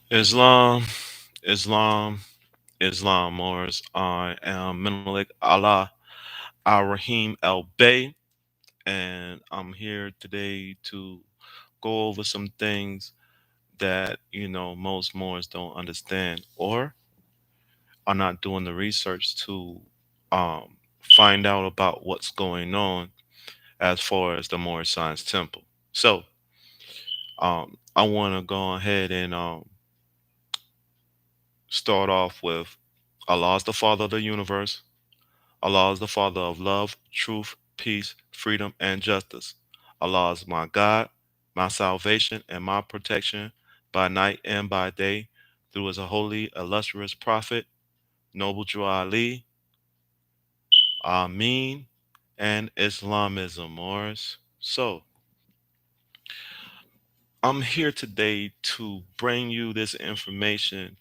Islam, Islam, Islam, Moors. I am Menelik Allah Al Rahim Al Bey, and I'm here today to go over some things that most Moors don't understand or are not doing the research to um, find out about what's going on as far as the Moorish Science Temple. So, I want to go ahead and start off with Allah is the Father of the universe. Allah is the Father of love, truth, peace, freedom, and justice. Allah is my God, my salvation, and my protection by night and by day through his holy, illustrious prophet, Noble Drew Ali, Amin, and Islamism, Morris. So, I'm here today to bring you this information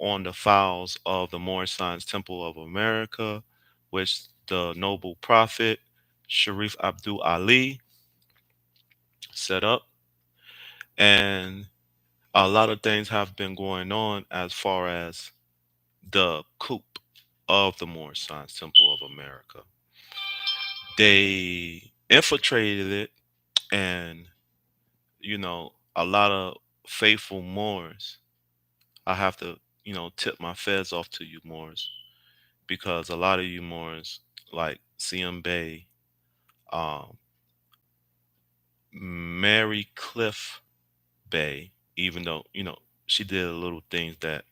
on the files of the Moorish Science Temple of America, which the noble prophet Sharif Abdul Ali set up. And a lot of things have been going on as far as the coup of the Moorish Science Temple of America. They infiltrated it, and, a lot of faithful Moors. I have to, tip my feds off to you Moors because a lot of you Moors, like CM Bay, um, Mary Cliff Bay, even though, she did a little things that,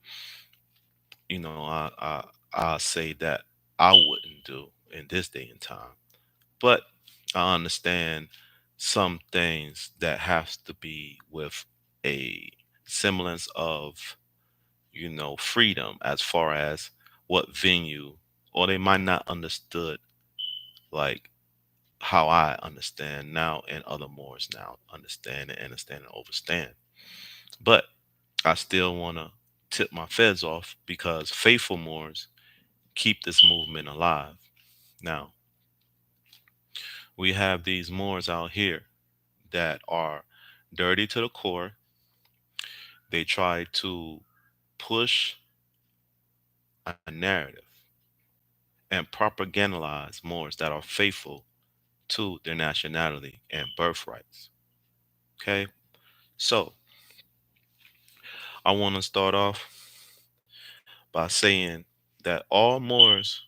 I say that I wouldn't do in this day and time. But I understand some things that has to be with a semblance of, freedom as far as what venue, or they might not understood like how I understand now and other Moors now understand and overstand. But I still want to tip my feds off because faithful Moors keep this movement alive. Now, we have these Moors out here that are dirty to the core. They try to push a narrative and propagandize Moors that are faithful to their nationality and birthrights. Okay? So, I want to start off by saying that all Moors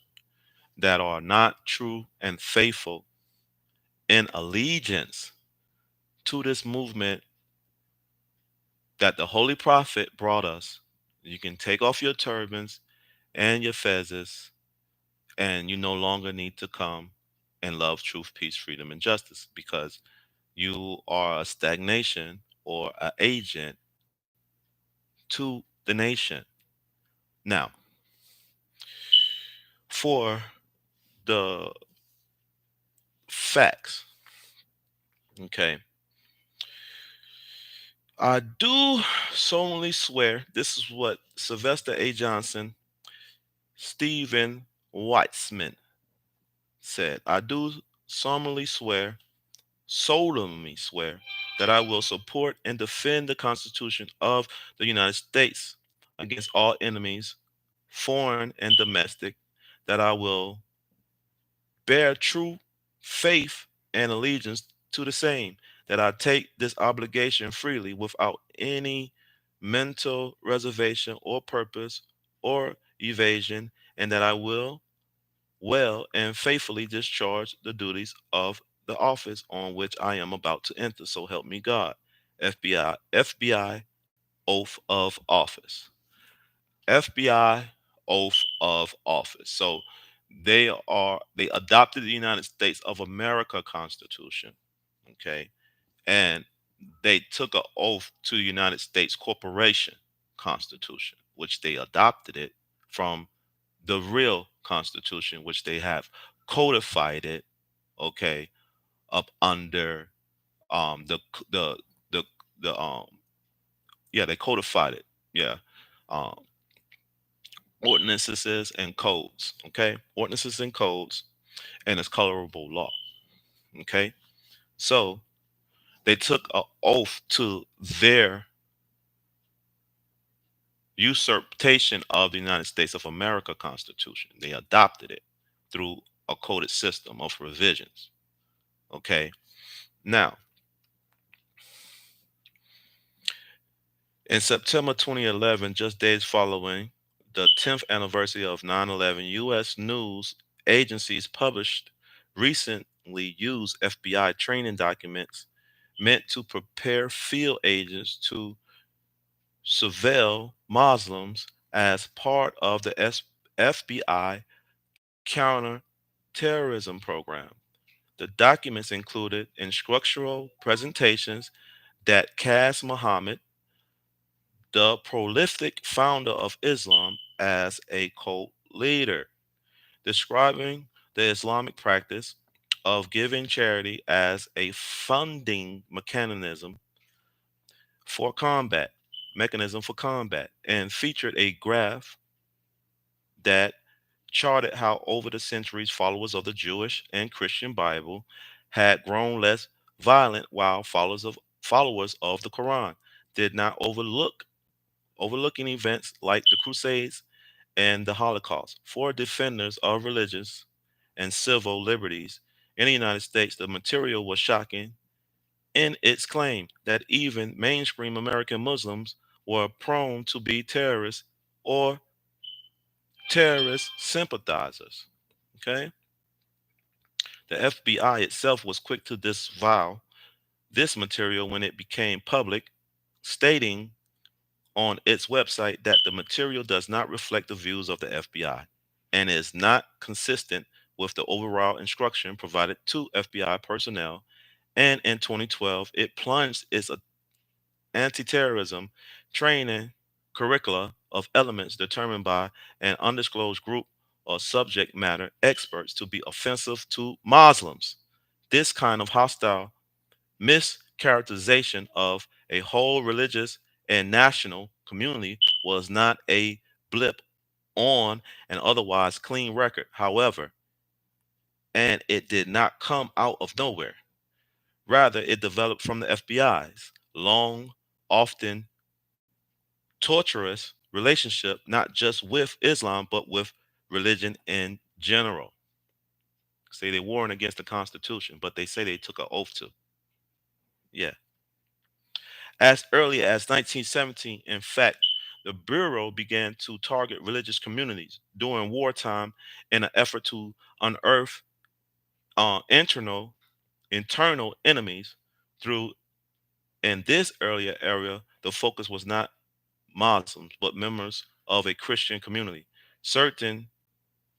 that are not true and faithful in allegiance to this movement that the Holy Prophet brought us, you can take off your turbans and your fezzes, and you no longer need to come and love truth, peace, freedom, and justice because you are a stagnation or an agent to the nation. Now, for the facts, okay, I do solemnly swear this is what Sylvester A. Johnson, Stephen Weitzman said. I do solemnly swear that I will support and defend the Constitution of the United States against all enemies, foreign and domestic, that I will bear true faith and allegiance to the same, that I take this obligation freely without any mental reservation or purpose or evasion, and that I will well and faithfully discharge the duties of the office on which I am about to enter. So help me God. FBI oath of office. FBI oath of office. So they adopted the United States of America Constitution, okay, and they took an oath to the United States Corporation Constitution, which they adopted it from the real Constitution, which they have codified it, okay, up under the the the the yeah, they codified it, yeah, um ordinances and codes, okay, ordinances and codes, and it's colorable law, okay. So they took an oath to their usurpation of the United States of America Constitution. They adopted it through a coded system of revisions. Okay. Now, in September 2011, just days following the 10th anniversary of 9/11, U.S. news agencies published recently used FBI training documents meant to prepare field agents to surveil Muslims as part of the FBI counterterrorism program. The documents included instructional presentations that cast Muhammad, the prolific founder of Islam, as a cult leader, describing the Islamic practice of giving charity as a funding for combat, mechanism for combat, and featured a graph that charted how over the centuries followers of the Jewish and Christian Bible had grown less violent while followers of the Quran did not overlooking events like the Crusades and the Holocaust. For defenders of religious and civil liberties in the United States, the material was shocking in its claim that even mainstream American Muslims were prone to be terrorists or terrorist sympathizers. Okay? The FBI itself was quick to disavow this material when it became public, stating on its website that the material does not reflect the views of the FBI and is not consistent with the overall instruction provided to FBI personnel. And in 2012, it plunged its anti-terrorism training curricula of elements determined by an undisclosed group of subject matter experts to be offensive to Muslims. This kind of hostile mischaracterization of a whole religious and national community was not a blip on an otherwise clean record, however, and it did not come out of nowhere. Rather, it developed from the FBI's long, often torturous relationship, not just with Islam, but with religion in general. Say they warring against the Constitution, but they say they took an oath to. Yeah. As early as 1917, in fact, the Bureau began to target religious communities during wartime in an effort to unearth internal enemies through. In this earlier area, the focus was not Muslims, but members of a Christian community. Certain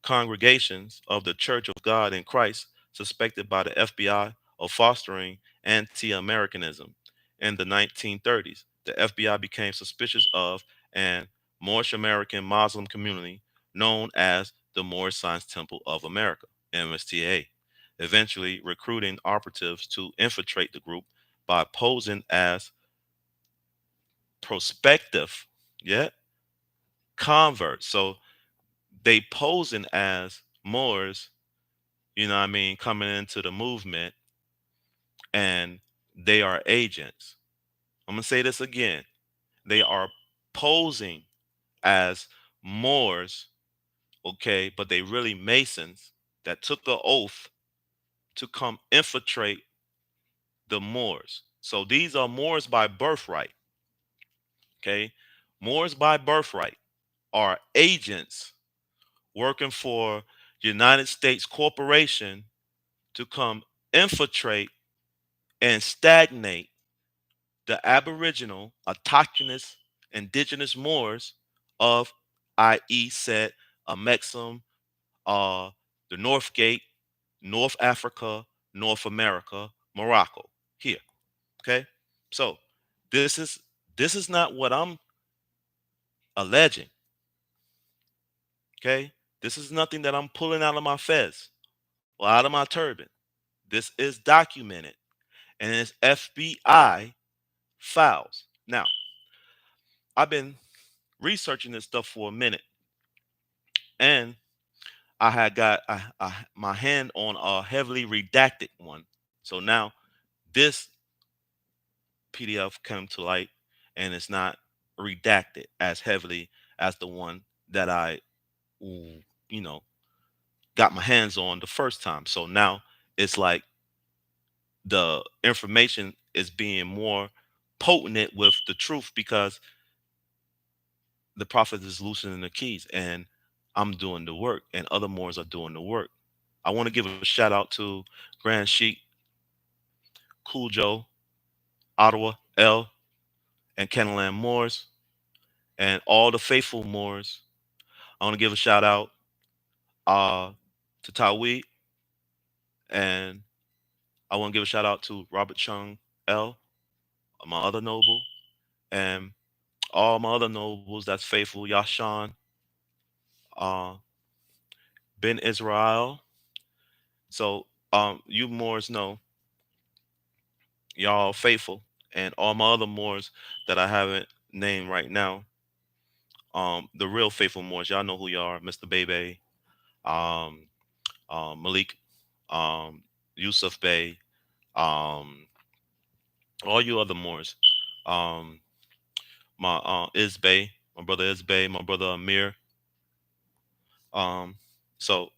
congregations of the Church of God in Christ, suspected by the FBI of fostering anti Americanism. In the 1930s, the FBI became suspicious of an Moorish American Muslim community known as the Moorish Science Temple of America, MSTA, eventually recruiting operatives to infiltrate the group by posing as prospective, yeah, converts. So they posing as Moors, what I mean, coming into the movement, and they are agents. I'm gonna say this again. They are posing as Moors, okay, but they really Masons that took the oath to come infiltrate the Moors. So these are Moors by birthright, okay? Moors by birthright are agents working for United States corporation to come infiltrate and stagnate the aboriginal, autochthonous, indigenous Moors of, i.e., said Amexem, uh, the North Gate, North Africa, North America, Morocco. Here, okay. So this is this is not what I'm alleging. Okay, this is nothing that I'm pulling out of my fez or out of my turban. This is documented and it's FBI files. Now, I've been researching this stuff for a minute, and I had got my hand on a heavily redacted one. So now this PDF came to light, and it's not redacted as heavily as the one that I, mm, you know, got my hands on the first time. So now it's like the information is being more potent with the truth because the prophet is loosening the keys and I'm doing the work and other Moors are doing the work. I want to give a shout out to Grand Sheik, Cool Joe, Ottawa, L, and Kenneland Moors, and all the faithful Moors. I want to give a shout out uh, to Tawid, and I want to give a shout out to Robert Chung L, my other noble, and all my other nobles that's faithful, Yashan, uh, Ben Israel. So you Moors know y'all faithful, and all my other Moors that I haven't named right now, the real faithful Moors, y'all know who you are, Mr. Bebe, um, Malik, um, Yusuf Bey, um, all you other Moors, um, my Isbay, my brother Isbay, my brother Amir. Um, so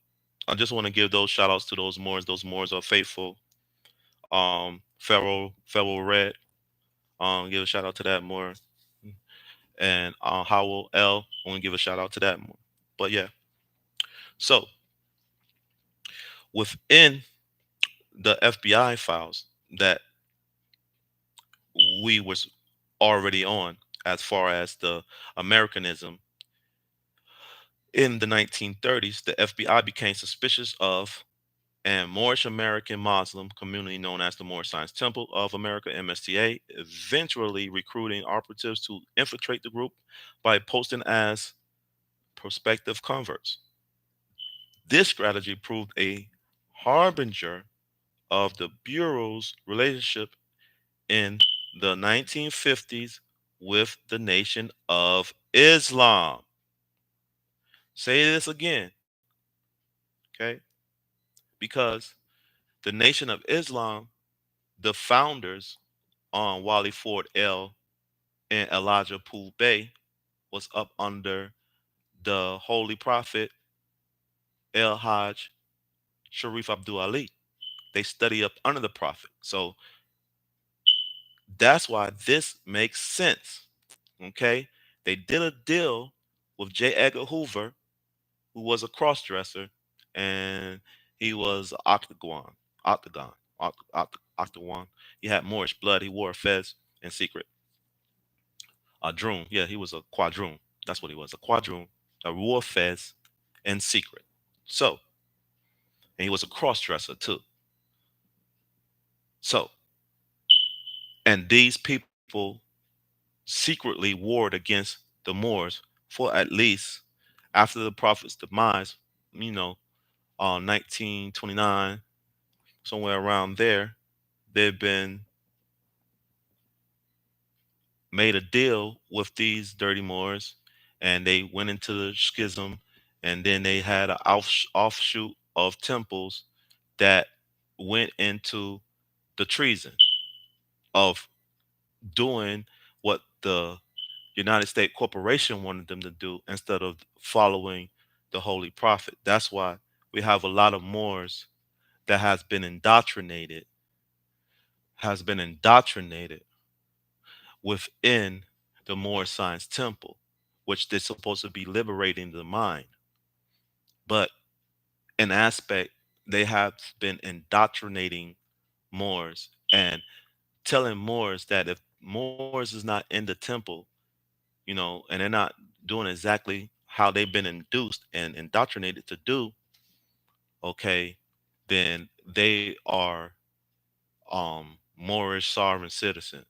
I just want to give those shout outs to those Moors. Those Moors are faithful. Pharaoh Red. Give a shout out to that Moor. And Howell L. I want to give a shout out to that Moor. But yeah, so within the FBI files that we was already on, as far as the Americanism in the 1930s, the FBI became suspicious of and Moorish American Muslim community known as the Moorish Science Temple of America, MSTA, eventually recruiting operatives to infiltrate the group by posting as prospective converts. This strategy proved a harbinger of the Bureau's relationship in the 1950s with the Nation of Islam. Say this again, okay? Because the Nation of Islam, the founders Wally Ford L and Elijah Poole Bay was up under the Holy Prophet El Hajj Sharif Abdul Ali. They study up under the Prophet. So that's why this makes sense. Okay? They did a deal with J. Edgar Hoover, who was a cross-dresser, and he was octagon. He had Moorish blood. He wore a fez in secret. A droom. Yeah, he was a quadroon. That's what he was. A quadroon, a wore fez in secret. So, and he was a cross-dresser too. So, and these people secretly warred against the Moors for at least after the Prophet's demise, you know, 1929, somewhere around there, they've been made a deal with these dirty Moors, and they went into the schism, and then they had an offshoot of temples that went into the treason of doing what the United States corporation wanted them to do instead of following the Holy Prophet. That's why we have a lot of Moors that has been indoctrinated within the Moorish Science Temple, which they're supposed to be liberating the mind. But in aspect, they have been indoctrinating Moors and telling Moors that if Moors is not in the temple, and they're not doing exactly how they've been induced and indoctrinated to do, okay, then they are Moorish sovereign citizen,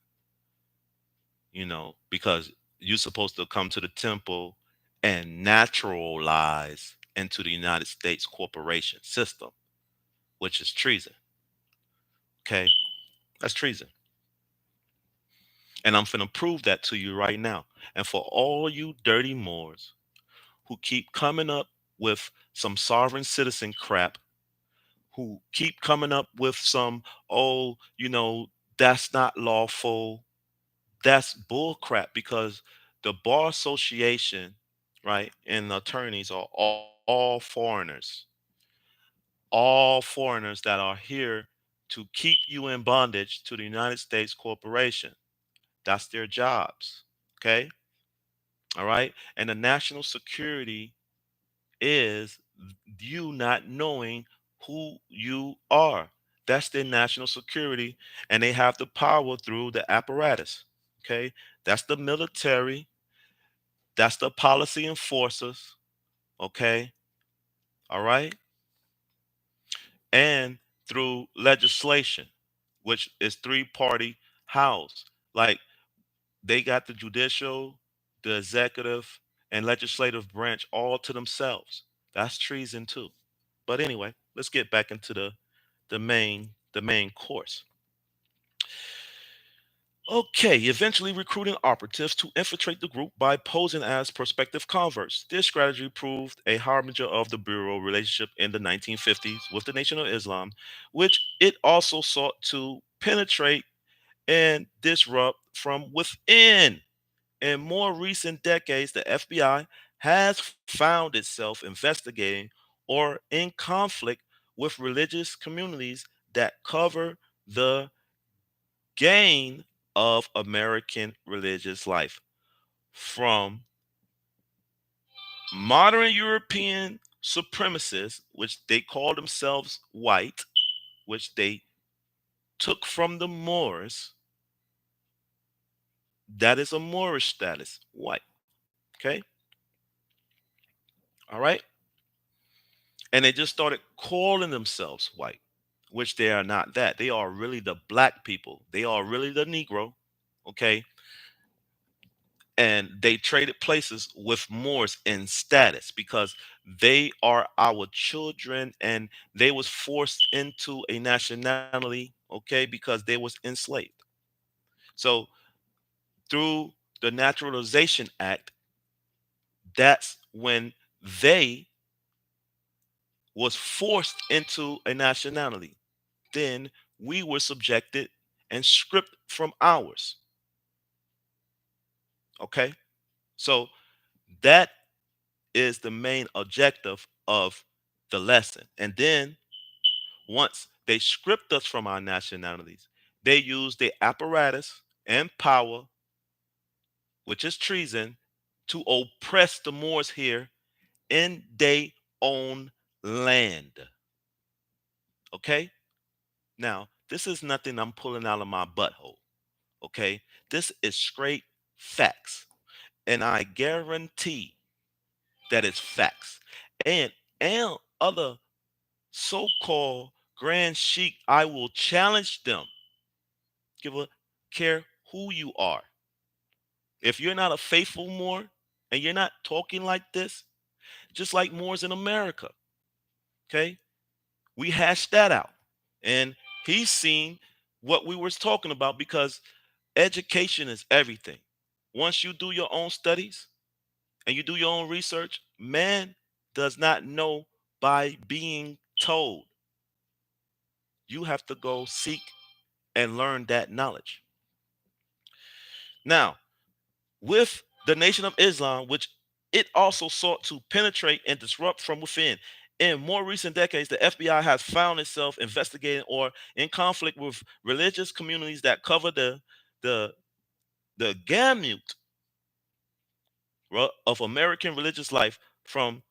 because you're supposed to come to the temple and naturalize into the United States corporation system, which is treason. Okay, that's treason. And I'm finna prove that to you right now. And for all you dirty Moors who keep coming up with some sovereign citizen crap, who keep coming up with some, oh, that's not lawful. That's bull crap because The bar association, right, and the attorneys are all foreigners that are here to keep you in bondage to the United States corporation. That's their jobs. Okay. All right. And the national security is you not knowing who you are. That's their national security. And they have the power through the apparatus. Okay. That's the military. That's the policy enforcers. Okay. All right. And through legislation, which is three-party house. Like they got the judicial, the executive, and legislative branch all to themselves. That's treason too. But anyway, let's get back into the main course. Okay, eventually recruiting operatives to infiltrate the group by posing as prospective converts. This strategy proved a harbinger of the Bureau relationship in the 1950s with the Nation of Islam, which it also sought to penetrate and disrupt from within. In more recent decades, the FBI has found itself investigating or in conflict with religious communities that cover the gain of American religious life, from modern European supremacists, which they call themselves white, which they took from the Moors. That is a Moorish status, white. Okay. All right. And they just started calling themselves white, which they are not that. They are really the black people. They are really the Negro. Okay. And they traded places with Moors in status because they are our children and they was forced into a nationality, okay, because they was enslaved. So through the Naturalization Act, that's when they was forced into a nationality. Then we were subjected and stripped from ours. Okay. So that is the main objective of the lesson. And then once they stripped us from our nationalities, they used the apparatus and power, which is treason, to oppress the Moors here in their own land. Okay. Now, this is nothing I'm pulling out of my butthole. Okay. This is straight facts. And I guarantee that it's facts. And and other so-called grand sheik, I will challenge them. Give a care who you are. If you're not a faithful Moor and you're not talking like this, just like Moors in America, okay? We hashed that out. And he's seen what we were talking about because education is everything. Once you do your own studies and you do your own research, man does not know by being told. You have to go seek and learn that knowledge. Now, with the Nation of Islam, which it also sought to penetrate and disrupt from within. In more recent decades, the FBI has found itself investigating or in conflict with religious communities that cover the the gamut of American religious life, from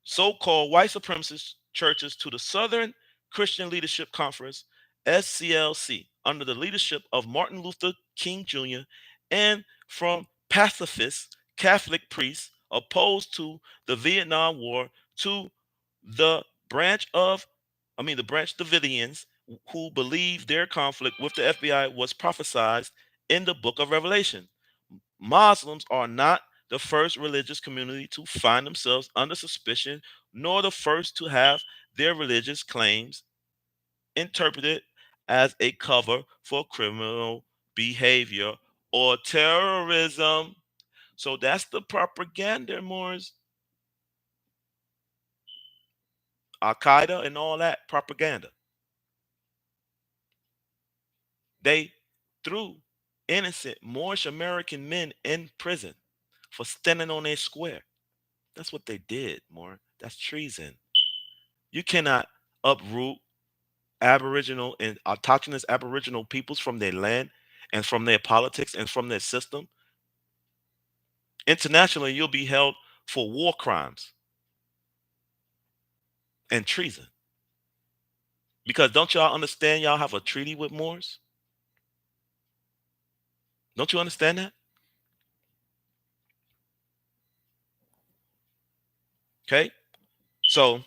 so-called white supremacist churches to the Southern Christian Leadership Conference, SCLC, under the leadership of Martin Luther King Jr., and from pacifist Catholic priests opposed to the Vietnam War to the branch of, the branch Davidians who believed their conflict with the FBI was prophesied in the book of Revelation. Muslims are not the first religious community to find themselves under suspicion, nor the first to have their religious claims interpreted as a cover for criminal behavior or terrorism. So that's the propaganda, Moors. Al Qaeda and all that propaganda. They threw innocent Moorish American men in prison. for standing on their square. That's what they did, more. That's treason. You cannot uproot Aboriginal and autochthonous Aboriginal peoples from their land and from their politics and from their system. Internationally, you'll be held for war crimes and treason. Because don't y'all understand y'all have a treaty with Moors? Don't you understand that? Okay? So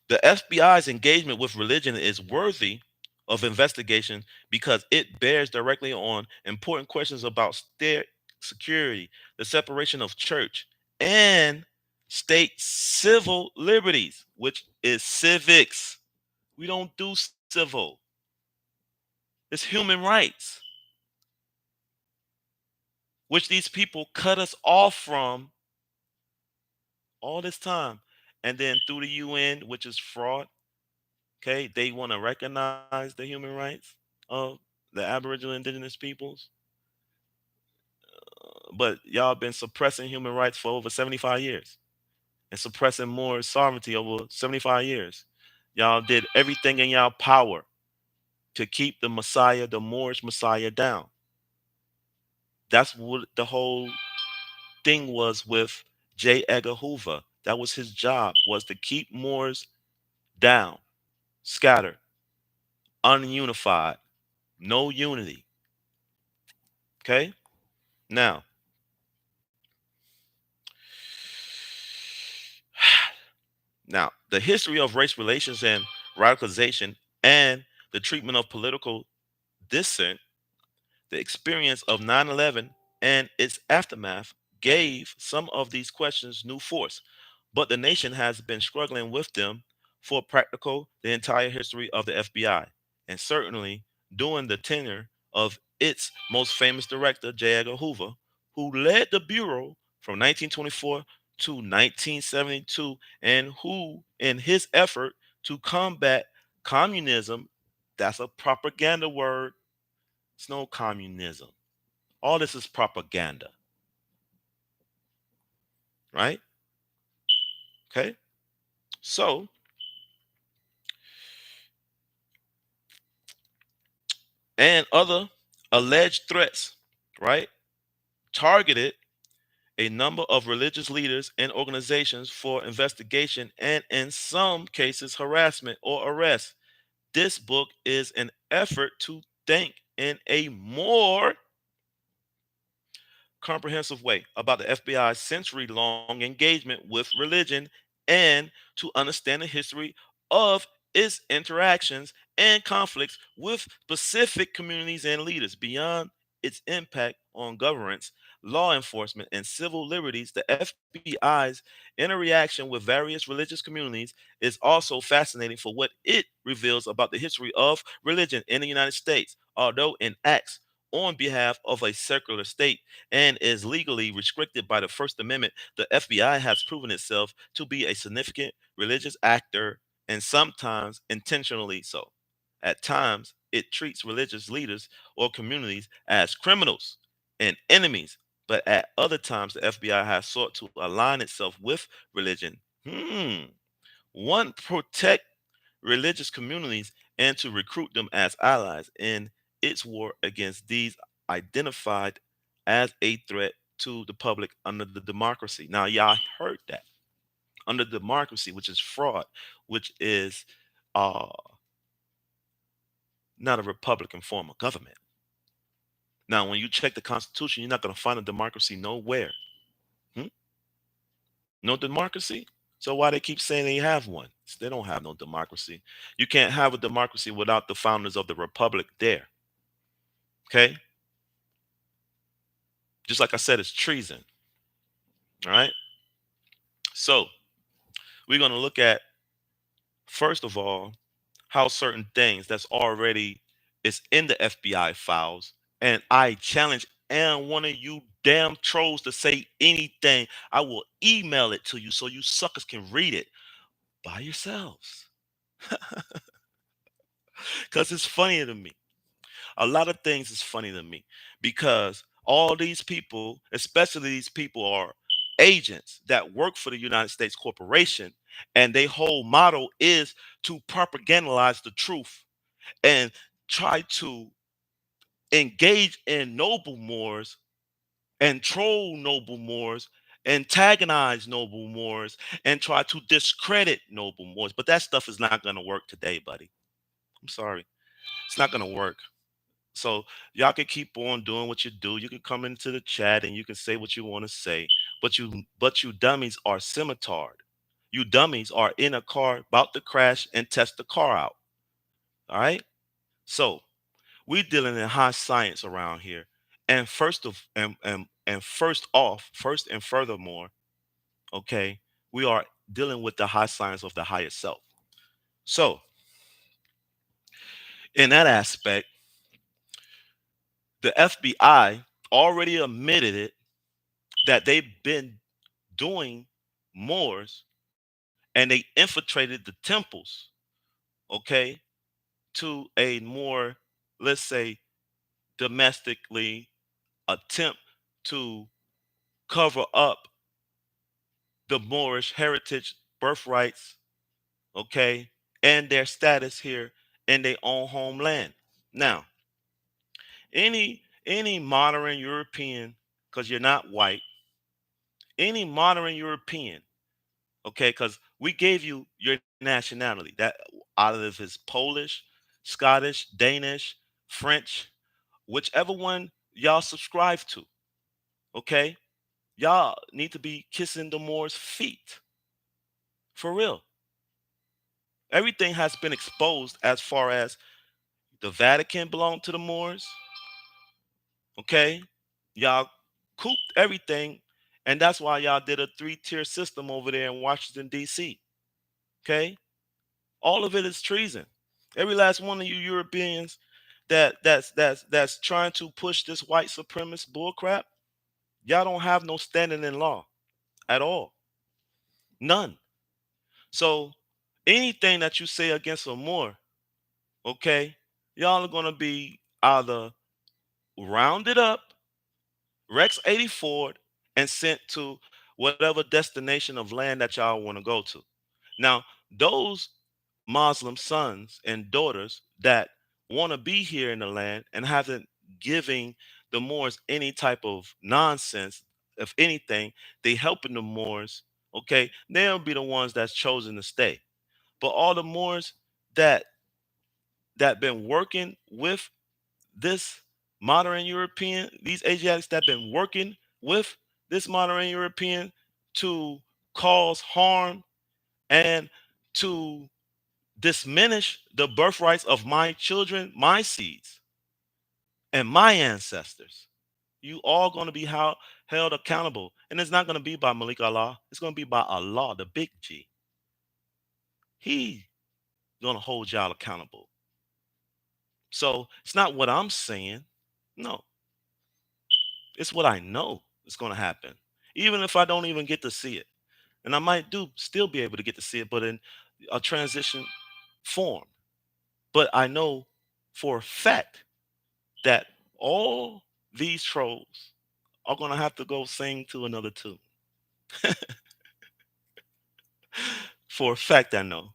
the FBI's engagement with religion is worthy of investigation because it bears directly on important questions about state security, the separation of church, and state civil liberties, which is civics. We don't do civil, it's human rights, which these people cut us off from all this time. And then through the UN, which is fraud, okay, they want to recognize the human rights of the Aboriginal Indigenous peoples, but y'all been suppressing human rights for over 75 years and suppressing more sovereignty over 75 years. Y'all did everything in y'all power to keep the Messiah, the Moorish Messiah, down. That's what the whole thing was with J. Edgar Hoover. That was his job, was to keep Moors down, scattered, ununified, no unity. Okay? Now, the history of race relations and radicalization and the treatment of political dissent, the experience of 9/11 and its aftermath gave some of these questions new force, but the nation has been struggling with them for practical the entire history of the FBI, and certainly during the tenure of its most famous director, J. Edgar Hoover, who led the Bureau from 1924 to 1972, and who, in his effort to combat communism, that's a propaganda word, it's no communism. All this is propaganda, right? Okay. So, and other alleged threats, right, targeted a number of religious leaders and organizations for investigation and, in some cases, harassment or arrest. This book is an effort to think in a more comprehensive way about the FBI's century long engagement with religion and to understand the history of its interactions and conflicts with specific communities and leaders beyond its impact on governance, law enforcement, and civil liberties. The FBI's interaction with various religious communities is also fascinating for what it reveals about the history of religion in the United States, although it acts on behalf of a secular state and is legally restricted by the First Amendment. The FBI has proven itself to be a significant religious actor and sometimes intentionally so. At times, it treats religious leaders or communities as criminals and enemies, but at other times, the FBI has sought to align itself with religion. One, protect religious communities and to recruit them as allies in its war against these identified as a threat to the public under the democracy. Now, y'all heard that, under democracy, which is fraud, which is uh, not a Republican form of government. Now, when you check the Constitution, you're not going to find a democracy nowhere. Hmm? No democracy. So why they keep saying they have one? They don't have no democracy. You can't have a democracy without the founders of the republic there. Okay? Just like I said, it's treason. All right. So we're going to look at, first of all, how certain things that's already is in the FBI files. And I challenge and one of you damn trolls to say anything. I will email it to you so you suckers can read it by yourselves. Because it's funny to me. A lot of things is funny to me because all these people, especially these people, are agents that work for the United States corporation, and their whole motto is to propagandize the truth and try to engage in noble Moors and troll noble Moors, antagonize noble Moors, and try to discredit noble Moors. But that stuff is not going to work today, buddy. I'm sorry. It's not going to work. So y'all can keep on doing what you do. You can come into the chat and you can say what you want to say, but you dummies are scimitard. You dummies are in a car about to crash and test the car out. All right. So we dealing in high science around here. And first and furthermore, okay, we are dealing with the high science of the higher self. So in that aspect, the FBI already admitted it that they've been doing Moors and they infiltrated the temples, okay, to a more, let's say, domestically attempt to cover up the Moorish heritage, birthrights, okay, and their status here in their own homeland. Now, any modern European, because you're not white, any modern European, okay, because we gave you your nationality that out of his Polish, Scottish, Danish, French, whichever one y'all subscribe to, okay, y'all need to be kissing the Moors' feet for real. Everything has been exposed as far as the Vatican belonged to the Moors, okay? Y'all cooped everything, and that's why y'all did a three-tier system over there in Washington, D.C., okay? All of it is treason. Every last one of you Europeans that's trying to push this white supremacist bullcrap, y'all don't have no standing in law at all. None. So anything that you say against a Moor, okay, y'all are gonna be either rounded up, Rex 84, and sent to whatever destination of land that y'all want to go to. Now, those Muslim sons and daughters that want to be here in the land and hasn't giving the Moors any type of nonsense, if anything, they helping the Moors, okay, they'll be the ones that's chosen to stay. But all the Moors that been working with this modern European, these Asiatics that been working with this modern European to cause harm and to diminish the birthrights of my children, my seeds, and my ancestors. You all going to be held accountable. And it's not going to be by Malik Allah. It's going to be by Allah, the big G. He going to hold y'all accountable. So it's not what I'm saying. No, it's what I know is going to happen. Even if I don't even get to see it. And I might do still be able to get to see it, but in a transition form. But I know for a fact that all these trolls are going to have to go sing to another tune. For a fact, I know.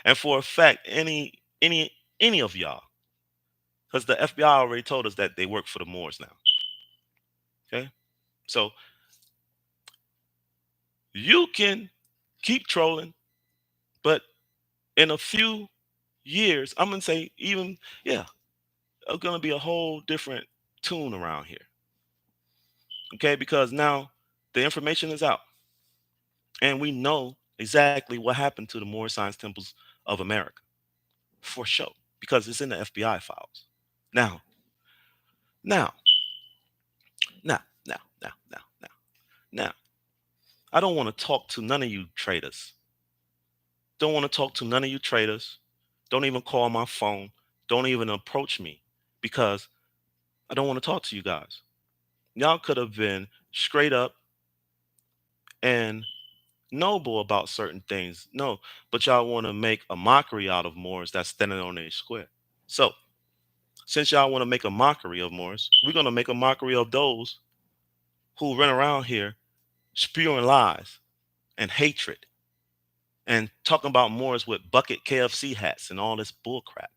And for a fact, any of y'all, because the FBI already told us that they work for the Moors now. Okay. So you can keep trolling, but in a few years, I'm gonna say even, yeah, it's gonna be a whole different tune around here. Okay, because now the information is out, and we know exactly what happened to the Moorish Science Temples of America for sure, because it's in the FBI files. Now, now, now. I don't want to talk to none of you traders. Don't want to talk to none of you traders. Don't even call my phone. Don't even approach me because I don't want to talk to you guys. Y'all could have been straight up and noble about certain things. No, but y'all want to make a mockery out of Moors that's standing on a square. So, since y'all want to make a mockery of Moors, we're going to make a mockery of those who run around here spewing lies and hatred and talking about Moors with bucket KFC hats and all this bullcrap.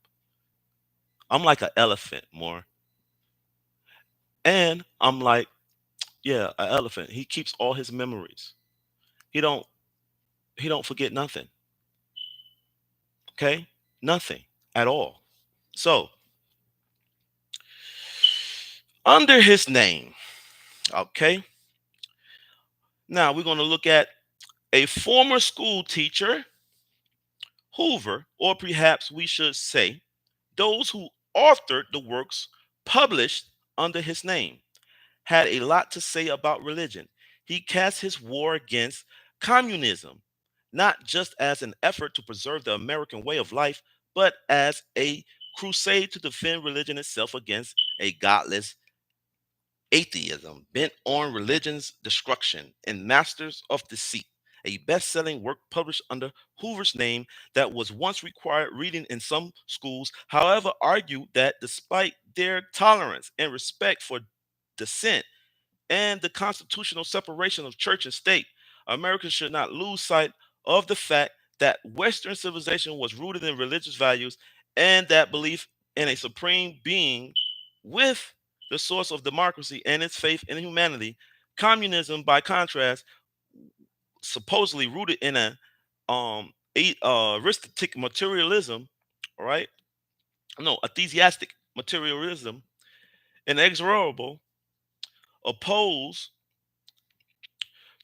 I'm like an elephant, more. And I'm like, yeah, an elephant. He keeps all his memories. He don't he don't forget nothing. Okay? Nothing at all. So, under his name, okay? Now we're going to look at a former school teacher, Hoover, or perhaps we should say those who authored the works published under his name, had a lot to say about religion. He cast his war against communism, not just as an effort to preserve the American way of life, but as a crusade to defend religion itself against a godless atheism bent on religion's destruction and masters of deceit. A best selling work published under Hoover's name that was once required reading in some schools, however, argued that despite their tolerance and respect for dissent, and the constitutional separation of church and state, Americans should not lose sight of the fact that Western civilization was rooted in religious values and that belief in a supreme being with the source of democracy and its faith in humanity. Communism, by contrast, supposedly rooted in aristocratic materialism, all right? No, atheistic materialism, inexorable, opposed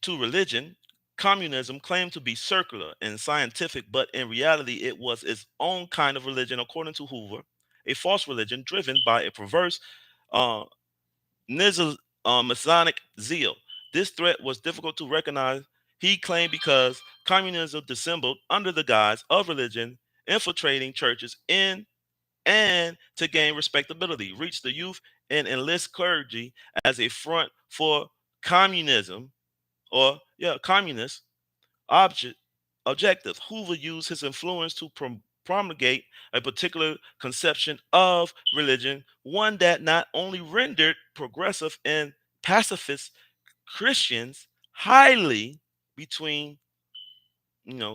to religion, communism claimed to be circular and scientific, but in reality, it was its own kind of religion, according to Hoover, a false religion driven by a perverse uh, Masonic zeal. This threat was difficult to recognize, he claimed, because communism dissembled under the guise of religion, infiltrating churches in and to gain respectability, reach the youth, and enlist clergy as a front for communism or communist object objective. Hoover used his influence to promulgate a particular conception of religion, one that not only rendered progressive and pacifist Christians highly between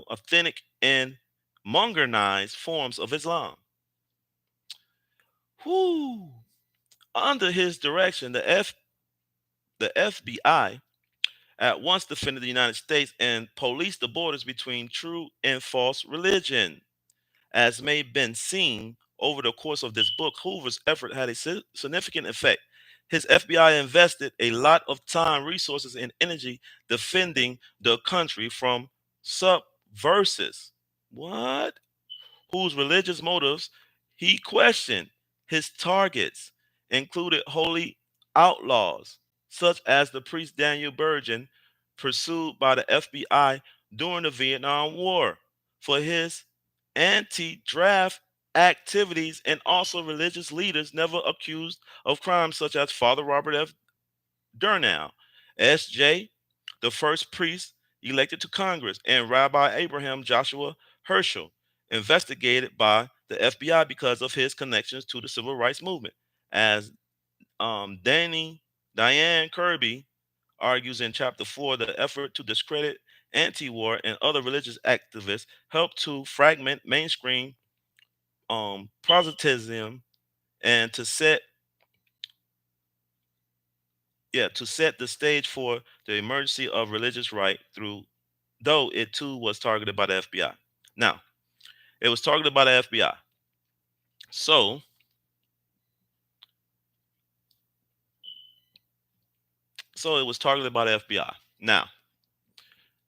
authentic and modernized forms of Islam. Whoo! Under his direction, the FBI at once defended the United States and policed the borders between true and false religion. As may have been seen over the course of this book, Hoover's effort had a significant effect. His FBI invested a lot of time, resources, and energy defending the country from subversives. What? Whose religious motives he questioned. His targets included holy outlaws, such as the priest Daniel Bergen, pursued by the FBI during the Vietnam War for his anti draft activities, and also religious leaders never accused of crimes, such as Father Robert F. Durnow, S.J., the first priest elected to Congress, and Rabbi Abraham Joshua Herschel, investigated by the FBI because of his connections to the civil rights movement. As Diane Kirby argues in Chapter 4, the effort to discredit anti-war and other religious activists helped to fragment mainstream Protestantism and to set the stage for the emergency of religious right through, though it too was targeted by the FBI. Now, it was targeted by the FBI. So, it was targeted by the FBI. Now,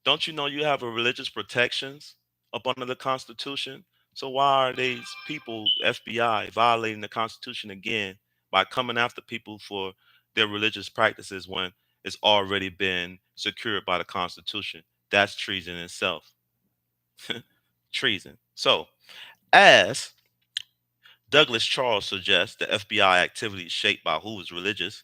don't you know you have a religious protections up under the Constitution? So why are these people, FBI, violating the Constitution again by coming after people for their religious practices when it's already been secured by the Constitution? That's treason in itself. Treason. So, as Douglas Charles suggests, the FBI activities shaped by Hoover's religious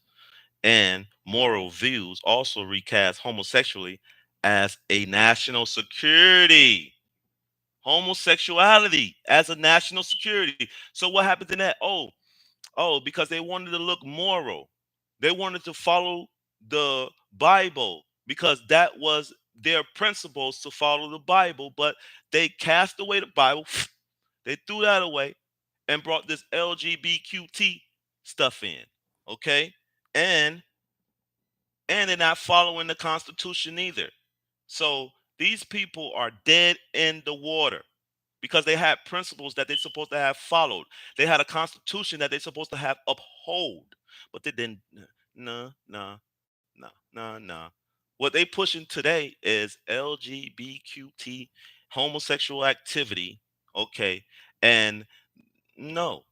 and moral views also recast homosexuality as a national security. Homosexuality as a national security. So what happens in that? Because they wanted to look moral. They wanted to follow the Bible. because that was their principles to follow the Bible, but they cast away the Bible, they threw that away and brought this LGBTQT stuff in. Okay? And and they're not following the Constitution either. So these people are dead in the water because they had principles that they're supposed to have followed. They had a constitution that they're supposed to have uphold, but they didn't. No, no, no, no, no. What they pushing today is LGBTQT homosexual activity. Okay, and no,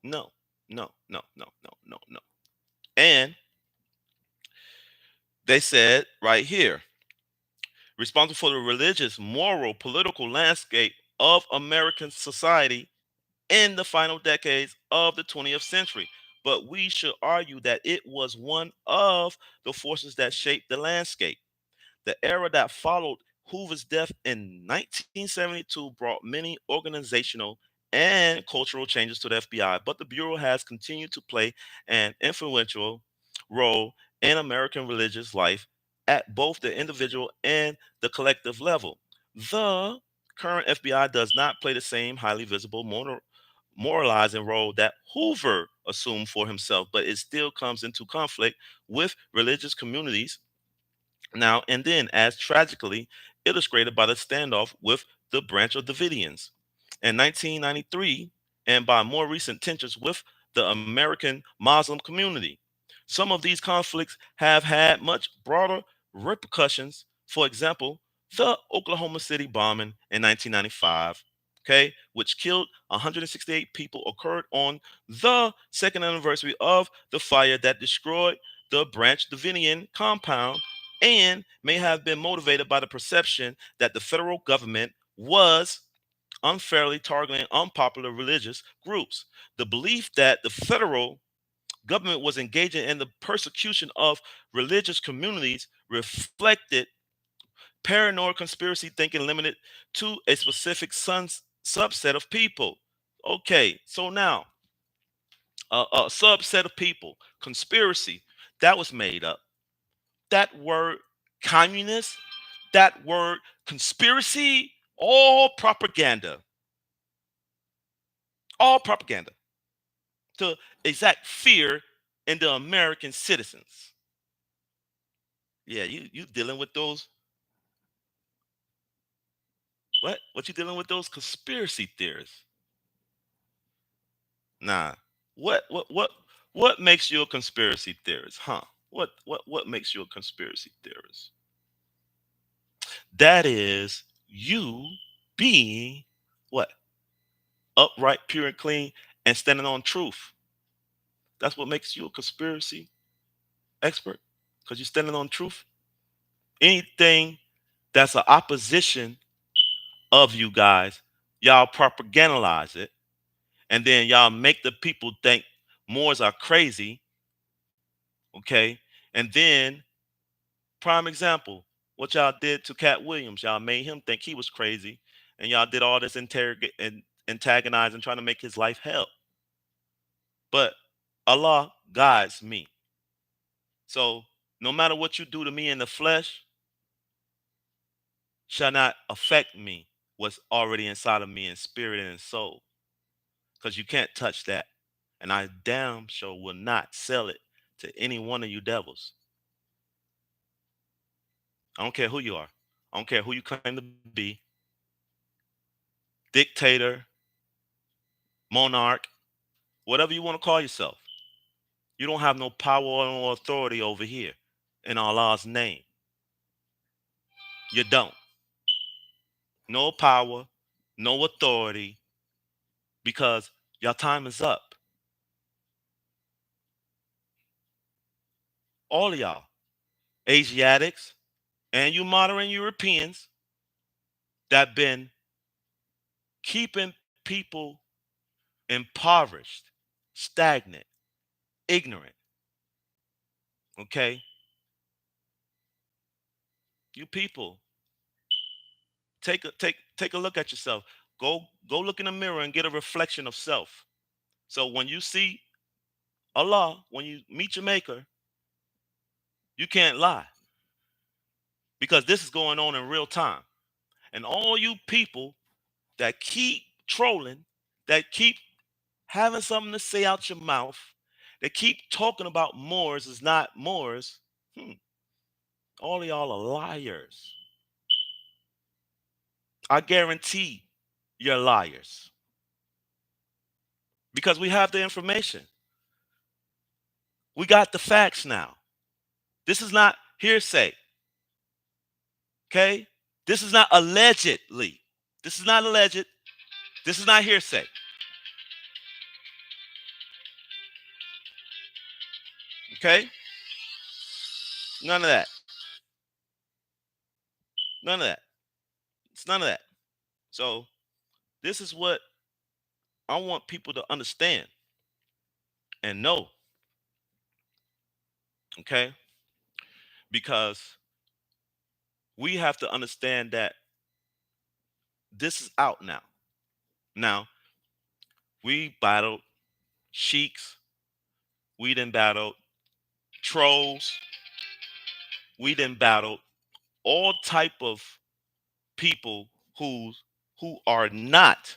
no, no, no, no, no, no, no. And they said right here, responsible for the religious, moral, political landscape of American society in the final decades of the 20th century. But we should argue that it was one of the forces that shaped the landscape. The era that followed Hoover's death in 1972 brought many organizational and cultural changes to the FBI, but the Bureau has continued to play an influential role in American religious life at both the individual and the collective level. The current FBI does not play the same highly visible moralizing role that Hoover assumed for himself, but it still comes into conflict with religious communities now and then, as tragically illustrated by the standoff with the Branch of Davidians in 1993 and by more recent tensions with the American Muslim community. Some of these conflicts have had much broader repercussions. For example, the Oklahoma City bombing in 1995, okay, which killed 168 people, occurred on the second anniversary of the fire that destroyed the Branch Davidian compound and may have been motivated by the perception that the federal government was unfairly targeting unpopular religious groups. The belief that the federal government was engaging in the persecution of religious communities reflected paranoid conspiracy thinking limited to a specific subset of people. Okay, so now a subset of people, conspiracy, that was made up. That word communist, that word conspiracy, all propaganda to exact fear in the American citizens. Yeah, you dealing with those what you dealing with those conspiracy theorists? Nah. What makes you a conspiracy theorist, huh? What makes you a conspiracy theorist? That is you being what? Upright, pure and clean and standing on truth. That's what makes you a conspiracy expert because you're standing on truth. Anything that's an opposition of you guys, y'all propagandize it, and then y'all make the people think Moors are crazy, okay? And then, prime example, what y'all did to Cat Williams, y'all made him think he was crazy, and y'all did all this interrogate and antagonizing, trying to make his life hell. But Allah guides me. So no matter what you do to me in the flesh, shall not affect me what's already inside of me in spirit and in soul. Because you can't touch that. And I damn sure will not sell it to any one of you devils. I don't care who you are. I don't care who you claim to be. Dictator, monarch, whatever you want to call yourself. You don't have no power or no authority over here in Allah's name. You don't. No power, no authority, because your time is up. All of y'all, Asiatics and you modern Europeans that been keeping people impoverished, stagnant, ignorant. Okay, you people, take a look at yourself. Go look in the mirror and get a reflection of self. So when you see Allah, when you meet your Maker, you can't lie. because this is going on in real time. And all you people that keep trolling, that keep having something to say out your mouth, that keep talking about Moors is not Moors, hmm, all of y'all are liars. I guarantee you're liars because we have the information. We got the facts now. This is not hearsay, okay? This is not allegedly. This is not alleged. This is not hearsay, okay? None of that. None of that. It's none of that. So, this is what I want people to understand and know, okay? Because we have to understand that this is out now. Now, we battled sheiks, we done battled trolls, we done battled all type of people who are not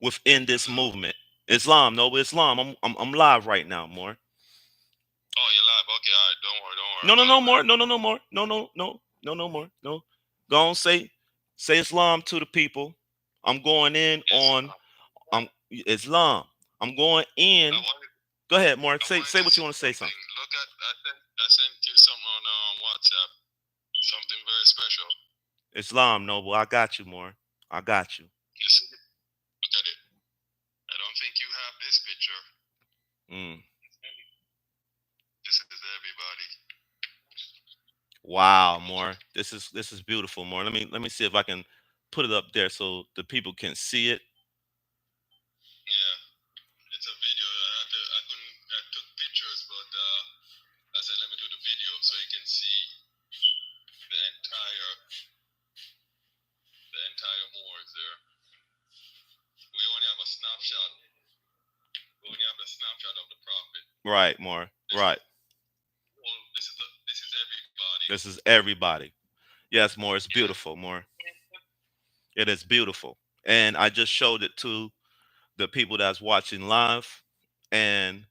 within this movement. Islam, no, Islam. I'm live right now, more. Oh, you're live. Okay, all right. Don't worry, don't worry. No, no, no more. No, no, no more. No, no, no, no, no more. No. Go on, say Islam to the people. I'm going in on Islam. I'm going in. Go ahead, more. Say what you want to say. Something. Look at I sent you something on WhatsApp. Something very special. Islam, Noble. I got you, more. I got you. You see? Look at it. I don't think you have this picture. Mm. This is everybody. Wow, more. This is beautiful, more. Let me see if I can put it up there so the people can see it. Yeah, it's a video. I took pictures, but I said let me do the video so you can see the entire Moors there. We only have a snapshot. We only have the snapshot of the prophet. Right, more. Right. This is everybody. This is everybody. Yes, more. It's beautiful, more. It is beautiful. And I just showed it to the people that's watching live. And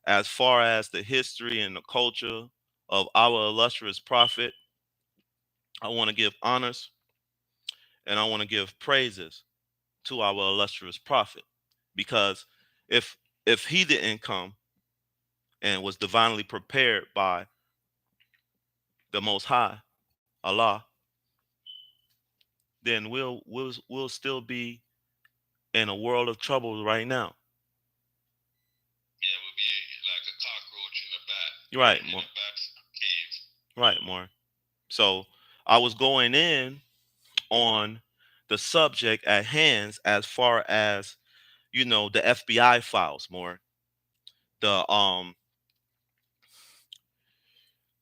as far as the history and the culture of our illustrious prophet, I want to give honors and I want to give praises to our illustrious prophet. Because if he didn't come and was divinely prepared by the most high, Allah, then we'll still be in a world of trouble right now. Yeah, we'll be like a cockroach in a bat. Right, in more. a bat's cave. Right, more. So I was going in on the subject at hand as far as the FBI files, more the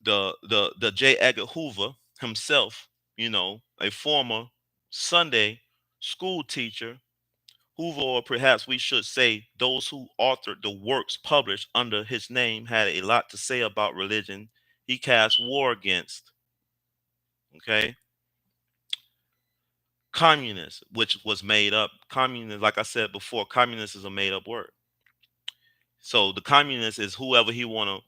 the J. Edgar Hoover himself, a former Sunday school teacher. Hoover, or perhaps we should say those who authored the works published under his name, had a lot to say about religion he cast war against. Okay. Communist, which was made up. Communist, like I said before, communist is a made up word. So the communist is whoever he want to,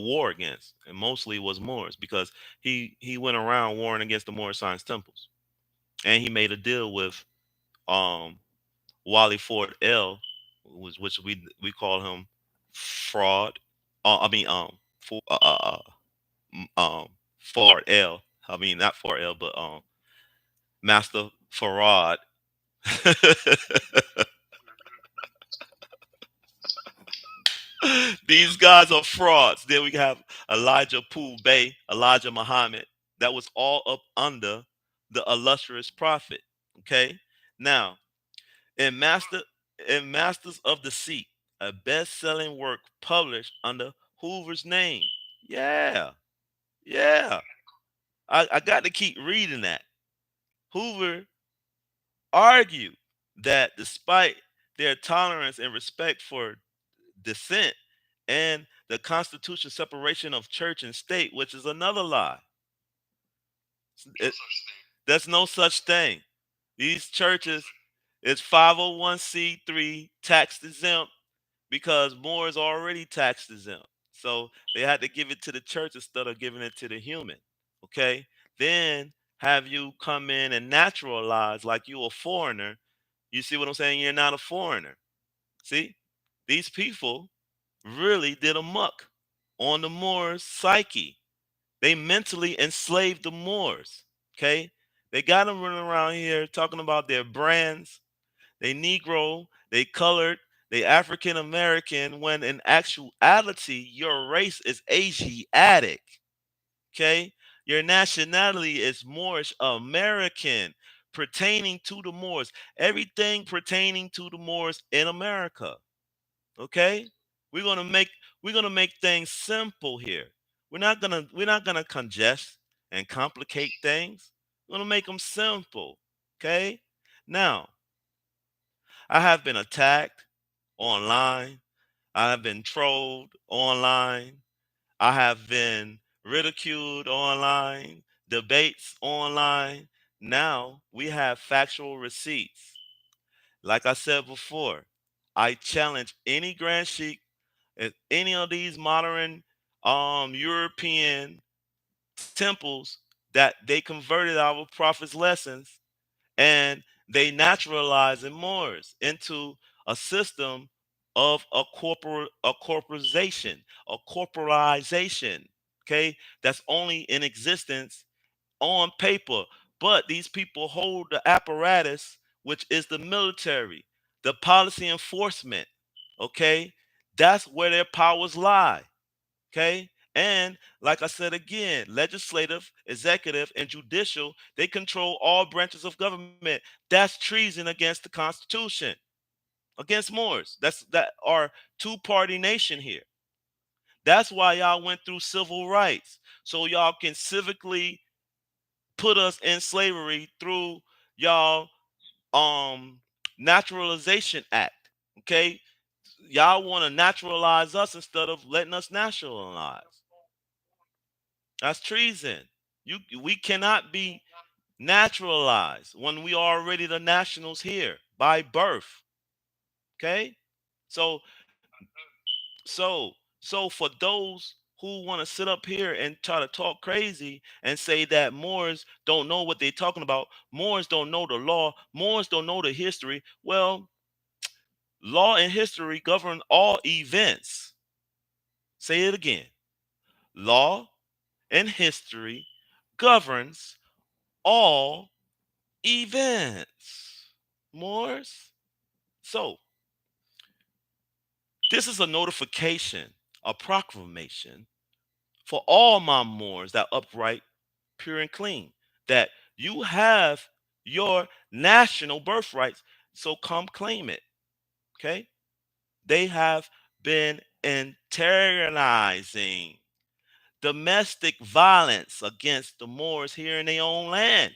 war against, and mostly was Moors because he went around warring against the Moorish science temples, and he made a deal with um Wally Ford L, which we call him fraud. I mean for Ford L. I mean not Ford L, but Master Farad. These guys are frauds. Then we have Elijah Poole Bay, Elijah Muhammad. That was all up under the illustrious prophet. Okay. Now, in Masters of the Sea, a best-selling work published under Hoover's name. Yeah, yeah. I got to keep reading that. Hoover argued that despite their tolerance and respect for dissent and the constitutional separation of church and state, which is another lie. No such thing. There's no such thing. These churches is 501c3 tax exempt because more is already tax exempt. So they had to give it to the church instead of giving it to the human. Okay? Then have you come in and naturalize like you a foreigner. You see what I'm saying? You're not a foreigner. See? These people really did a muck on the Moors' psyche. They mentally enslaved the Moors. Okay? They got them running around here talking about their brands, they Negro, they colored, they African American, when in actuality, your race is Asiatic. Okay? Your nationality is Moorish American, pertaining to the Moors. Everything pertaining to the Moors in America. Okay? We're gonna make we're gonna make things simple here. We're not gonna congest and complicate things. We're gonna make them simple. Okay? Now, I have been attacked online. I have been trolled online. I have been ridiculed online, debates online. Now we have factual receipts. Like I said before, I challenge any Grand Sheik at any of these modern European temples that they converted our prophets' lessons and they naturalizing Moors into a system of a corporization, a corporization. Okay, that's only in existence on paper. But these people hold the apparatus, which is the military, the policy enforcement. Okay, that's where their powers lie. Okay. And like I said again, legislative, executive, and judicial, they control all branches of government. That's treason against the Constitution, against Moors. That are two-party nation here. That's why y'all went through civil rights. So y'all can civically put us in slavery through y'all naturalization act. Okay? Y'all want to naturalize us instead of letting us nationalize. That's treason. We cannot be naturalized when we are already the nationals here by birth. Okay? So so for those who want to sit up here and try to talk crazy and say that Moors don't know what they're talking about, Moors don't know the law, Moors don't know the history. Well, law and history govern all events. Say it again. Law and history governs all events. Moors. So, this is a notification, a proclamation for all my Moors that upright, pure, and clean, that you have your national birthrights. So come claim it. Okay? They have been internalizing domestic violence against the Moors here in their own land.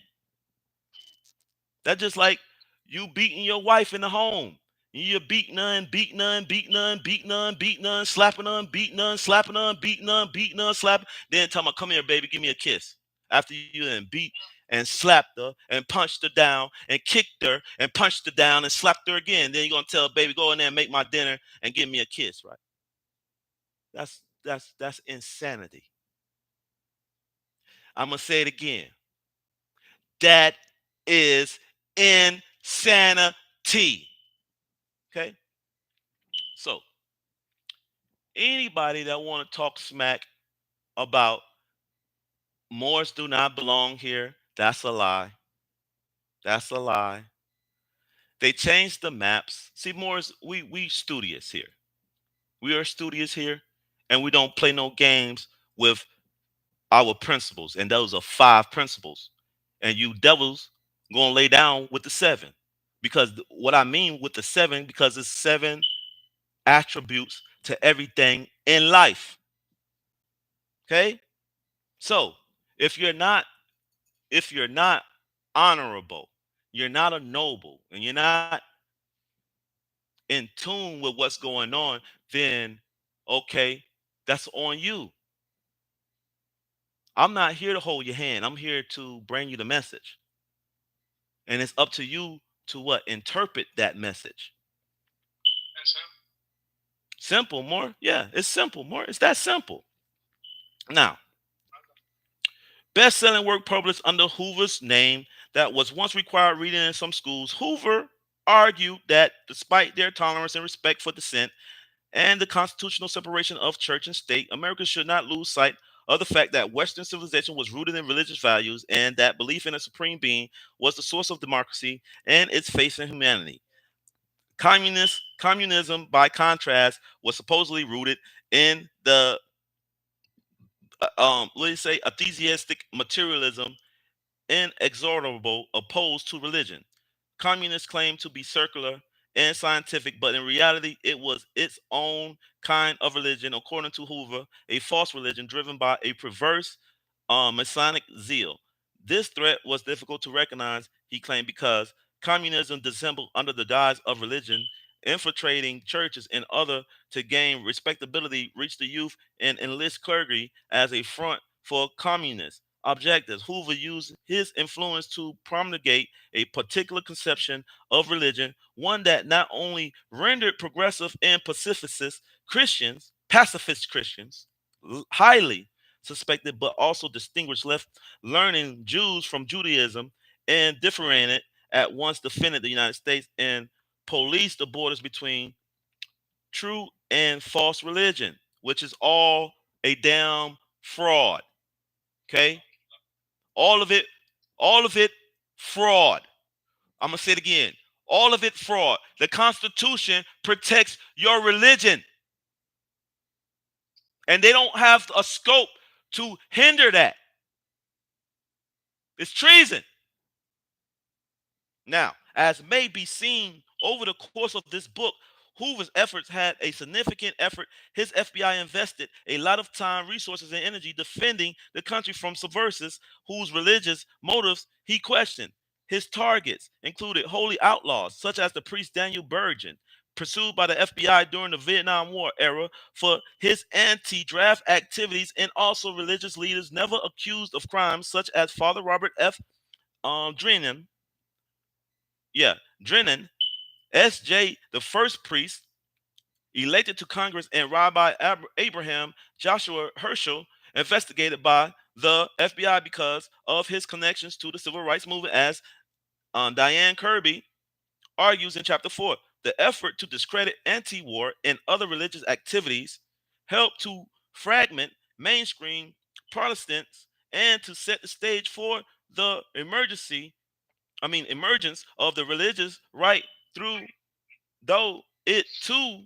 That's just like you beating your wife in the home. You're beating her and beating her and beating her and beating her and beating her and slapping her and beating her and slapping her and beating her and beating her and slapping. Then tell her, come here, baby, give me a kiss. After you then beat and slapped her and punched her down and kicked her and punched her down and slapped her again. Then you're gonna tell her, baby, go in there and make my dinner and give me a kiss, right? That's insanity. I'm gonna say it again. That is insanity. Okay? So anybody that want to talk smack about Moors do not belong here, that's a lie. That's a lie. They changed the maps. See, Moors, we studious here. We are studious here, and we don't play no games with our principles. And those are five principles. And you devils gonna lay down with the seven. Because what I mean with the seven, because it's seven attributes to everything in life. Okay? So if you're not if you're not honorable, you're not a noble, and you're not in tune with what's going on, then okay, that's on you. I'm not here to hold your hand. I'm here to bring you the message. And it's up to you to what? Interpret that message. That's him. Simple, more? Yeah, it's simple, more. It's that simple. Now, best-selling work published under Hoover's name that was once required reading in some schools. Hoover argued that despite their tolerance and respect for dissent and the constitutional separation of church and state, America should not lose sight of the fact that Western civilization was rooted in religious values and that belief in a supreme being was the source of democracy and its faith in humanity. Communism, by contrast, was supposedly rooted in the what do you say, atheistic materialism, inexorable, opposed to religion. Communists claimed to be secular and scientific, but in reality, it was its own kind of religion, according to Hoover, a false religion driven by a perverse Masonic zeal. This threat was difficult to recognize, he claimed, because communism dissembled under the guise of religion, infiltrating churches and other to gain respectability, reach the youth, and enlist clergy as a front for communist objectives. Hoover used his influence to promulgate a particular conception of religion, one that not only rendered progressive and pacifist Christians, highly suspected, but also distinguished left learning Jews from Judaism and differentiated at once defended the United States and policed the borders between true and false religion, which is all a damn fraud. Okay? All of it, all of it fraud. I'm gonna say it again. All of it fraud. The Constitution protects your religion, and they don't have a scope to hinder that. It's treason. Now, as may be seen over the course of this book, Hoover's efforts had a significant effort. His FBI invested a lot of time, resources, and energy defending the country from subversives whose religious motives he questioned. His targets included holy outlaws, such as the priest Daniel Bergen, pursued by the FBI during the Vietnam War era for his anti draft activities, and also religious leaders never accused of crimes, such as Father Robert F. Drinan, yeah, Drennan, S.J., the first priest elected to Congress, and Rabbi Abraham Joshua Herschel, investigated by the FBI because of his connections to the civil rights movement, as Diane Kirby argues in Chapter 4. The effort to discredit anti war and other religious activities helped to fragment mainstream Protestants and to set the stage for the emergence of the religious right through, though it too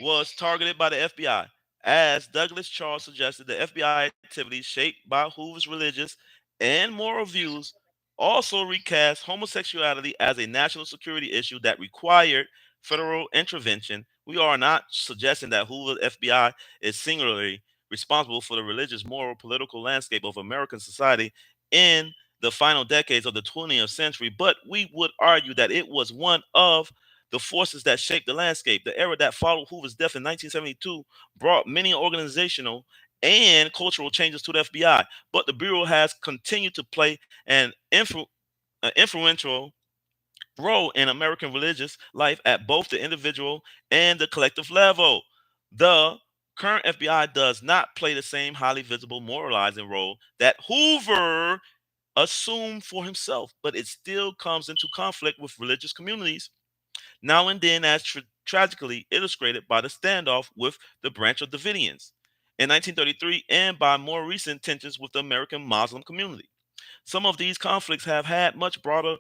was targeted by the FBI. As Douglas Charles suggested, the FBI activities shaped by Hoover's religious and moral views also recast homosexuality as a national security issue that required federal intervention. We are not suggesting that Hoover's FBI is singularly responsible for the religious, moral, political landscape of American society in the final decades of the 20th century, but we would argue that it was one of the forces that shaped the landscape. The era that followed Hoover's death in 1972 brought many organizational and cultural changes to the FBI, but the Bureau has continued to play an influential role in American religious life at both the individual and the collective level. The current FBI does not play the same highly visible moralizing role that Hoover assumed for himself, but it still comes into conflict with religious communities now and then, as tragically illustrated by the standoff with the Branch of Davidians in 1933 and by more recent tensions with the American Muslim community. Some of these conflicts have had much broader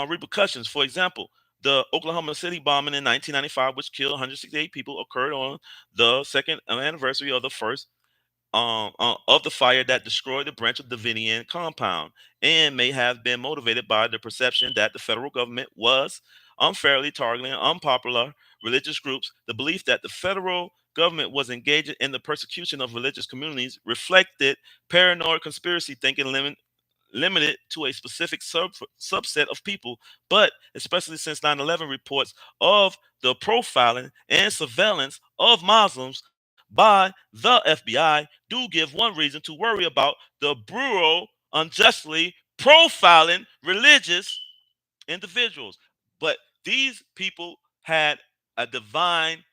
repercussions. For example, the Oklahoma City bombing in 1995, which killed 168 people, occurred on the second anniversary of the first of the fire that destroyed the Branch of Davidian compound, and may have been motivated by the perception that the federal government was unfairly targeting unpopular religious groups. The belief that the federal government was engaged in the persecution of religious communities reflected paranoid conspiracy thinking limited to a specific subset of people, but especially since 9/11 reports of the profiling and surveillance of Muslims by the FBI do give one reason to worry about the Bureau unjustly profiling religious individuals. But these people had a divine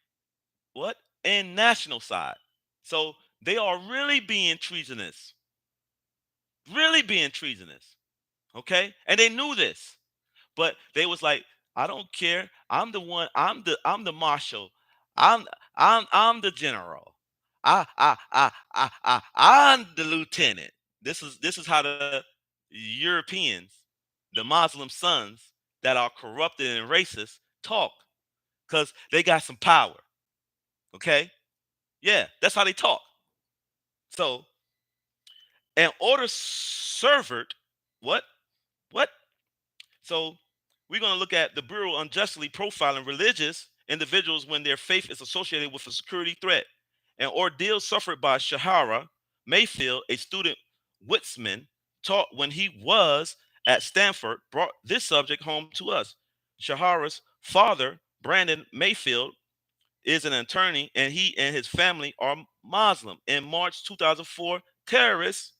what and national side. So they are really being treasonous, really being treasonous. Okay, and they knew this, but they was like, I don't care. I'm the one. I'm the marshal. I'm I'm the general. I'm the lieutenant. This is how the Europeans, the Muslim sons that are corrupted and racist talk, because they got some power. Okay, yeah, that's how they talk. So an order served what what So we're going to look at the Bureau unjustly profiling religious individuals when their faith is associated with a security threat. An ordeal suffered by Shahara Mayfield, a student witsman, taught when he was at Stanford, brought this subject home to us. Shahara's father, Brandon Mayfield, is an attorney, and he and his family are Muslim. In March 2004, terrorists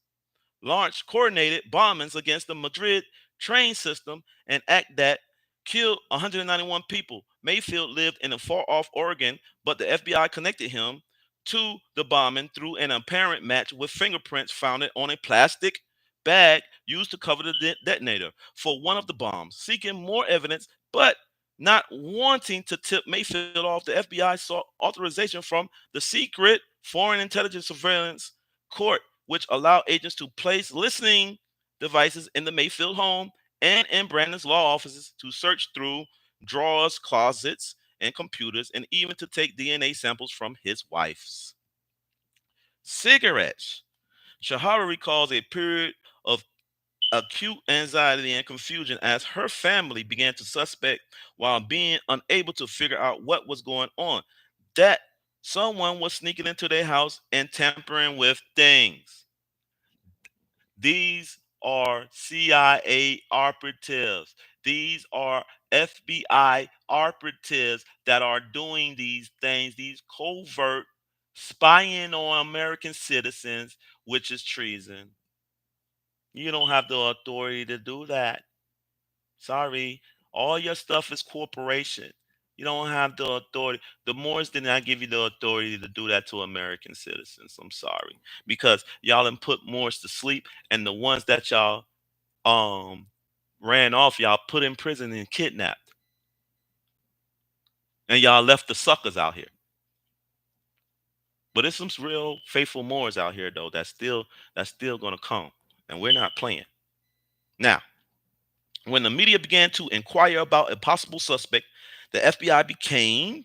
launched coordinated bombings against the Madrid train system, an act that killed 191 people. Mayfield lived in a far off Oregon, but the FBI connected him to the bombing through an apparent match with fingerprints found on a plastic bag used to cover the detonator for one of the bombs. Seeking more evidence, but not wanting to tip Mayfield off, the FBI sought authorization from the secret Foreign Intelligence Surveillance Court, which allowed agents to place listening devices in the Mayfield home and in Brandon's law offices to search through drawers, closets, and computers, and even to take DNA samples from his wife's cigarettes. Shahara recalls a period of acute anxiety and confusion as her family began to suspect, while being unable to figure out what was going on, that someone was sneaking into their house and tampering with things. These are CIA operatives. These are FBI operatives that are doing these things, these covert spying on American citizens, which is treason. You don't have the authority to do that. Sorry. All your stuff is corporation. You don't have the authority. The Moors did not give you the authority to do that to American citizens. I'm sorry. Because y'all done put Moors to sleep, and the ones that y'all um ran off, y'all put in prison and kidnapped. And y'all left the suckers out here. But there's some real faithful Moors out here though that's still gonna come. And we're not playing. Now, when the media began to inquire about a possible suspect, the FBI became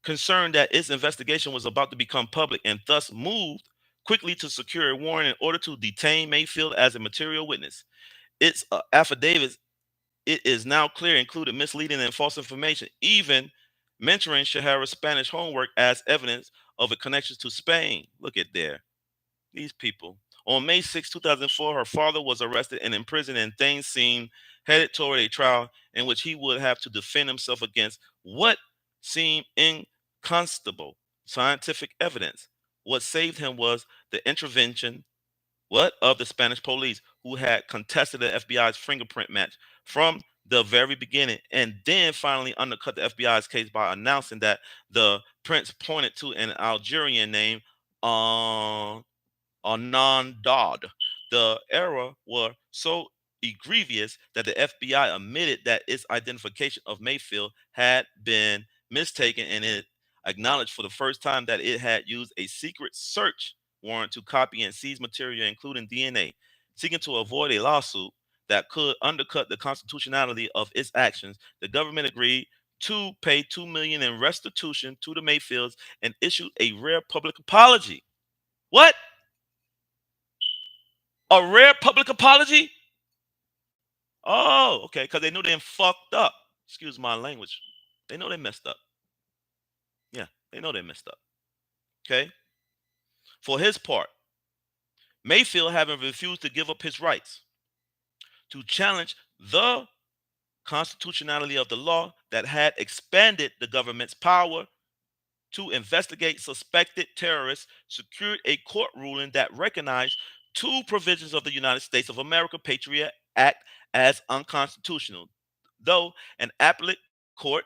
concerned that its investigation was about to become public and thus moved quickly to secure a warrant in order to detain Mayfield as a material witness. Its affidavits, it is now clear, included misleading and false information, even mentioning Shahara's Spanish homework as evidence of a connection to Spain. Look at there. These people. On May 6, 2004, her father was arrested and imprisoned, and things seemed headed toward a trial in which he would have to defend himself against what seemed inconstable scientific evidence. What saved him was the intervention of the Spanish police, who had contested the FBI's fingerprint match from the very beginning, and then finally undercut the FBI's case by announcing that the prints pointed to an Algerian named uh, Anand Dodd. The error were so egregious that the FBI admitted that its identification of Mayfield had been mistaken, and it acknowledged for the first time that it had used a secret search warrant to copy and seize material, including DNA, seeking to avoid a lawsuit that could undercut the constitutionality of its actions. The government agreed to pay $2 million in restitution to the Mayfields and issued a rare public apology. What? A rare public apology? Oh, okay, because they knew they fucked up. Excuse my language. They know they messed up. Yeah, they know they messed up. Okay. For his part, Mayfield, having refused to give up his rights to challenge the constitutionality of the law that had expanded the government's power to investigate suspected terrorists secured a court ruling that recognized two provisions of the United States of America Patriot Act as unconstitutional, though an appellate court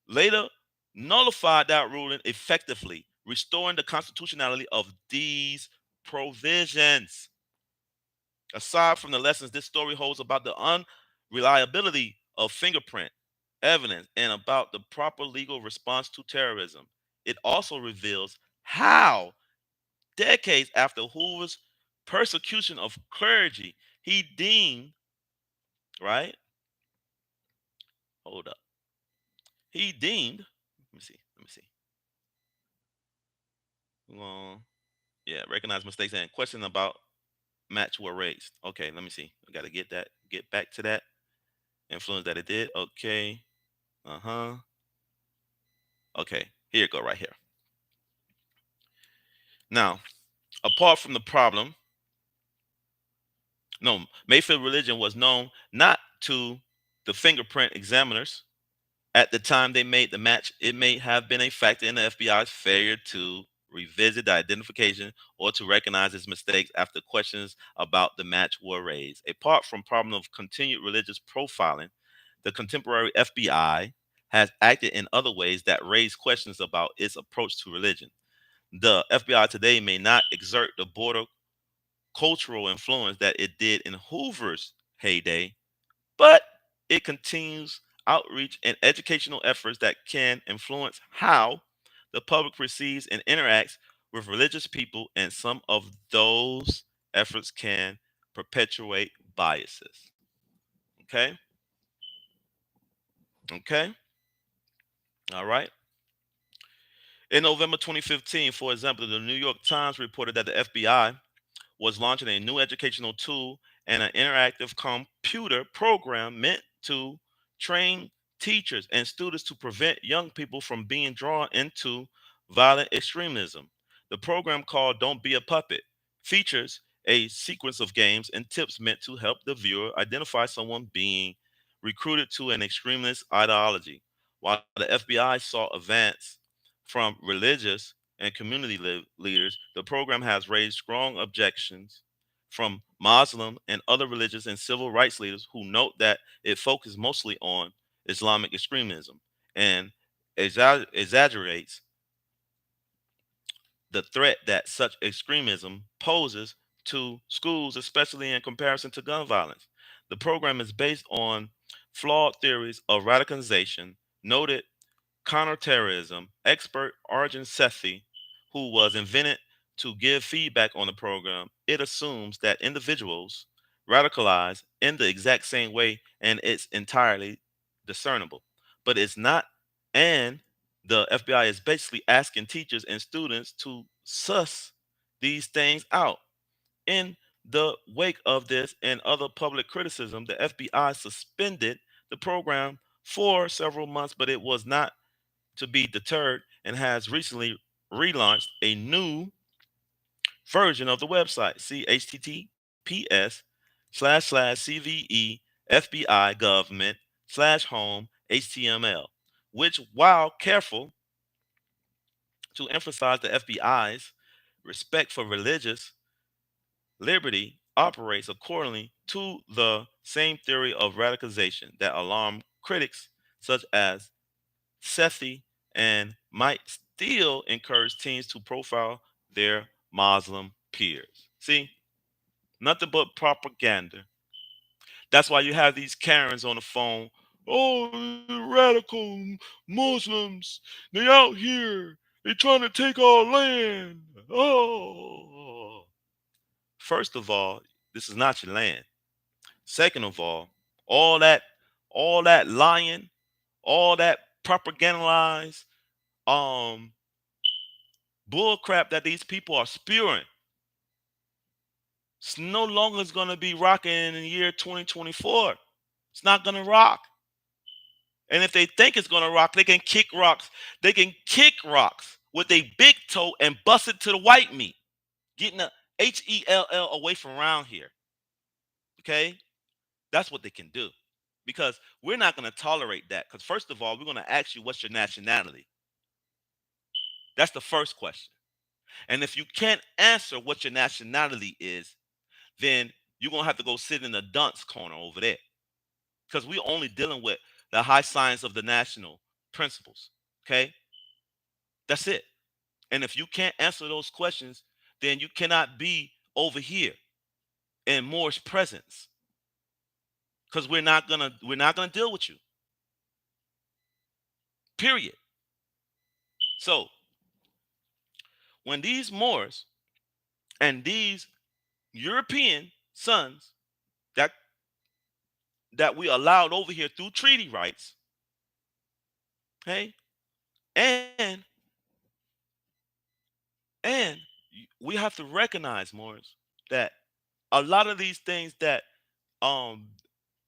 later nullified that ruling effectively, restoring the constitutionality of these provisions. Aside from the lessons this story holds about the unreliability of fingerprint evidence and about the proper legal response to terrorism, it also reveals how, decades after Hoover's persecution of clergy, he deemed, right? Hold up. He deemed, let me see. Well, yeah, recognize mistakes and question about match were raised. Okay, let me see. I got to get back to that influence that it did. Okay. Uh-huh. Okay, here you go right here. Now, apart from the problem, no, Mayfield religion was known not to the fingerprint examiners at the time they made the match. It may have been a factor in the FBI's failure to revisit the identification or to recognize its mistakes after questions about the match were raised. Apart from problem of continued religious profiling, the contemporary FBI has acted in other ways that raise questions about its approach to religion. The FBI today may not exert the border cultural influence that it did in Hoover's heyday, but it continues outreach and educational efforts that can influence how the public perceives and interacts with religious people, and some of those efforts can perpetuate biases. Okay? Okay? All right. In November 2015, for example, the New York Times reported that the FBI was launching a new educational tool and an interactive computer program meant to train teachers and students to prevent young people from being drawn into violent extremism. The program, called Don't Be a Puppet, features a sequence of games and tips meant to help the viewer identify someone being recruited to an extremist ideology. While the FBI saw advance from religious and community leaders, the program has raised strong objections from Muslim and other religious and civil rights leaders who note that it focuses mostly on Islamic extremism and exaggerates the threat that such extremism poses to schools, especially in comparison to gun violence. The program is based on flawed theories of radicalization. Noted counterterrorism expert Arjun Sethi, who was invented to give feedback on the program. It assumes that individuals radicalize in the exact same way and it's entirely discernible. But it's not, and the FBI is basically asking teachers and students to suss these things out. In the wake of this and other public criticism, the FBI suspended the program for several months, but it was not to be deterred and has recently relaunched a new version of the website. See https://cve FBI government /home HTML, which, while careful to emphasize the FBI's respect for religious liberty, operates accordingly to the same theory of radicalization that alarm critics such as Sethi and might still encourage teens to profile their Muslim peers. See, nothing but propaganda. That's why you have these Karens on the phone. Oh, radical Muslims, they out here. They trying to take our land. Oh. First of all, this is not your land. Second of all that all that lying, all that propagandized um bull crap that these people are spewing. It's no longer is going to be rocking in the year 2024. It's not going to rock. And if they think it's going to rock, they can kick rocks. They can kick rocks with a big toe and bust it to the white meat, getting the HELL away from around here. Okay? That's what they can do. Because we're not going to tolerate that. Because, first of all, we're going to ask you what's your nationality. That's the first question. And if you can't answer what your nationality is, then you're gonna have to go sit in the dunce corner over there. Because we're only dealing with the high science of the national principles. Okay? That's it. And if you can't answer those questions, then you cannot be over here in Moorish presence. Because we're not gonna deal with you. Period. So when these Moors and these European sons that that we allowed over here through treaty rights, okay, and and we have to recognize, Morris, that a lot of these things that um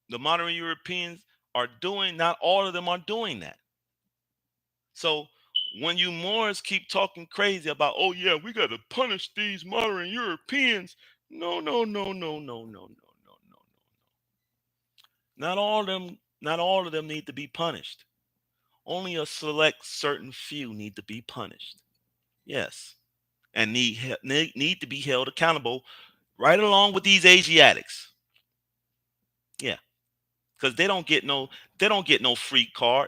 the modern Europeans are doing, not all of them are doing that. So when you Moors keep talking crazy about, oh yeah, we got to punish these modern Europeans, no, no, no, no, no, no, no, no, no, no. Not all of them need to be punished. Only a select certain few need to be punished. Yes, and need to be held accountable right along with these Asiatics. Yeah, because they don't get no free card.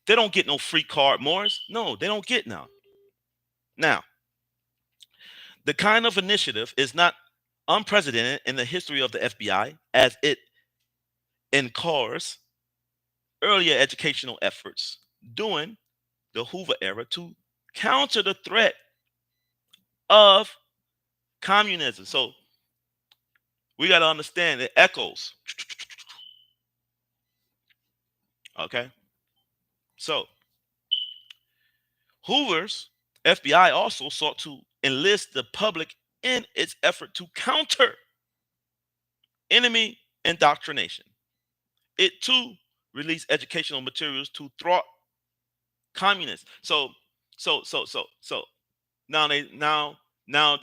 They don't get no free card, Morris. No, they don't get none. Now, the kind of initiative is not unprecedented in the history of the FBI, as it incurs earlier educational efforts during the Hoover era to counter the threat of communism. So we got to understand it echoes. Okay. So Hoover's FBI also sought to enlist the public in its effort to counter enemy indoctrination. It too released educational materials to thwart communists. So now they now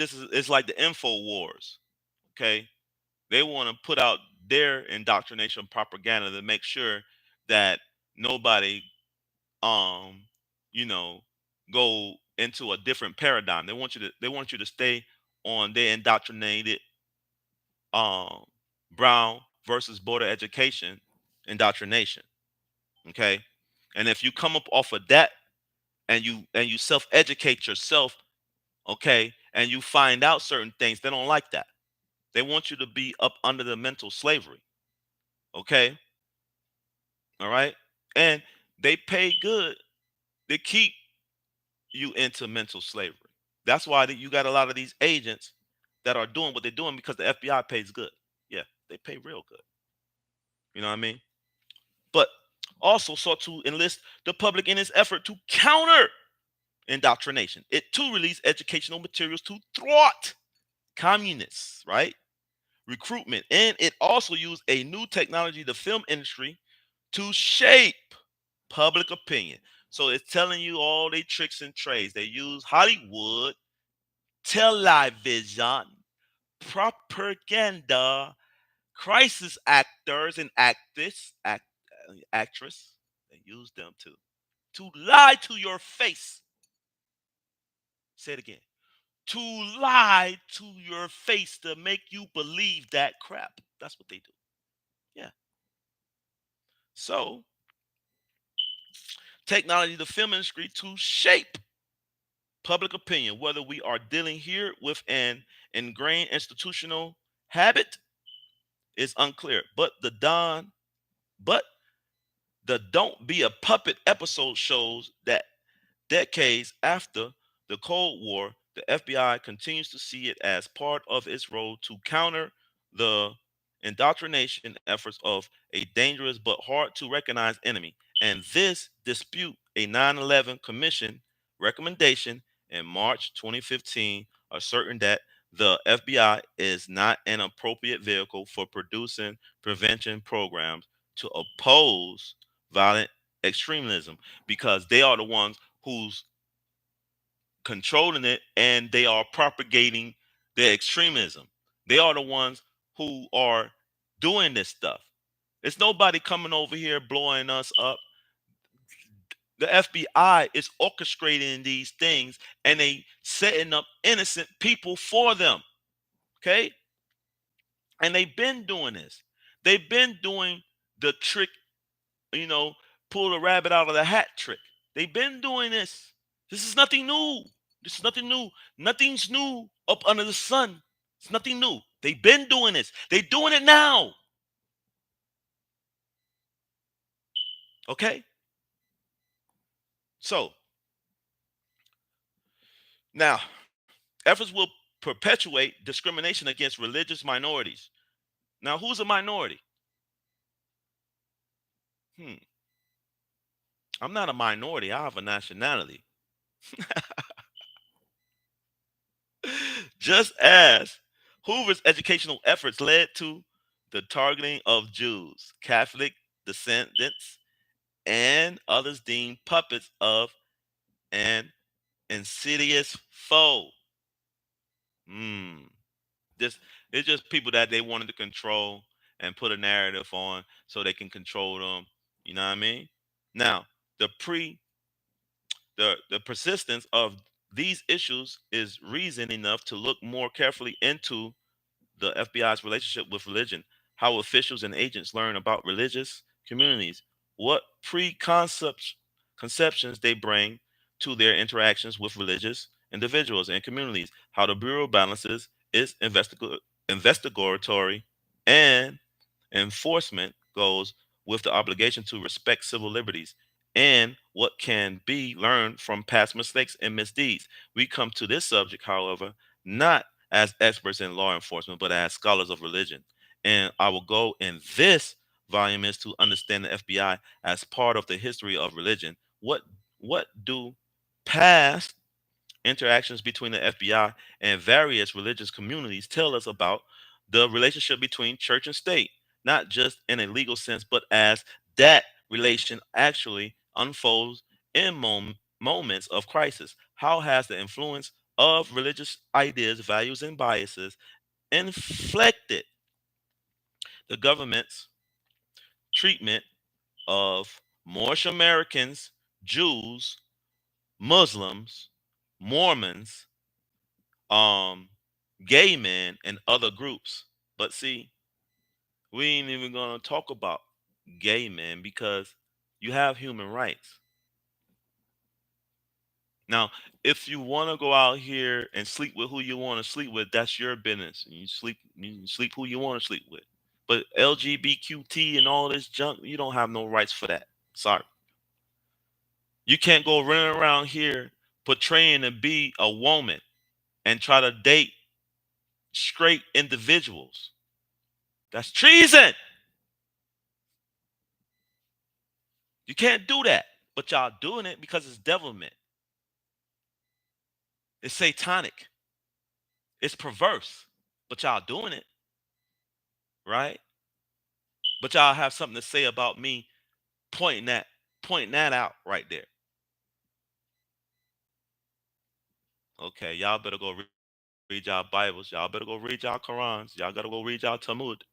this is it's like the info wars. Okay, they want to put out their indoctrination propaganda to make sure that nobody um you know go into a different paradigm. They want you to stay on their indoctrinated um brown versus border education indoctrination. Okay, and if you come up off of that and you self educate yourself, okay, and you find out certain things, they don't like that. They want you to be up under the mental slavery. Okay, all right, and they pay good to keep you into mental slavery. That's why you got a lot of these agents that are doing what they're doing because the FBI pays good. Yeah, they pay real good. You know what I mean? But also sought to enlist the public in its effort to counter indoctrination. It too released educational materials to thwart communists, right? Recruitment. And it also used a new technology, the film industry, to shape public opinion. So it's telling you all they tricks and trades. They use Hollywood, television, propaganda, crisis actors and actress. They use them to lie to your face. Say it again. To lie to your face to make you believe that crap. That's what they do. Yeah. So technology, the film industry, to shape public opinion, whether we are dealing here with an ingrained institutional habit is unclear. But the Don't Be a Puppet episode shows that decades after the Cold War, the FBI continues to see it as part of its role to counter the indoctrination efforts of a dangerous but hard to recognize enemy. And this dispute a 9/11 Commission recommendation in March 2015 are certain that the FBI is not an appropriate vehicle for producing prevention programs to oppose violent extremism because they are the ones who's controlling it and they are propagating the extremism. They are the ones who are doing this stuff. It's nobody coming over here blowing us up. The FBI is orchestrating these things and they setting up innocent people for them. Okay? And they've been doing this. They've been doing the trick, you know, pull the rabbit out of the hat trick. They've been doing this. This is nothing new. This is nothing new. Nothing's new up under the sun. It's nothing new. They've been doing this. They're doing it now. Okay? So now, efforts will perpetuate discrimination against religious minorities. Now, who's a minority? Hmm. I'm not a minority. I have a nationality. Just as Hoover's educational efforts led to the targeting of Jews, Catholic descendants, and others deemed puppets of an insidious foe. Hmm. This it's just people that they wanted to control and put a narrative on so they can control them. You know what I mean? Now, the pre the persistence of these issues is reason enough to look more carefully into the FBI's relationship with religion, how officials and agents learn about religious communities, what preconceptions conceptions they bring to their interactions with religious individuals and communities, how the Bureau balances its investigatory and enforcement goes with the obligation to respect civil liberties and what can be learned from past mistakes and misdeeds. We come to this subject, however, not as experts in law enforcement, but as scholars of religion. And our goal in this volume is to understand the FBI as part of the history of religion. What do past interactions between the FBI and various religious communities tell us about the relationship between church and state, not just in a legal sense, but as that relation actually unfolds in moments of crisis? How has the influence of religious ideas, values, and biases inflected the government's treatment of Moorish Americans, Jews, Muslims, Mormons, um gay men and other groups? But see, we ain't even gonna talk about gay men because you have human rights. Now, if you want to go out here and sleep with who you want to sleep with, that's your business. You sleep who you want to sleep with. But LGBTQT and all this junk, you don't have no rights for that. Sorry. You can't go running around here portraying to be a woman and try to date straight individuals. That's treason. You can't do that. But y'all doing it because it's devilment. It's satanic. It's perverse. But y'all doing it, right? But y'all have something to say about me pointing that pointing that out right there. Okay, y'all better go read y'all Bibles. Y'all better go read y'all Qurans. Y'all gotta go read y'all Talmud.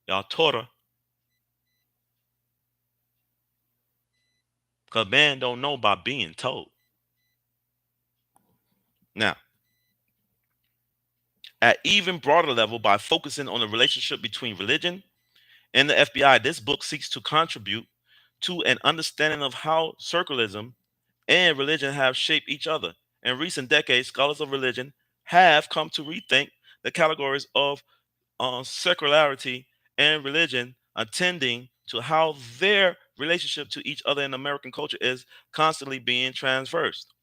Y'all Torah. Cause man don't know by being told. Now, at even broader level, by focusing on the relationship between religion and the FBI, this book seeks to contribute to an understanding of how circularism and religion have shaped each other. In recent decades, scholars of religion have come to rethink the categories of secularity and religion, attending to how their relationship to each other in American culture is constantly being transversed,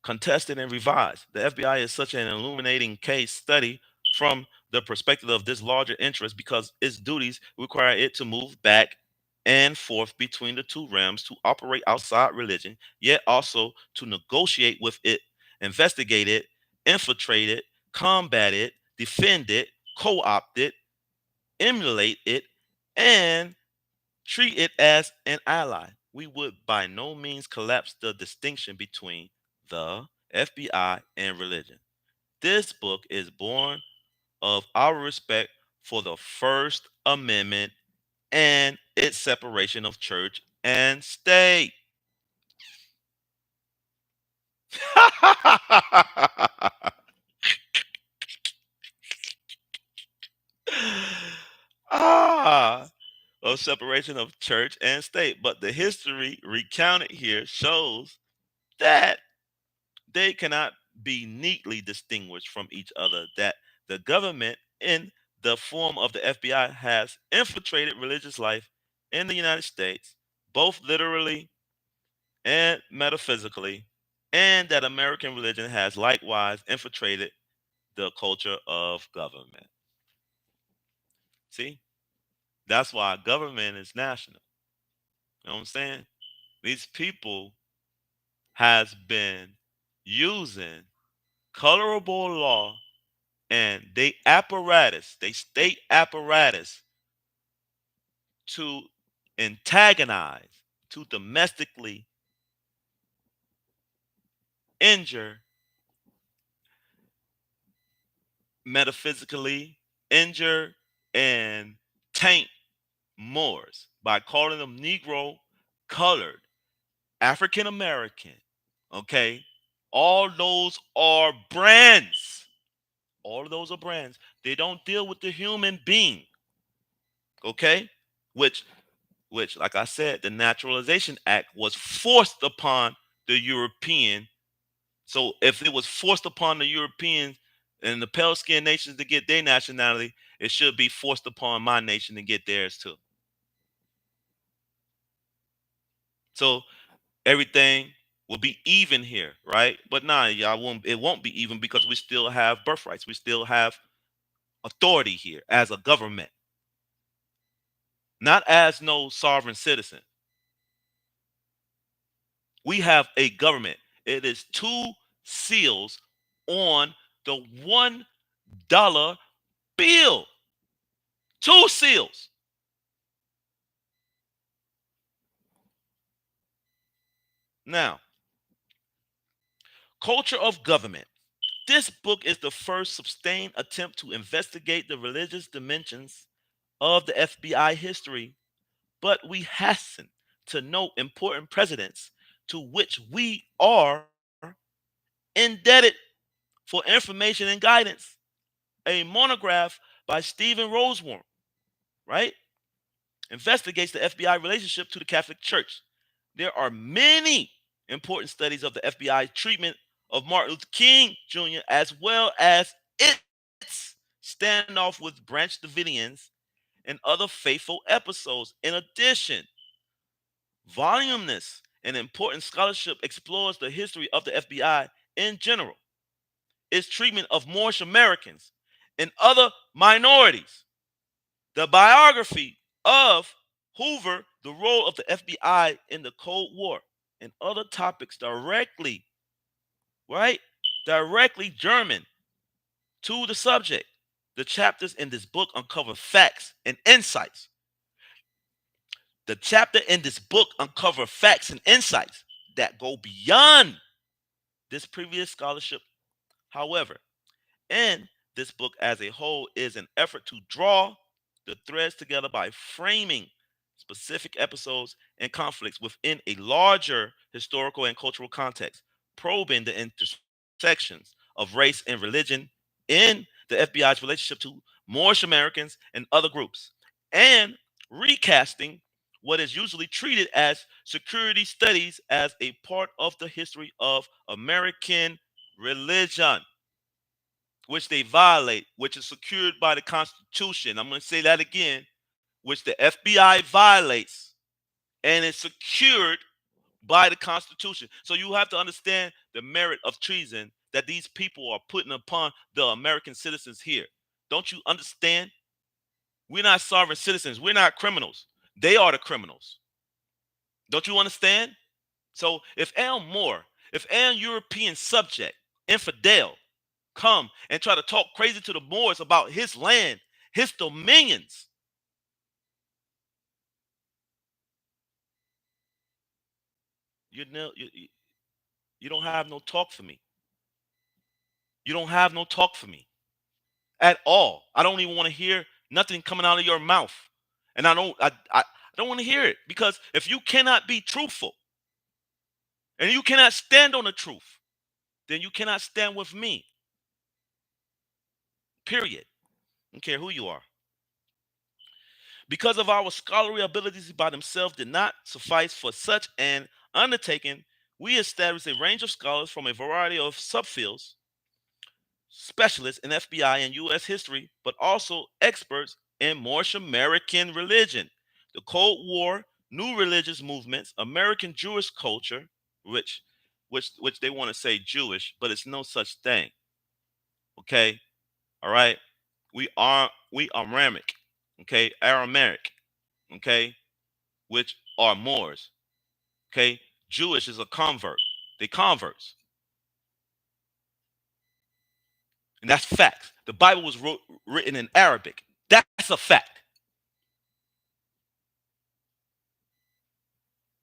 contested, and revised. The FBI is such an illuminating case study from the perspective of this larger interest because its duties require it to move back and forth between the two realms to operate outside religion, yet also to negotiate with it, investigate it, infiltrate it, combat it, defend it, co opt it, emulate it, and treat it as an ally. We would by no means collapse the distinction between the FBI and religion. This book is born of our respect for the First Amendment and its separation of church and state. ah, of separation of church and state. But the history recounted here shows that they cannot be neatly distinguished from each other, that the government, in the form of the FBI, has infiltrated religious life in the United States, both literally and metaphysically, and that American religion has likewise infiltrated the culture of government. See, that's why government is national. You know what I'm saying? These people has been using colorable law and they state apparatus to antagonize, to domestically injure, metaphysically injure, and taint Moors by calling them Negro, colored, African American. Okay? All those are brands. All of those are brands. They don't deal with the human being. Okay? Which like I said, the Naturalization Act was forced upon the European. So if it was forced upon the Europeans and the pale skinned nations to get their nationality, it should be forced upon my nation to get theirs too. So everything will be even here, right? But nah, y'all won't. It won't be even because we still have birthrights. We still have authority here as a government, not as no sovereign citizen. We have a government. It is two seals on the $1 bill. Two seals. Now, culture of government. This book is the first sustained attempt to investigate the religious dimensions of the FBI history, but we hasten to note important precedents to which we are indebted for information and guidance. A monograph by Stephen Rosewarm, right, investigates the FBI relationship to the Catholic Church. There are many important studies of the FBI treatment of Martin Luther King Jr., as well as its standoff with Branch Davidians and other faithful episodes. In addition, voluminous and important scholarship explores the history of the FBI in general, its treatment of Moorish Americans and other minorities, the biography of Hoover, the role of the FBI in the Cold War, and other topics directly, right? Directly German to the subject. The chapters in this book uncover facts and insights. The chapter in this book uncover facts and insights that go beyond this previous scholarship. However, and this book as a whole is an effort to draw the threads together by framing specific episodes and conflicts within a larger historical and cultural context, probing the intersections of race and religion in the FBI's relationship to Moorish Americans and other groups, and recasting what is usually treated as security studies as a part of the history of American religion, which they violate, which is secured by the Constitution. I'm going to say that again, which the FBI violates and is secured by the Constitution. So you have to understand the merit of treason that these people are putting upon the American citizens here. Don't you understand? We're not sovereign citizens. We're not criminals. They are the criminals. Don't you understand? So if Al Moore, if an European subject, infidel, come and try to talk crazy to the Moors about his land, his dominions, you know, you don't have no talk for me. You don't have no talk for me at all. I don't even want to hear nothing coming out of your mouth. And I don't want to hear it, because if you cannot be truthful and you cannot stand on the truth, then you cannot stand with me. Period. I don't care who you are. Because of our scholarly abilities by themselves did not suffice for such an undertaking, we established a range of scholars from a variety of subfields, specialists in FBI and U.S. history, but also experts in Moorish American religion, the Cold War, new religious movements, American Jewish culture, which which they want to say Jewish, but it's no such thing. Okay, all right. We Aramaic, okay, Aramaic, okay, which are Moors. Okay, Jewish is a convert. They converts, and that's facts. The Bible was written in Arabic. That's a fact.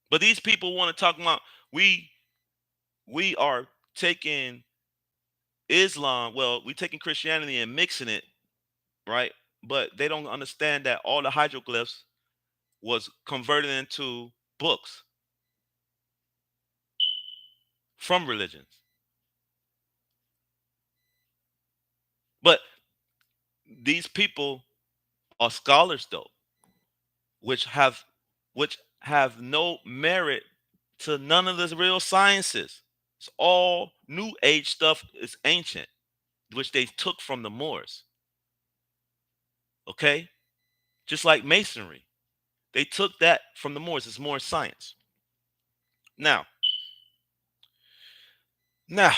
But these people want to talk about we we are taking Islam. Well, we taking Christianity and mixing it, right? But they don't understand that all the hieroglyphs was converted into books from religions. But these people are scholars though, which have which have no merit to none of the real sciences. It's all new age stuff. It's ancient, which they took from the Moors. Okay, just like masonry, they took that from the Moors. It's more science. Now, now,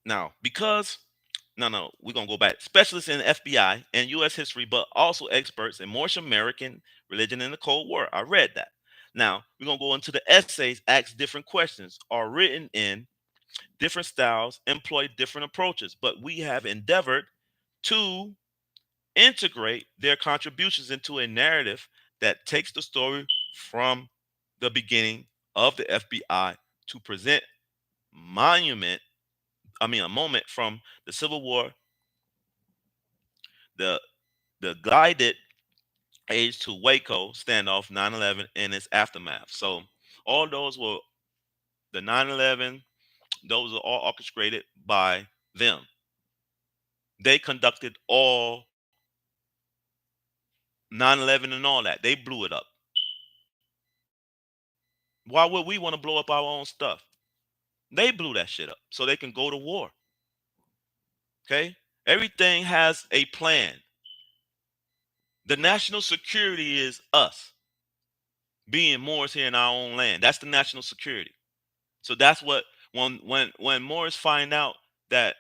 now, because no, we're gonna go back. Specialists in FBI and U.S. history, but also experts in Moorish American religion in the Cold War. I read that. Now we're gonna go into the essays, ask different questions, are written in different styles, employ different approaches, but we have endeavored to integrate their contributions into a narrative that takes the story from the beginning of the FBI to present monument, a moment from the Civil War, the guided age to Waco standoff, 9/11, and its aftermath. So all those were the 9/11. Those are all orchestrated by them. They conducted all 9/11 and all that. They blew it up. Why would we want to blow up our own stuff? They blew that shit up so they can go to war. Okay? Everything has a plan. The national security is us being Moors here in our own land. That's the national security. So that's what when Moors find out that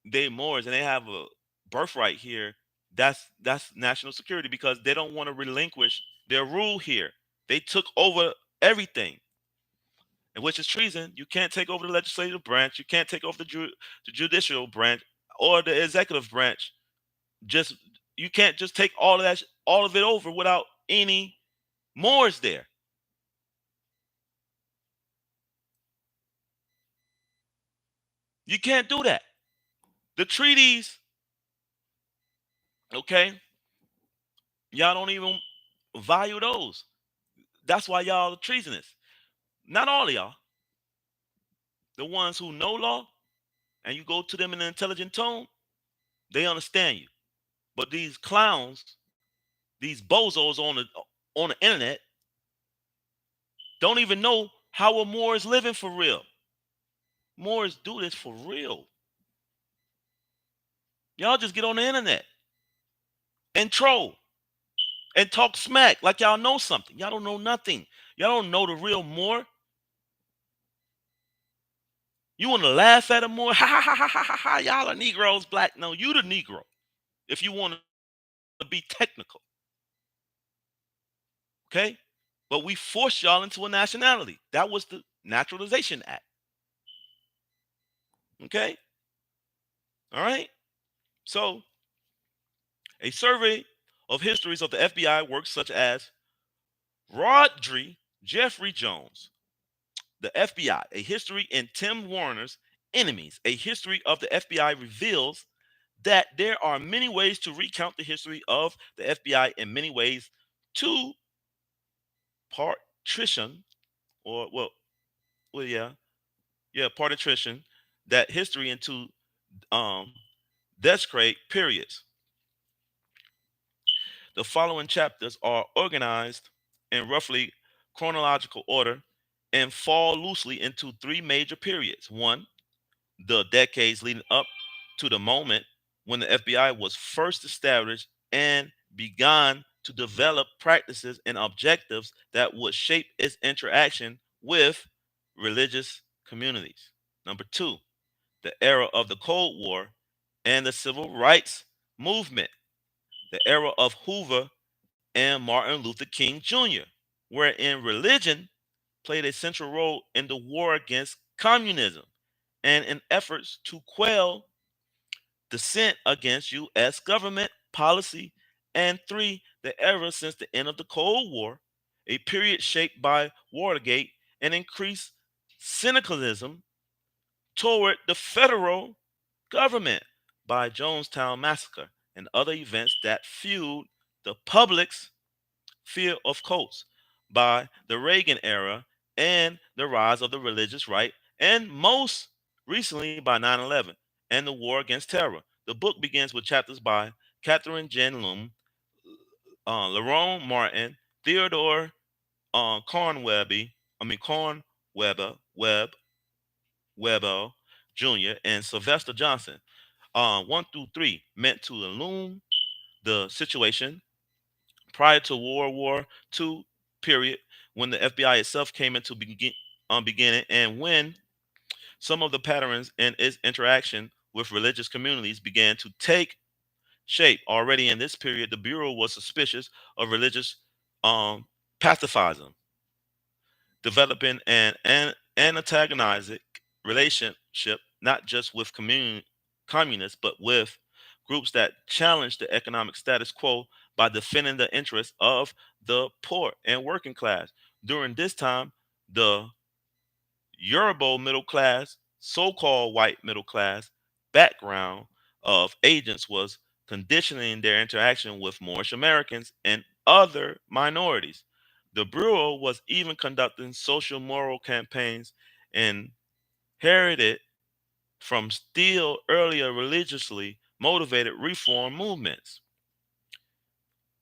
they Moors and they have a birthright here, that's national security, because they don't want to relinquish their rule here. They took over everything, and which is treason. You can't take over the legislative branch. You can't take over the judicial branch or the executive branch. Just you can't just take all of that, all of it over without any Moors there. You can't do that. The treaties, okay, y'all don't even value those. That's why y'all are treasonous. Not all of y'all. The ones who know law and you go to them in an intelligent tone, they understand you. But these clowns, these bozos on the internet, don't even know how a Moor is living for real. Moors do this for real. Y'all just get on the internet and troll and talk smack like y'all know something. Y'all don't know nothing. Y'all don't know the real Moor. You want to laugh at a Moor? Ha ha ha ha ha ha ha. Y'all are Negroes, black. No, you the Negro. If you want to be technical, okay? But we forced y'all into a nationality. That was the Naturalization Act. Okay? All right? So, a survey of histories of the FBI works such as Rodri Jeffrey Jones, The FBI, A History, and Tim Warner's Enemies, A History of the FBI reveals that there are many ways to recount the history of the FBI in many ways to partition or yeah, partition that history into um discrete periods. The following chapters are organized in roughly chronological order and fall loosely into three major periods. One, the decades leading up to the moment when the FBI was first established and began to develop practices and objectives that would shape its interaction with religious communities. Number two, the era of the Cold War and the Civil Rights Movement, the era of Hoover and Martin Luther King Jr., wherein religion played a central role in the war against communism and in efforts to quell dissent against U.S. government policy. And three, the era since the end of the Cold War, a period shaped by Watergate and increased cynicalism toward the federal government by Jonestown Massacre and other events that fueled the public's fear of cults by the Reagan era and the rise of the religious right, and most recently by 9/11 and the war against terror. The book begins with chapters by Catherine Jen Loom, Lerone Martin, Theodore Corn Webber Jr., and Sylvester Johnson. 1 through 3 meant to illume the situation prior to World War II period when the FBI itself came into beginning, and when some of the patterns in its interaction with religious communities began to take shape. Already in this period, the Bureau was suspicious of religious um, pacifism, developing an antagonistic relationship not just with communists but with groups that challenge the economic status quo by defending the interests of the poor and working class. During this time, the Yoruba middle class, so-called white middle class background of agents was conditioning their interaction with Moorish Americans and other minorities. The Bureau was even conducting social moral campaigns inherited from still earlier religiously motivated reform movements.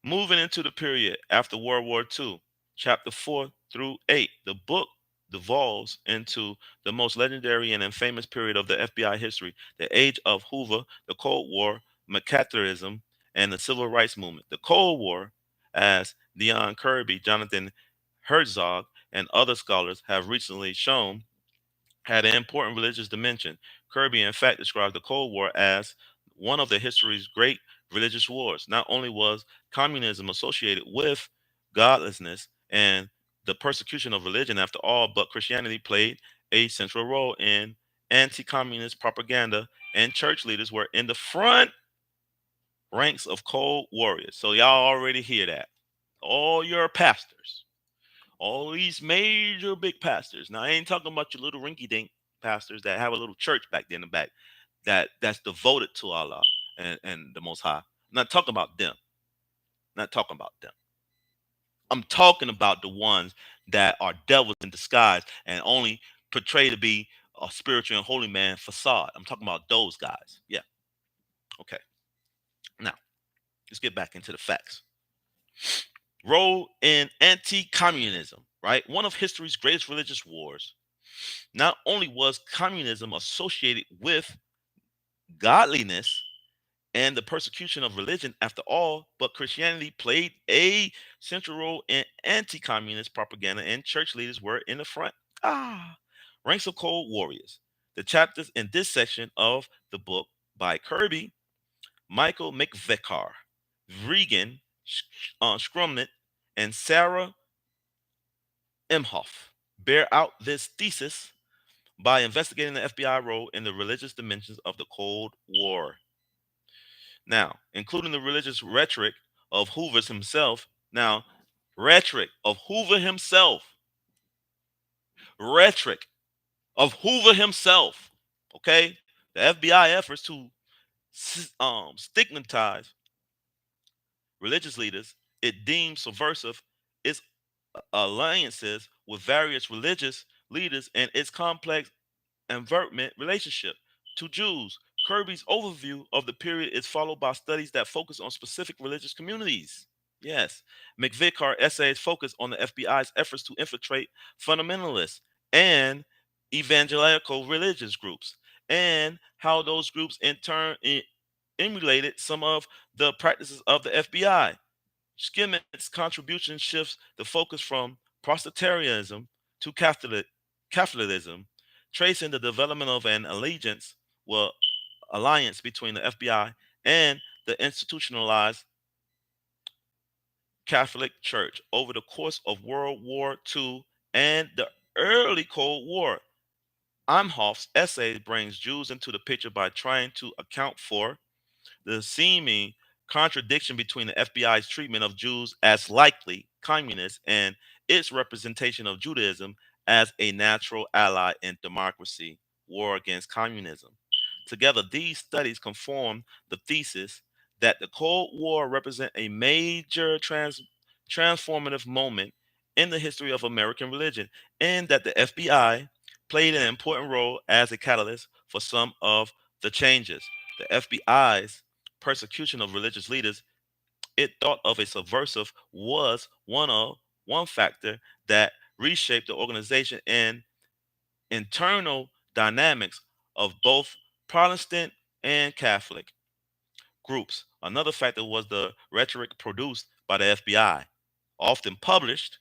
Moving into the period after World War II, chapter 4 through 8, the book devolves into the most legendary and infamous period of the FBI history, the age of Hoover, the Cold War, McCarthyism, and the Civil Rights Movement. The Cold War, as Dion Kirby, Jonathan Herzog, and other scholars have recently shown, had an important religious dimension. Kirby, in fact, describes the Cold War as one of the history's great religious wars. Not only was communism associated with godlessness and the persecution of religion, after all, but Christianity played a central role in anti communist propaganda, and church leaders were in the front ranks of cold warriors. So, y'all already hear that. All your pastors, all these major big pastors. Now I ain't talking about your little rinky dink pastors that have a little church back there in the back that's devoted to Allah and the Most High. I'm not talking about them. Not talking about them. I'm talking about the ones that are devils in disguise and only portray to be a spiritual and holy man facade. I'm talking about those guys. Yeah. Okay. Now let's get back into the facts. Role in anti-communism. Right. One of history's greatest religious wars. Not only was communism associated with godliness and the persecution of religion, after all, but Christianity played a central role in anti communist propaganda, and church leaders were in the front. Ah, ranks of cold warriors. The chapters in this section of the book by Kirby, Michael McVicar, Regan Scrumnett, and Sarah Imhoff bear out this thesis by investigating the FBI role in the religious dimensions of the Cold War. Now, including the religious rhetoric of Hoover's himself. Now, rhetoric of Hoover himself. Rhetoric of Hoover himself. Okay? The FBI efforts to stigmatized religious leaders. It deemed subversive its alliances with various religious leaders and its complex environment relationship to Jews. Kirby's overview of the period is followed by studies that focus on specific religious communities. Yes, McVicar essays focus on the FBI's efforts to infiltrate fundamentalist and evangelical religious groups and how those groups in turn emulated some of the practices of the FBI. Schimmett's contribution shifts the focus from Protestantarianism to Catholicism, tracing the development of an well, alliance between the FBI and the institutionalized Catholic Church over the course of World War II and the early Cold War. Imhoff's essay brings Jews into the picture by trying to account for the seeming contradiction between the FBI's treatment of Jews as likely communists and its representation of Judaism as a natural ally in democracy, war against communism. Together, these studies conform the thesis that the Cold War represent a major transformative moment in the history of American religion, and that the FBI played an important role as a catalyst for some of the changes. The FBI's persecution of religious leaders it thought of a subversive was one factor that reshaped the organization and internal dynamics of both Protestant and Catholic groups. Another factor was the rhetoric produced by the FBI, often published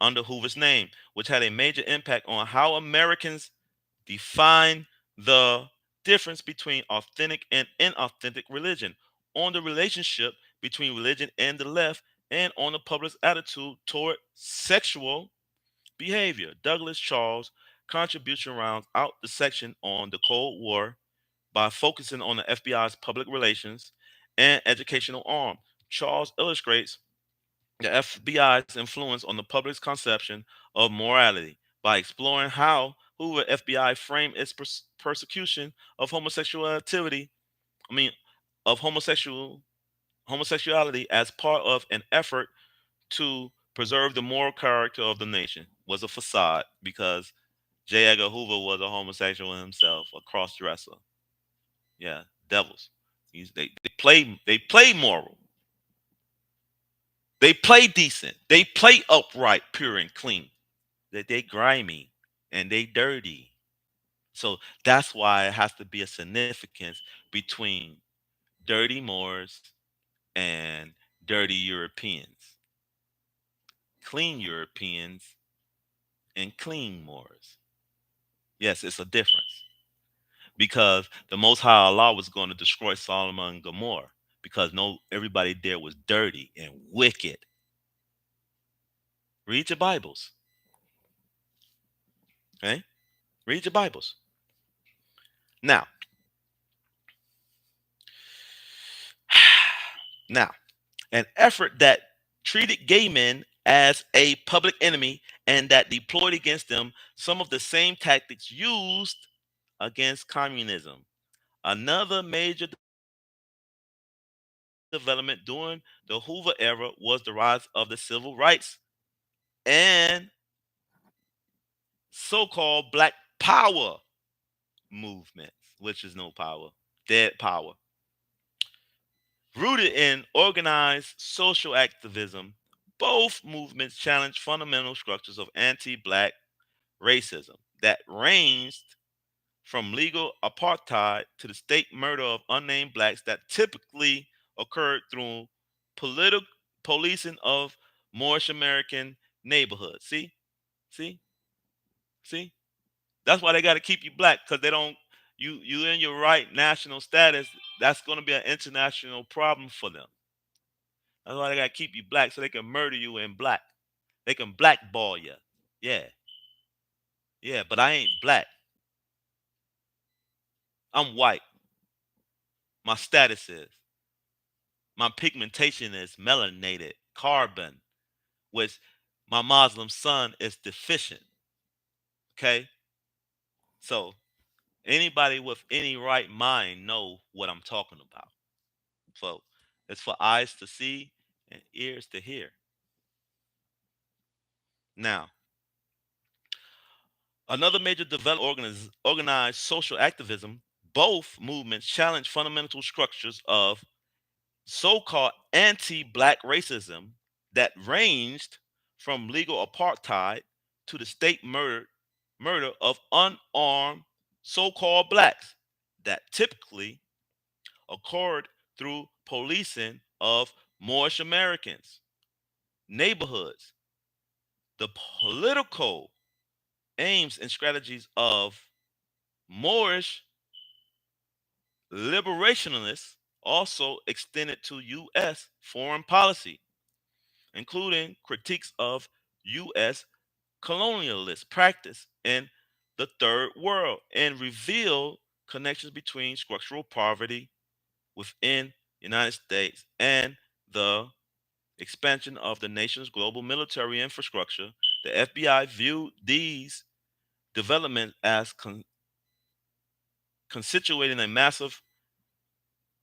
under Hoover's name, which had a major impact on how Americans define the difference between authentic and inauthentic religion, on the relationship between religion and the left, and on the public's attitude toward sexual behavior. Douglas Charles' contribution rounds out the section on the Cold War by focusing on the FBI's public relations and educational arm. Charles illustrates the FBI's influence on the public's conception of morality by exploring how Hoover FBI framed its persecution of homosexual activity, I mean, of homosexuality as part of an effort to preserve the moral character of the nation was a facade because J. Edgar Hoover was a homosexual himself, a cross dresser. Yeah, devils. They play moral. They play decent. They play upright, pure and clean. They grimy and they dirty. So that's why it has to be a significance between dirty Moors and dirty Europeans, clean Europeans and clean Moors. Yes, it's a difference because the Most High Allah was going to destroy Solomon and Gomorrah because no everybody there was dirty and wicked. Read your Bibles, okay? Read your Bibles. Now, now, an effort that treated gay men as a public enemy and that deployed against them some of the same tactics used against communism. Another major development during the Hoover era was the rise of the civil rights and so-called black power movements, which is no power, dead power. Rooted in organized social activism, both movements challenged fundamental structures of anti black racism that ranged from legal apartheid to the state murder of unnamed blacks that typically occurred through political policing of Moorish American neighborhoods. See, see. That's why they got to keep you black because they don't. You in your right national status. That's going to be an international problem for them. That's why they got to keep you black so they can murder you in black. They can blackball you. Yeah, yeah. But I ain't black. I'm white. My status is. My pigmentation is melanated carbon, which my Muslim son is deficient. Okay, so Anybody with any right mind know what I'm talking about. So it's for eyes to see and ears to hear. Now, another major development organized social activism. Both movements challenge fundamental structures of so-called anti-black racism that ranged from legal apartheid to the state murder of unarmed so-called blacks that typically occurred through policing of Moorish Americans, neighborhoods, the political aims and strategies of Moorish liberationists also extended to U.S. foreign policy, including critiques of U.S. colonialist practice in the third world and revealed connections between structural poverty within the United States and the expansion of the nation's global military infrastructure. The FBI viewed these developments as constituting a massive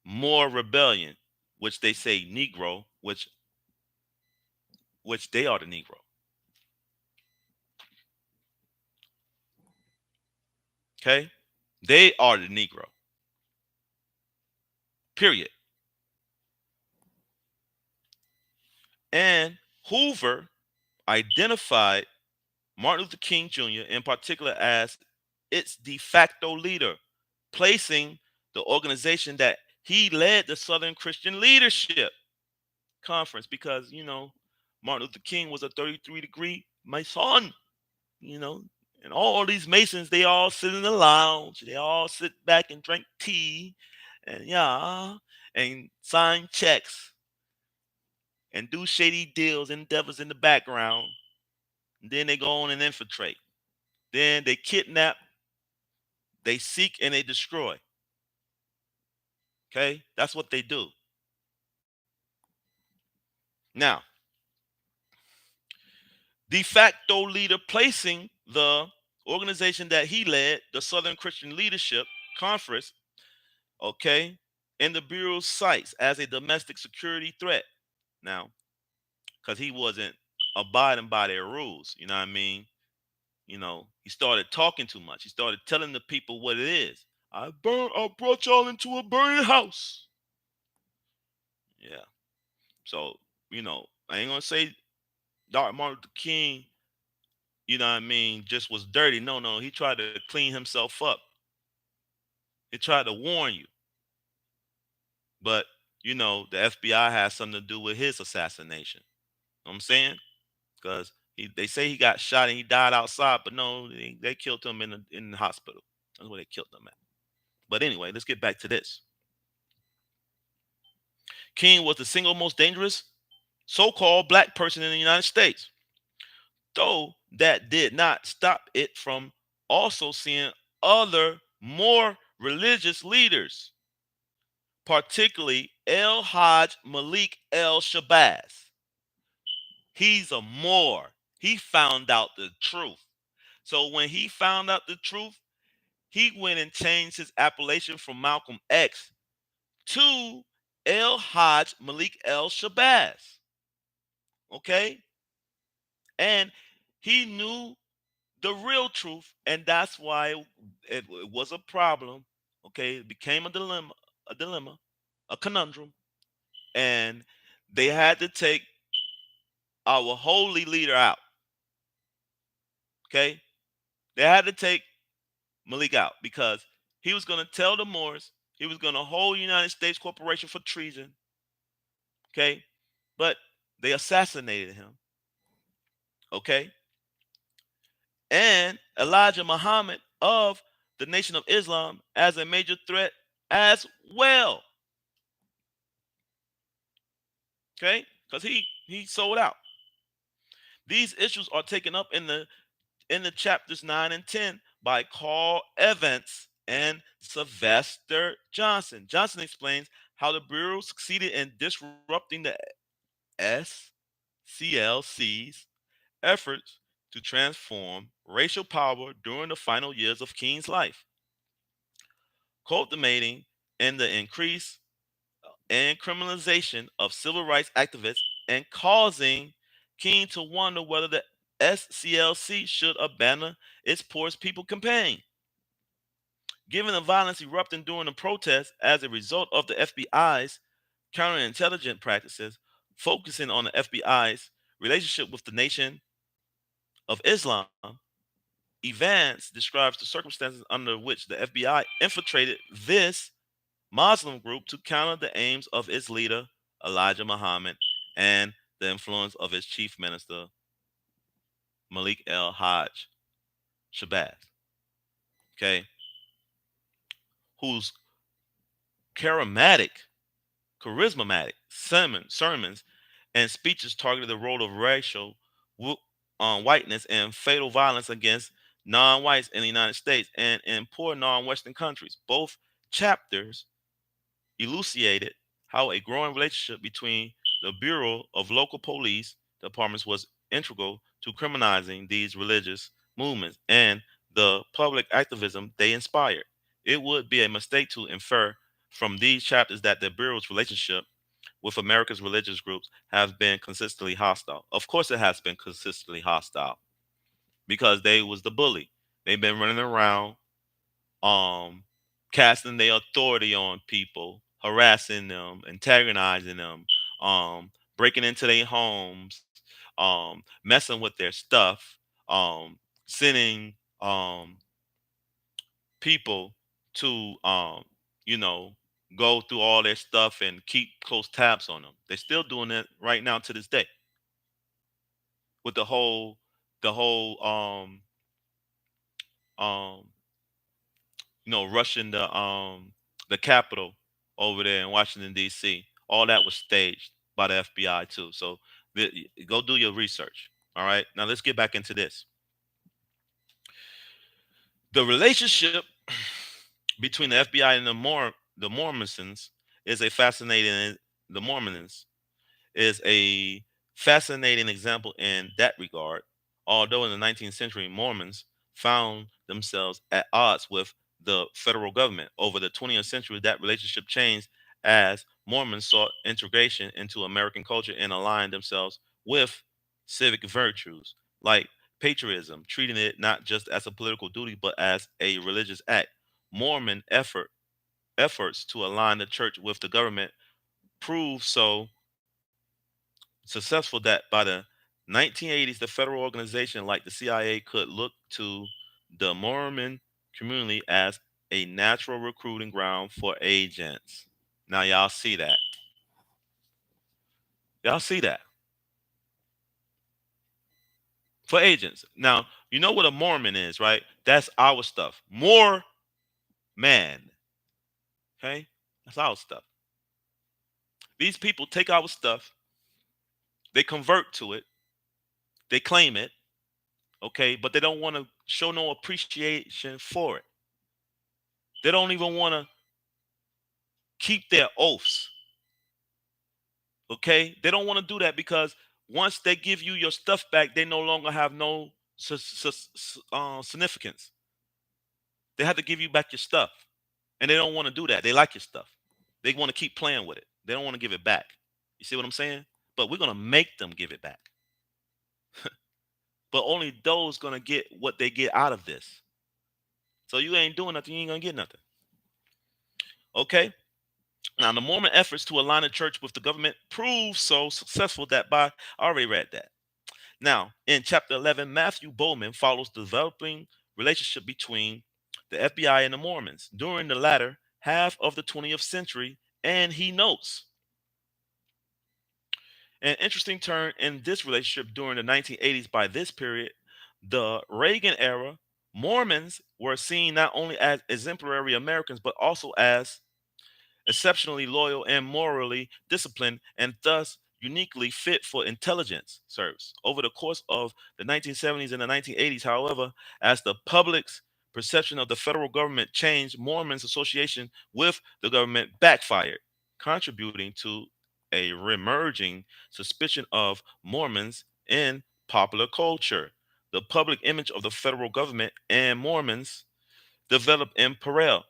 Moor rebellion, which they say Negro, which they are the Negro. Okay, they are the Negro. Period. And Hoover identified Martin Luther King Jr. in particular as its de facto leader, placing the organization that he led the Southern Christian Leadership Conference because, Martin Luther King was a 33-degree Mason, you know, and all these Masons, they all sit in the lounge, they all sit back and drink tea and, yeah, and sign checks and do shady deals and devils in the background. And then they go on and infiltrate. Then they kidnap, they seek, and they destroy. Okay? That's what they do. Now, de facto leader placing the organization that he led, the Southern Christian Leadership Conference, okay, in the Bureau's sights as a domestic security threat. Now, because he wasn't abiding by their rules, you know what I mean? He started talking too much. He started telling the people what it is. I brought y'all into a burning house. Yeah. So, I ain't gonna say Dr. Martin Luther King, just was dirty. No, no, he tried to clean himself up. He tried to warn you. But, the FBI has something to do with his assassination. Know what I'm saying? Because they say he got shot and he died outside, but no, they killed him in the hospital. That's where they killed him at. But anyway, let's get back to this. King was the single most dangerous so-called black person in the United States, though that did not stop it from also seeing other more religious leaders, particularly El Hajj Malik El Shabazz. He's a Moor. He found out the truth. So when he found out the truth, he went and changed his appellation from Malcolm X to El Hajj Malik El Shabazz. Okay? And he knew the real truth, and that's why it was a problem. Okay, it became a conundrum, and they had to take our holy leader out. Okay, they had to take Malik out because he was going to tell the Moors he was going to hold United States Corporation for treason. Okay, but they assassinated him. Okay, and Elijah Muhammad of the Nation of Islam as a major threat as well. Okay, because he sold out. These issues are taken up in the chapters 9 and 10 by Carl Evans and Sylvester Johnson. Johnson explains how the Bureau succeeded in disrupting the SCLC's efforts to transform racial power during the final years of King's life. culminating in the increase and criminalization of civil rights activists and causing King to wonder whether the SCLC should abandon its Poorest People campaign. Given the violence erupting during the protests as a result of the FBI's counterintelligence practices, focusing on the FBI's relationship with the Nation of Islam, Evans describes the circumstances under which the FBI infiltrated this Muslim group to counter the aims of its leader, Elijah Muhammad, and the influence of its chief minister, Malik El Hajj Shabazz, okay, whose charismatic, sermons and speeches targeted the role of racial whiteness and fatal violence against non-whites in the United States and in poor non-Western countries. Both chapters elucidated how a growing relationship between the Bureau of Local Police Departments was integral to criminalizing these religious movements and the public activism they inspired. It would be a mistake to infer from these chapters that the Bureau's relationship with America's religious groups have been consistently hostile. Of course, it has been consistently hostile because they was the bully. They've been running around um casting their authority on people, harassing them, antagonizing them, breaking into their homes, messing with their stuff, sending people to you know go through all their stuff and keep close tabs on them. They're still doing it right now to this day with the whole um rushing the Capitol over there in Washington D.C. All that was staged by the FBI too. So go do your research. All right. Now let's get back into this. The relationship between the FBI and the Mormons is a fascinating. The Mormons is a fascinating example in that regard. Although in the 19th century, Mormons found themselves at odds with the federal government. Over the 20th century, that relationship changed as Mormons sought integration into American culture and aligned themselves with civic virtues like patriotism, treating it not just as a political duty but as a religious act. Mormon efforts to align the church with the government proved so successful that by the 1980s, the federal organization like the CIA could look to the Mormon community as a natural recruiting ground for agents. Now, y'all see that. Y'all see that for agents. Now, you know what a Mormon is, right? That's our stuff. More man. Okay? That's our stuff. These people take our stuff, they convert to it, they claim it, okay, but they don't want to show no appreciation for it. They don't even want to keep their oaths. Okay, they don't want to do that because once they give you your stuff back, they no longer have no significance. They have to give you back your stuff, and they don't want to do that. They like your stuff. They want to keep playing with it. They don't want to give it back. You see what I'm saying? But we're gonna make them give it back. But only those gonna get what they get out of this. So you ain't doing nothing. You ain't gonna get nothing. Okay. Now, the Mormon efforts to align the church with the government proved so successful that I already read that. Now, in chapter 11, Matthew Bowman follows the developing relationship between the FBI and the Mormons during the latter half of the 20th century, and he notes an interesting turn in this relationship during the 1980s. By this period, the Reagan era, Mormons were seen not only as exemplary Americans, but also as exceptionally loyal and morally disciplined, and thus uniquely fit for intelligence service. Over the course of the 1970s and the 1980s, however, as the public's perception of the federal government changed, Mormons' association with the government backfired, contributing to a remerging suspicion of Mormons in popular culture. The public image of the federal government and Mormons developed in parallel.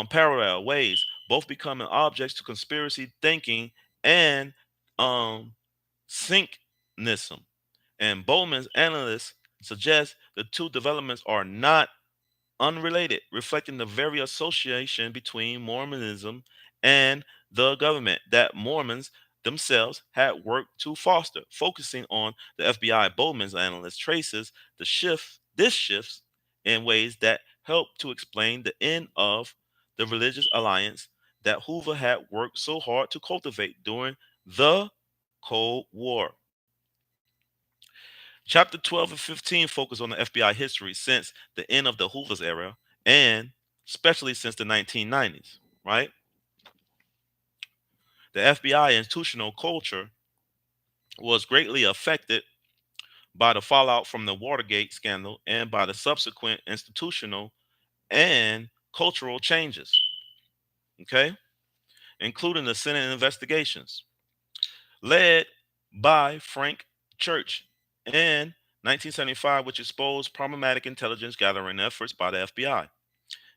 parallel ways, both becoming objects to conspiracy thinking and um, synchronism. And Bowman's analysts suggest the two developments are not unrelated, reflecting the very association between Mormonism and the government that Mormons themselves had worked to foster. Focusing on the FBI, Bowman's analyst traces this shifts in ways that help to explain the end of the religious alliance that Hoover had worked so hard to cultivate during the Cold War. Chapter 12 and 15 focus on the FBI history since the end of the Hoover's era and especially since the 1990s, right? The FBI institutional culture was greatly affected by the fallout from the Watergate scandal and by the subsequent institutional and cultural changes, okay, including the Senate investigations led by Frank Church in 1975, which exposed problematic intelligence gathering efforts by the FBI,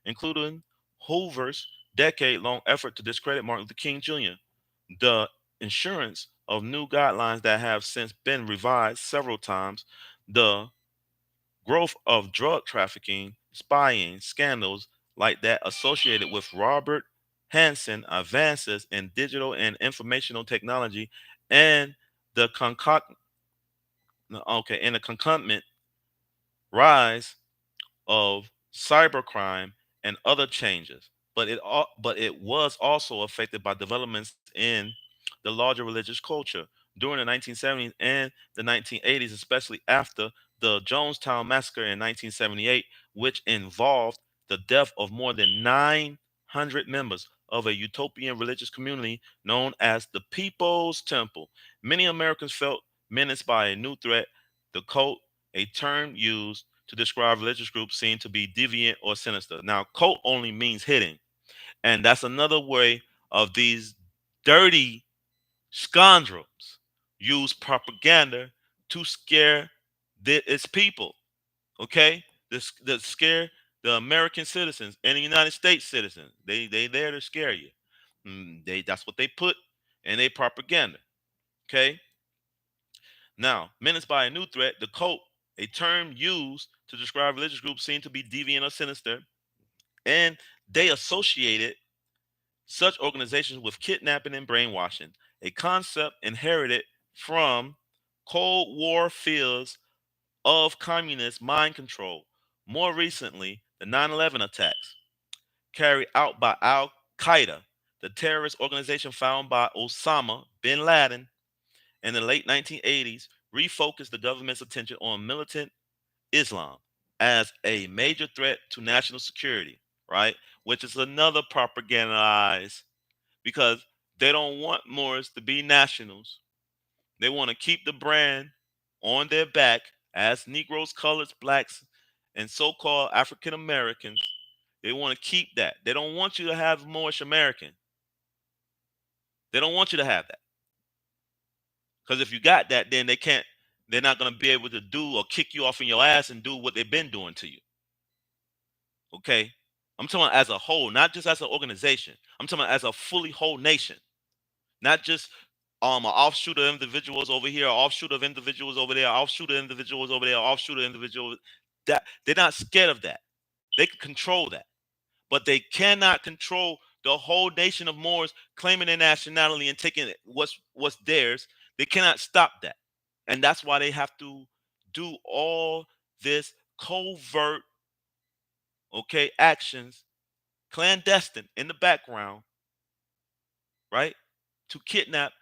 including Hoover's decade long effort to discredit Martin Luther King Jr., the insurance of new guidelines that have since been revised several times, the growth of drug trafficking, spying scandals like that associated with Robert Hansen, advances in digital and informational technology, and the concomitant rise of cybercrime and other changes. But it was also affected by developments in the larger religious culture during the 1970s and the 1980s, especially after the Jonestown massacre in 1978, which involved the death of more than 900 members of a utopian religious community known as the People's Temple. Many Americans felt menaced by a new threat, the cult, a term used to describe religious groups seen to be deviant or sinister. Now, cult only means hidden, and that's another way of these dirty scoundrels use propaganda to scare its people. Okay, this scare the American citizens and the United States citizens. They there to scare you. That's what they put in their propaganda. Okay, now, menaced by a new threat, the cult, a term used to describe religious groups seen to be deviant or sinister, and they associated such organizations with kidnapping and brainwashing, a concept inherited from Cold War fears of communist mind control. More recently, the 9/11 attacks carried out by Al Qaeda, the terrorist organization founded by Osama bin Laden in the late 1980s, refocused the government's attention on militant Islam as a major threat to national security, right? Which is another propagandized because they don't want Moors to be nationals. They want to keep the brand on their back as Negroes, coloreds, blacks, and so called African Americans. They want to keep that. They don't want you to have Moorish American. They don't want you to have that. Because if you got that, then they're not going to be able to do or kick you off in your ass and do what they've been doing to you. Okay? I'm talking about as a whole, not just as an organization. I'm talking about as a fully whole nation, not just an offshoot of individuals over here, offshoot of individuals over there, offshoot of individuals over there, offshoot of individuals. That they're not scared of that. They can control that, but they cannot control the whole nation of Moors claiming their nationality and taking what's theirs. They cannot stop that, and that's why they have to do all this covert, okay, actions, clandestine in the background, right, to kidnap,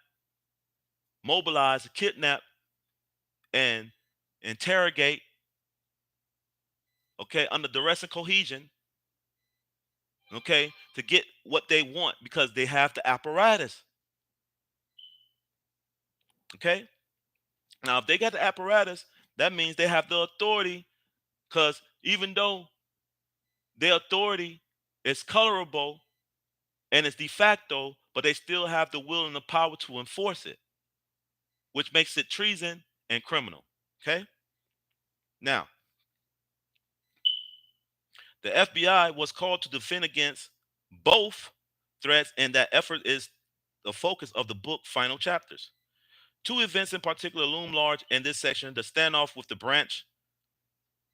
mobilize, kidnap, and interrogate, okay, under duress and cohesion, okay, to get what they want because they have the apparatus, okay. Now, if they got the apparatus, that means they have the authority because even though their authority is colorable and it's de facto, but they still have the will and the power to enforce it, which makes it treason and criminal. Okay. Now, the FBI was called to defend against. Both threats and that effort is the focus of the book final chapters. Two events in particular loom large in this section: the standoff with the Branch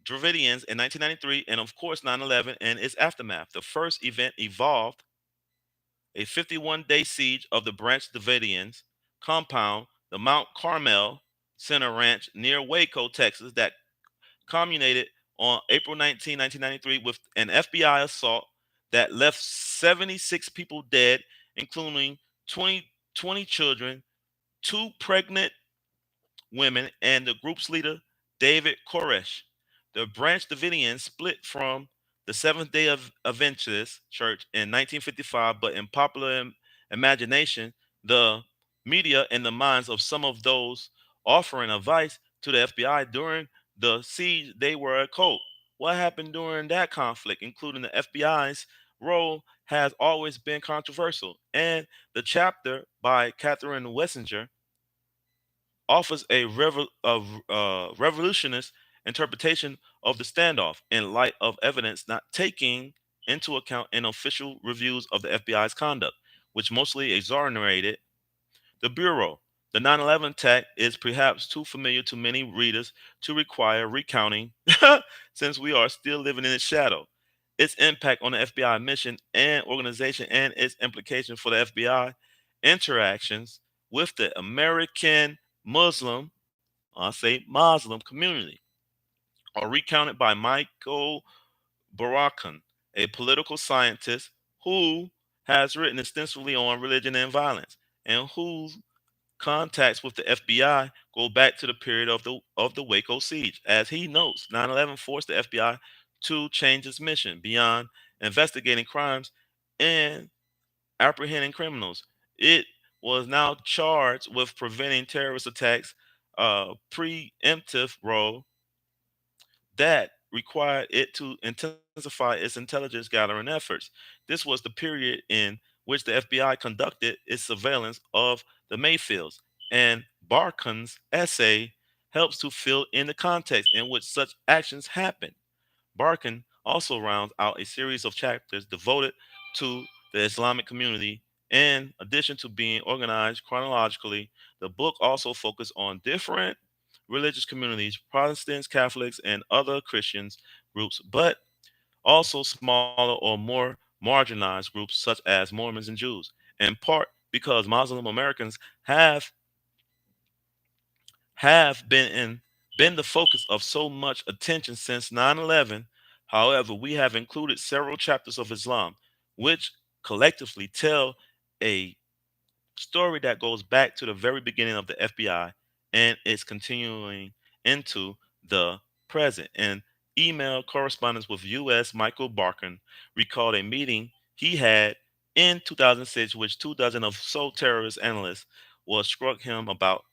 Dravidians in 1993, and of course 9/11 and its aftermath. The first event involved a 51-day siege of the Branch Davidians compound, the Mount Carmel Center Ranch near Waco, Texas, that culminated on April 19, 1993, with an FBI assault that left 76 people dead, including 20 children, two pregnant women, and the group's leader, David Koresh. The Branch Davidians split from the Seventh day of Adventist Church in 1955, but in popular imagination, the media, and the minds of some of those offering advice to the FBI during the siege, they were a cult. What happened during that conflict, including the FBI's role, has always been controversial. And the chapter by Catherine Wessinger offers a revolutionist interpretation of the standoff in light of evidence not taking into account in official reviews of the FBI's conduct, which mostly exonerated the Bureau. The 9/11 attack is perhaps too familiar to many readers to require recounting, since we are still living in its shadow. Its impact on the FBI mission and organization, and its implication for the FBI interactions with the American Muslim, I say Muslim community, are recounted by Michael Barakan, a political scientist who has written extensively on religion and violence, and whose contacts with the FBI go back to the period of the Waco siege. As he notes, 9/11 forced the FBI to change its mission beyond investigating crimes and apprehending criminals. It was now charged with preventing terrorist attacks, a preemptive role that required it to intensify its intelligence gathering efforts. This was the period in which the FBI conducted its surveillance of the Mayfields, and Barkan's essay helps to fill in the context in which such actions happened. Barkan also rounds out a series of chapters devoted to the Islamic community. In addition to being organized chronologically, the book also focuses on different religious communities, Protestants, Catholics, and other Christians groups, but also smaller or more marginalized groups such as Mormons and Jews, in part because Muslim Americans have been the focus of so much attention since 9/11. However, we have included several chapters of Islam, which collectively tell a story that goes back to the very beginning of the FBI and is continuing into the present. And email correspondence with U.S. Michael Barkin recalled a meeting he had in 2006, which 2 dozen of so terrorist analysts was struck him about.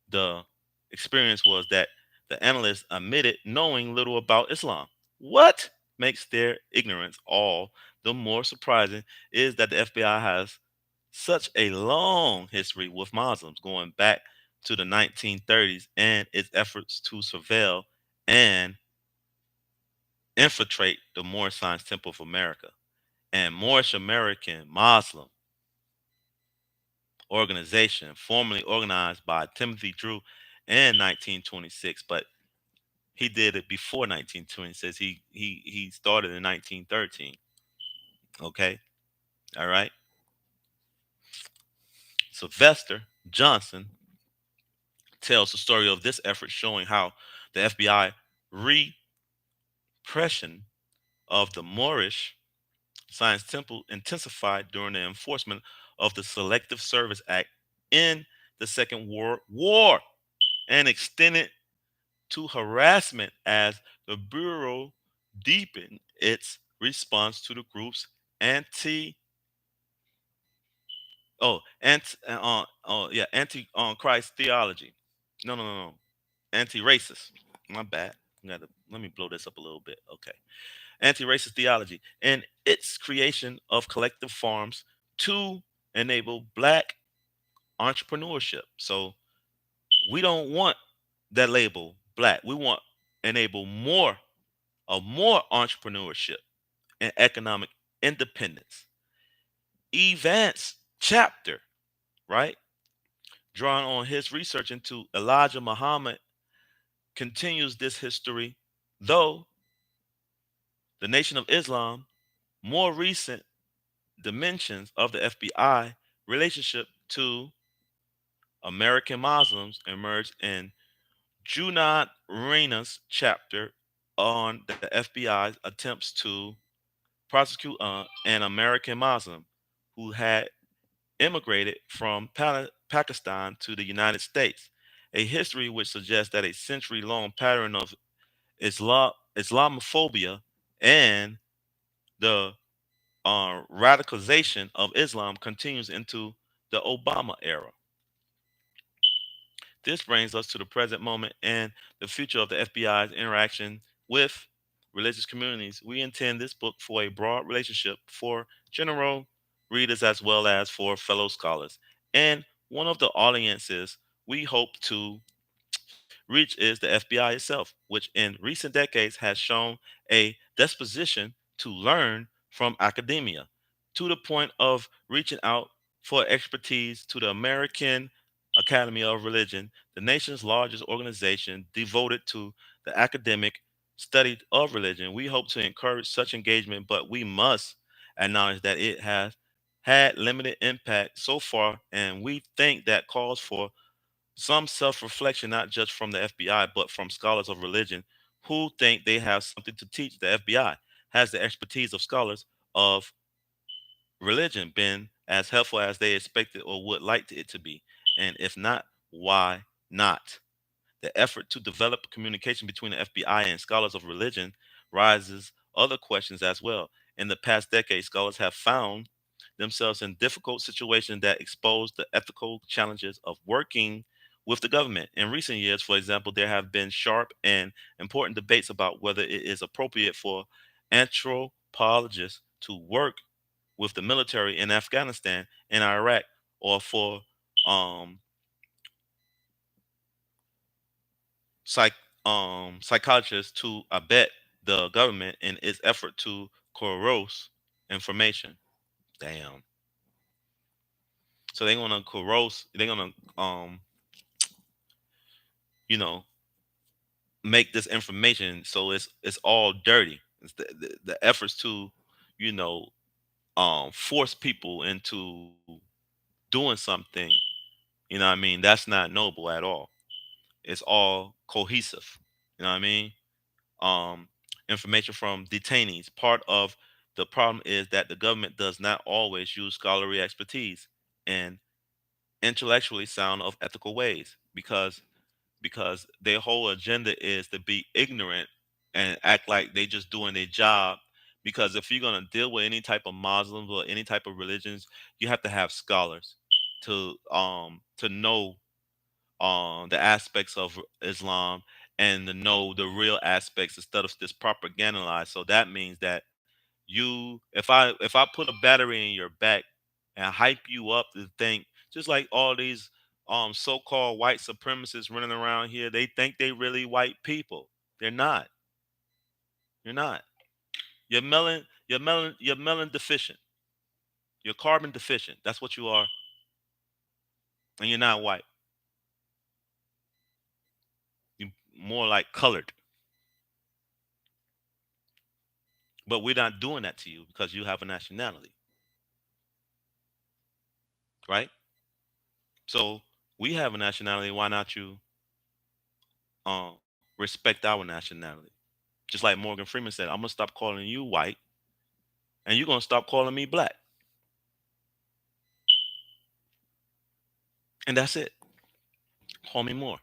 The experience was that the analysts admitted knowing little about Islam. What makes their ignorance all the more surprising is that the FBI has such a long history with Muslims going back to the 1930s, and its efforts to surveil and infiltrate the Moorish Science Temple of America and Moorish American Muslim organization, formerly organized by Timothy Drew in 1926, but he did it before 1926. He started in 1913. Okay, all right. Sylvester Johnson tells the story of this effort, showing how the FBI repression of the Moorish Science Temple intensified during the enforcement of the Selective Service Act in the Second World War, and extended to harassment as the Bureau deepened its response to the group's anti anti Christ theology. No, anti racist. My bad. Let me blow this up a little bit. Okay, anti racist theology and its creation of collective farms to enable black entrepreneurship. So we don't want that label black. We want enable more of more entrepreneurship and economic independence. Events chapter, right? Drawing on his research into Elijah Muhammad, continues this history, though the Nation of Islam, more recent dimensions of the FBI relationship to American Muslims emerged in Junad Reina's chapter on the FBI's attempts to prosecute an American Muslim who had immigrated from Pakistan to the United States, a history which suggests that a century long pattern of Islamophobia and the radicalization of Islam continues into the Obama era. This brings us to the present moment and the future of the FBI's interaction with religious communities. We intend this book for a broad relationship for general readers as well as for fellow scholars. And one of the audiences we hope to reach is the FBI itself, which in recent decades has shown a disposition to learn from academia to the point of reaching out for expertise to the American Academy of Religion, the nation's largest organization devoted to the academic study of religion. We hope to encourage such engagement, but we must acknowledge that it has had limited impact so far, and we think that calls for some self reflection, not just from the FBI, but from scholars of religion who think they have something to teach the FBI. Has the expertise of scholars of religion been as helpful as they expected or would like it to be? And if not, why not? The effort to develop communication between the FBI and scholars of religion raises other questions as well. In the past decade, scholars have found themselves in difficult situations that expose the ethical challenges of working with the government. In recent years, for example, there have been sharp and important debates about whether it is appropriate for anthropologists to work with the military in Afghanistan and Iraq, or for um, psych psychologists to abet the government in its effort to coerce information. Damn. So they're gonna coerce. They're gonna you know make this information so it's all dirty. It's the efforts to you know force people into doing something. You know what I mean? That's not noble at all. It's all cohesive. You know what I mean? um, Information from detainees. Part of the problem is that the government does not always use scholarly expertise in intellectually sound of ethical ways because their whole agenda is to be ignorant and act like they just doing their job. Because if you're gonna deal with any type of Muslims or any type of religions, you have to have scholars to know the aspects of Islam and to know the real aspects instead of this propagandized. So that means that if I put a battery in your back and hype you up to think just like all these so-called white supremacists running around here, they think they really white people. They're not. You're not. You're melon deficient. You're carbon deficient. That's what you are, and you're not white. You more like colored. But we're not doing that to you because you have a nationality, right? So we have a nationality. Why not you respect our nationality? Just like Morgan Freeman said, I'm gonna stop calling you white, and you're gonna stop calling me black, and that's it. Call me more.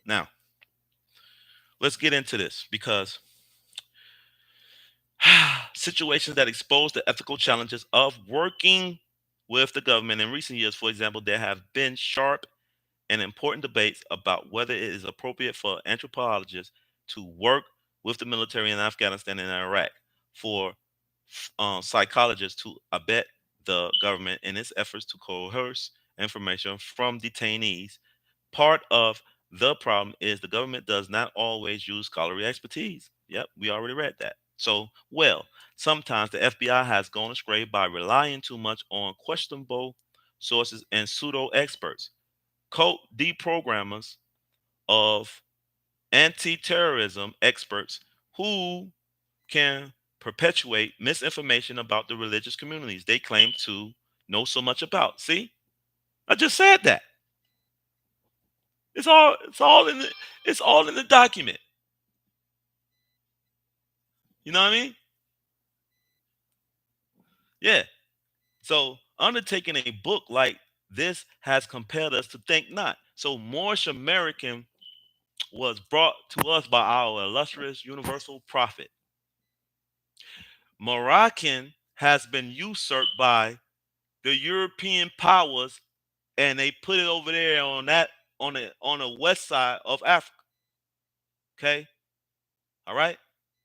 Now let's get into this because situations that expose the ethical challenges of working with the government in recent years. For example, there have been sharp and important debates about whether it is appropriate for anthropologists to work with the military in Afghanistan and Iraq, for psychologists to abet the government in its efforts to coerce information from detainees. Part of the problem is the government does not always use scholarly expertise. Yep, we already read that. So, well, sometimes the FBI has gone astray by relying too much on questionable sources and pseudo experts, code deprogrammers of anti-terrorism experts who can perpetuate misinformation about the religious communities they claim to know so much about. See, I just said that. It's all in the document. You know what I mean? Yeah. So undertaking a book like this has compelled us to think not. So Moorish American was brought to us by our illustrious universal prophet. Moroccan has been usurped by the European powers, and they put it over there on the west side of Africa. Okay, all right.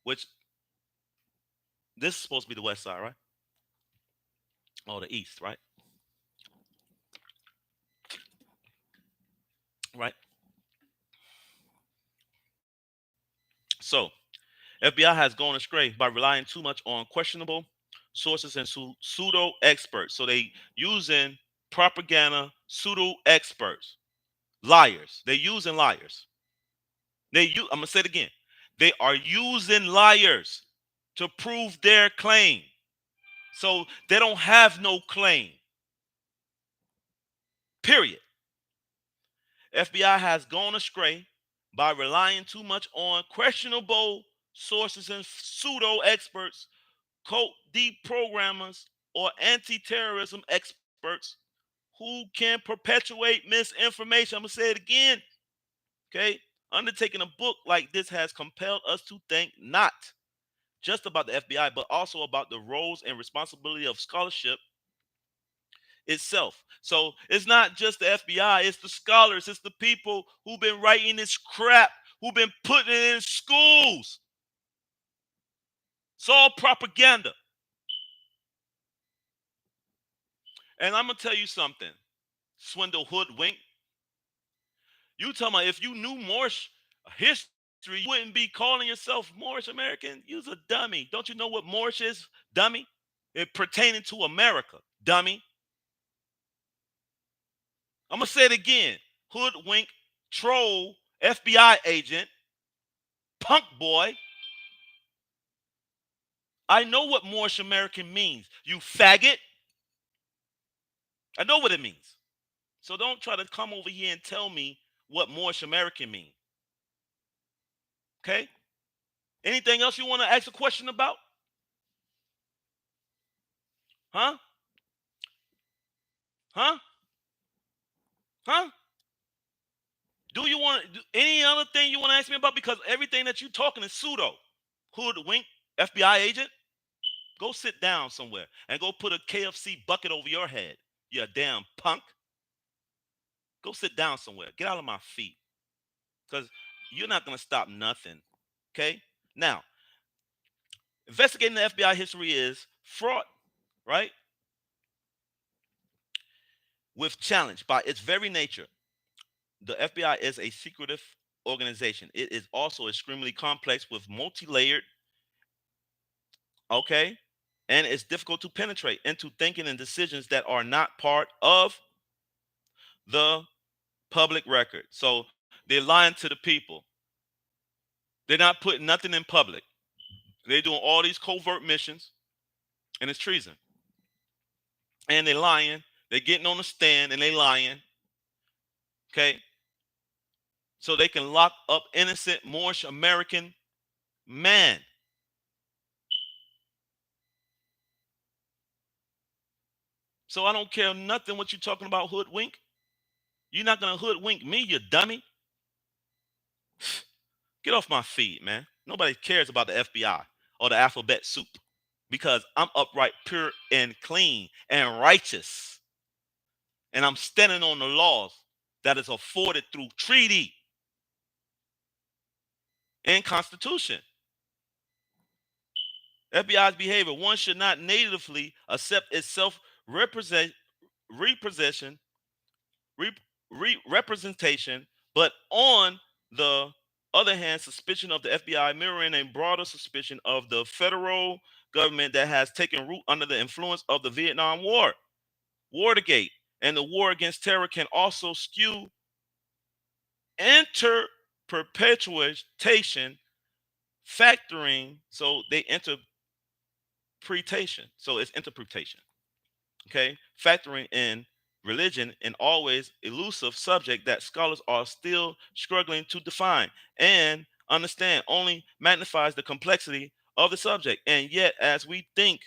Which this is supposed to be the west side, right? Or the east, right? Right. So FBI has gone astray by relying too much on questionable sources and pseudo experts. So they using propaganda pseudo experts, liars. They using liars. I'm gonna say it again. They are using liars to prove their claim. So they don't have no claim. Period. FBI has gone astray by relying too much on questionable sources and pseudo experts, code deprogrammers, or anti-terrorism experts who can perpetuate misinformation. I'm gonna say it again. Okay. Undertaking a book like this has compelled us to think not just about the FBI, but also about the roles and responsibility of scholarship itself. So it's not just the FBI, it's the scholars, it's the people who've been writing this crap, who've been putting it in schools. It's all propaganda. And I'm gonna tell you something, swindle hoodwink. You talking about if you knew Moorish history, you wouldn't be calling yourself Moorish American. You's a dummy. Don't you know what Moorish is, dummy? It pertaining to America, dummy. I'm gonna say it again. Hoodwink, troll, FBI agent, punk boy. I know what Moorish American means. You faggot. I know what it means. So don't try to come over here and tell me what Moorish American means. Okay? Anything else you want to ask a question about? Huh? Huh? Huh? Do you want to do any other thing you want to ask me about? Because everything that you're talking is pseudo. Hoodwink, FBI agent. Go sit down somewhere and go put a KFC bucket over your head. You damn punk. Go sit down somewhere. Get out of my feet. Because you're not going to stop nothing. Okay? Now, investigating the FBI history is fraught, right? With challenge by its very nature. The FBI is a secretive organization. It is also extremely complex with multi-layered, okay? And it's difficult to penetrate into thinking and decisions that are not part of the public record. So they're lying to the people. They're not putting nothing in public. They're doing all these covert missions, and it's treason. And they're lying. They're getting on the stand and they lying. Okay. So they can lock up innocent Moorish American man. So I don't care nothing what you're talking about, hoodwink. You're not gonna hoodwink me, you dummy. Get off my feed, man. Nobody cares about the FBI or the alphabet soup because I'm upright, pure, and clean and righteous. And I'm standing on the laws that is afforded through treaty and constitution. FBI's behavior, one should not natively accept itself representation, representation, but on the other hand, suspicion of the FBI mirroring a broader suspicion of the federal government that has taken root under the influence of the Vietnam War. Watergate and the war against terror can also skew interpretation factoring. So they interpretation. So it's interpretation. Okay, factoring in religion, an always elusive subject that scholars are still struggling to define and understand, only magnifies the complexity of the subject. And yet, as we think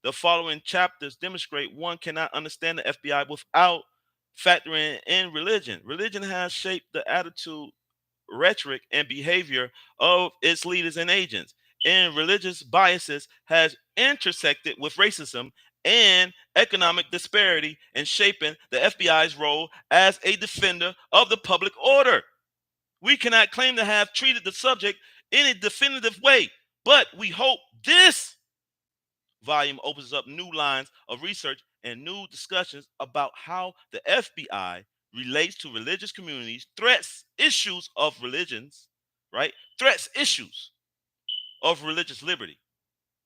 the following chapters demonstrate, one cannot understand the FBI without factoring in religion. Religion has shaped the attitude, rhetoric, and behavior of its leaders and agents, and religious biases has intersected with racism and economic disparity in shaping the FBI's role as a defender of the public order. We cannot claim to have treated the subject in a definitive way, but we hope this volume opens up new lines of research and new discussions about how the FBI relates to religious communities, threats, issues of religions, right? Threats, issues of religious liberty.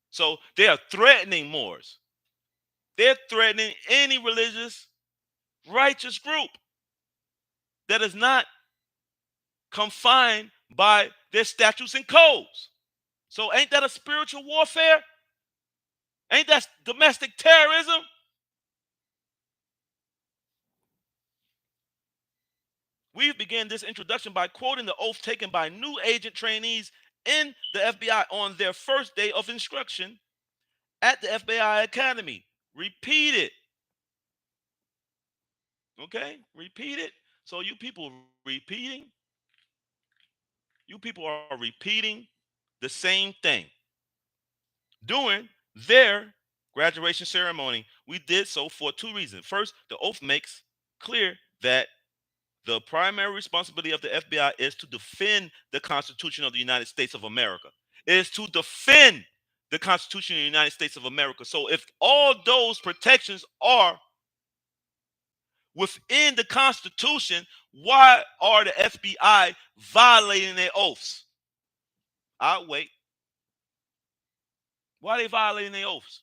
So they are threatening Moors. They're threatening any religious righteous group that is not confined by their statutes and codes. So ain't that a spiritual warfare? Ain't that domestic terrorism? We began this introduction by quoting the oath taken by new agent trainees in the FBI on their first day of instruction at the FBI Academy. Repeat it. Okay? Repeat it. So you people are repeating the same thing. During their graduation ceremony, we did so for two reasons. First, the oath makes clear that the primary responsibility of the FBI is to defend the Constitution of the United States of America. It is to defend the Constitution of the United States of America. So if all those protections are within the Constitution, why are the FBI violating their oaths? I'll wait. Why are they violating their oaths?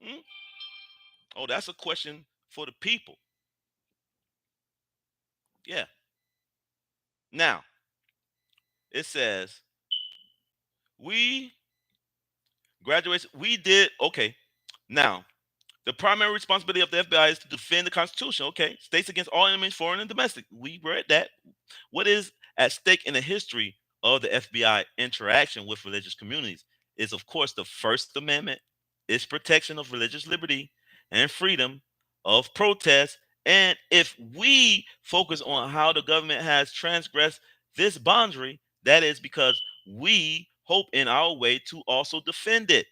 Hmm? Oh, that's a question for the people. Yeah. Now, it says, we graduates, we did, okay. Now, the primary responsibility of the FBI is to defend the Constitution. Okay. States against all enemies, foreign and domestic. We read that. What is at stake in the history of the FBI interaction with religious communities is, of course, the First Amendment, its protection of religious liberty and freedom of protest. And if we focus on how the government has transgressed this boundary, that is because we hope in our way to also defend it.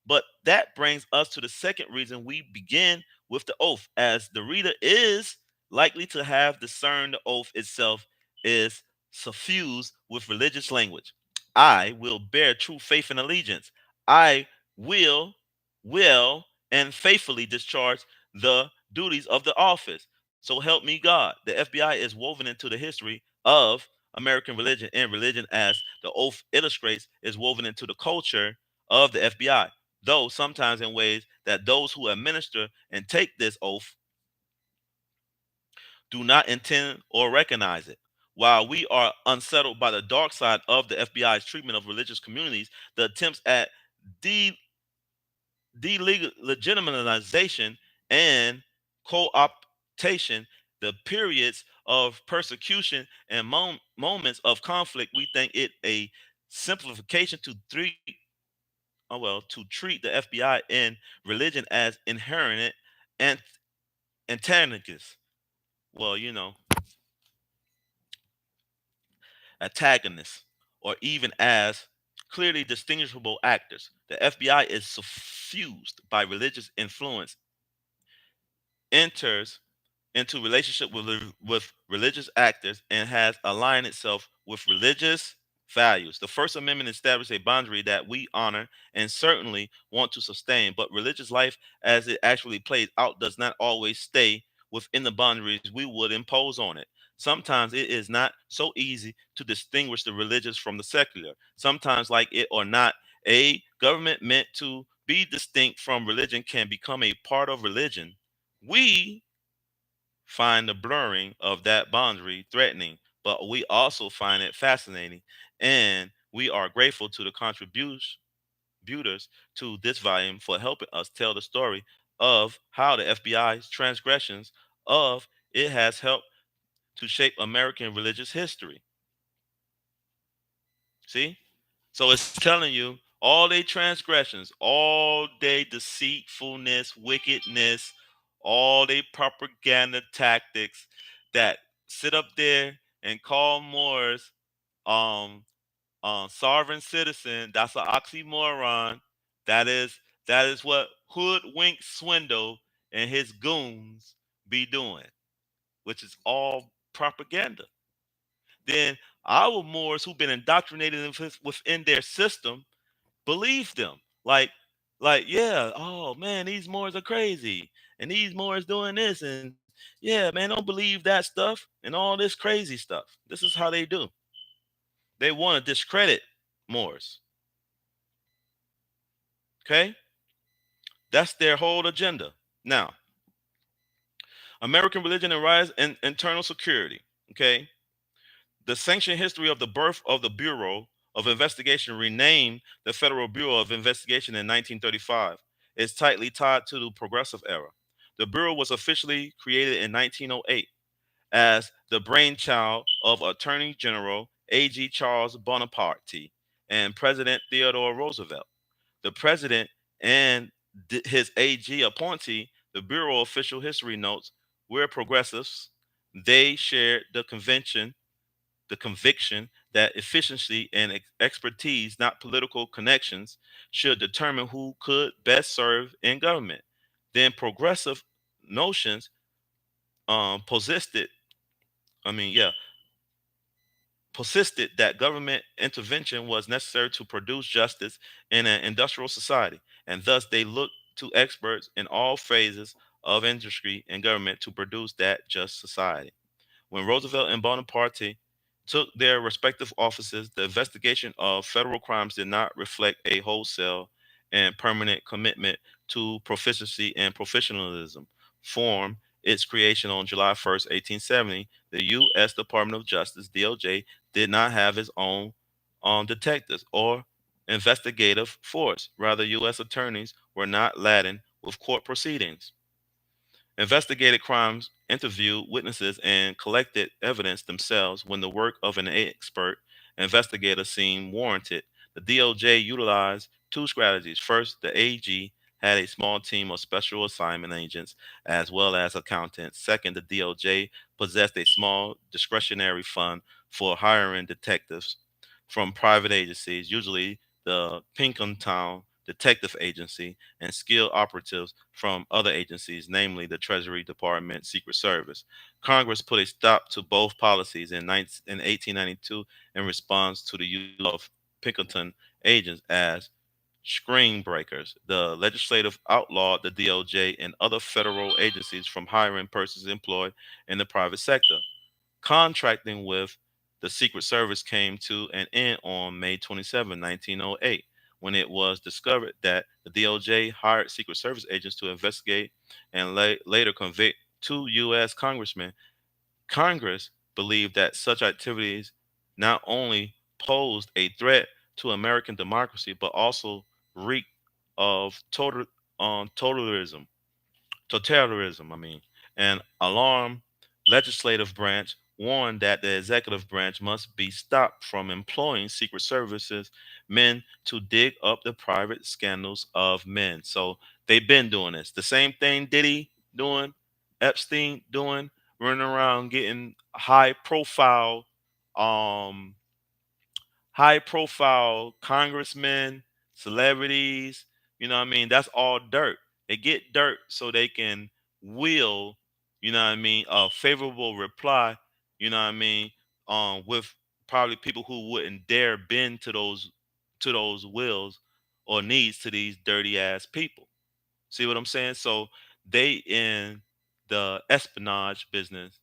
But that brings us to the second reason we begin with the oath, as the reader is likely to have discerned the oath itself is suffused with religious language. I will bear true faith and allegiance. I will, will, and faithfully discharge the duties of the office. So help me God. The FBI is woven into the history of American religion, and religion, as the oath illustrates, is woven into the culture of the FBI, though sometimes in ways that those who administer and take this oath do not intend or recognize it. While we are unsettled by the dark side of the FBI's treatment of religious communities, the attempts at de- delegitimization and co-optation, the periods of persecution and moments of conflict, we think it a simplification to to treat the FBI and religion as inherent and antagonists. Well, antagonists, or even as clearly distinguishable actors. The FBI is suffused by religious influence, enters into relationship with religious actors, and has aligned itself with religious values. The First Amendment established a boundary that we honor and certainly want to sustain, but religious life as it actually plays out does not always stay within the boundaries we would impose on it. Sometimes it is not so easy to distinguish the religious from the secular. Sometimes, like it or not, a government meant to be distinct from religion can become a part of religion. We find the blurring of that boundary threatening, but we also find it fascinating. And we are grateful to the contributors to this volume for helping us tell the story of how the FBI's transgressions of it has helped to shape American religious history. See? So it's telling you all their transgressions, all their deceitfulness, wickedness, all their propaganda tactics that sit up there and call Moors um sovereign citizen. That's an oxymoron. That is that is what hoodwink swindle and his goons be doing, which is all propaganda. Then our Moors who've been indoctrinated within their system believe them. Yeah, oh man, these Moors are crazy. And these Moors doing this. And yeah, man, don't believe that stuff and all this crazy stuff. This is how they do. They want to discredit Moors. Okay? That's their whole agenda. Now, American religion and rise and internal security. Okay? The sanctioned history of the birth of the Bureau of Investigation, renamed the Federal Bureau of Investigation in 1935, is tightly tied to the Progressive era. The Bureau was officially created in 1908 as the brainchild of Attorney General A.G. Charles Bonaparte and President Theodore Roosevelt. The president and his AG appointee, the Bureau official history notes, were progressives. They shared the conviction that efficiency and expertise, not political connections, should determine who could best serve in government. Then progressive notions persisted. I mean, yeah, persisted that government intervention was necessary to produce justice in an industrial society, and thus they looked to experts in all phases of industry and government to produce that just society. When Roosevelt and Bonaparte took their respective offices, the investigation of federal crimes did not reflect a wholesale and permanent commitment to proficiency and professionalism. Formed its creation on July 1st, 1870, the U.S. Department of Justice (DOJ) did not have its own detectives or investigative force. Rather, U.S. attorneys were not laden with court proceedings, investigated crimes, interviewed witnesses, and collected evidence themselves when the work of an expert investigator seemed warranted. The DOJ utilized two strategies. First, the AG had a small team of special assignment agents as well as accountants. Second, the DOJ possessed a small discretionary fund for hiring detectives from private agencies, usually the Pinkerton Detective Agency, and skilled operatives from other agencies, namely the Treasury Department, Secret Service. Congress put a stop to both policies in 1892 in response to the use of Pinkerton agents as screen breakers. The legislative outlawed the DOJ and other federal agencies from hiring persons employed in the private sector. Contracting with the Secret Service came to an end on May 27, 1908, when it was discovered that the DOJ hired Secret Service agents to investigate and later convict two U.S. congressmen. Congress believed that such activities not only posed a threat to American democracy, but also reeked of totalitarianism totalitarianism, I mean, an alarm legislative branch warned that the executive branch must be stopped from employing Secret Services men to dig up the private scandals of men. So they've been doing this. The same thing Diddy doing, Epstein doing, running around getting um high profile congressmen, celebrities, you know what I mean? That's all dirt. They get dirt so they can will, you know what I mean, a favorable reply, you know what I mean, with probably people who wouldn't dare bend to those wills or needs to these dirty ass people. See what I'm saying? So they in the espionage business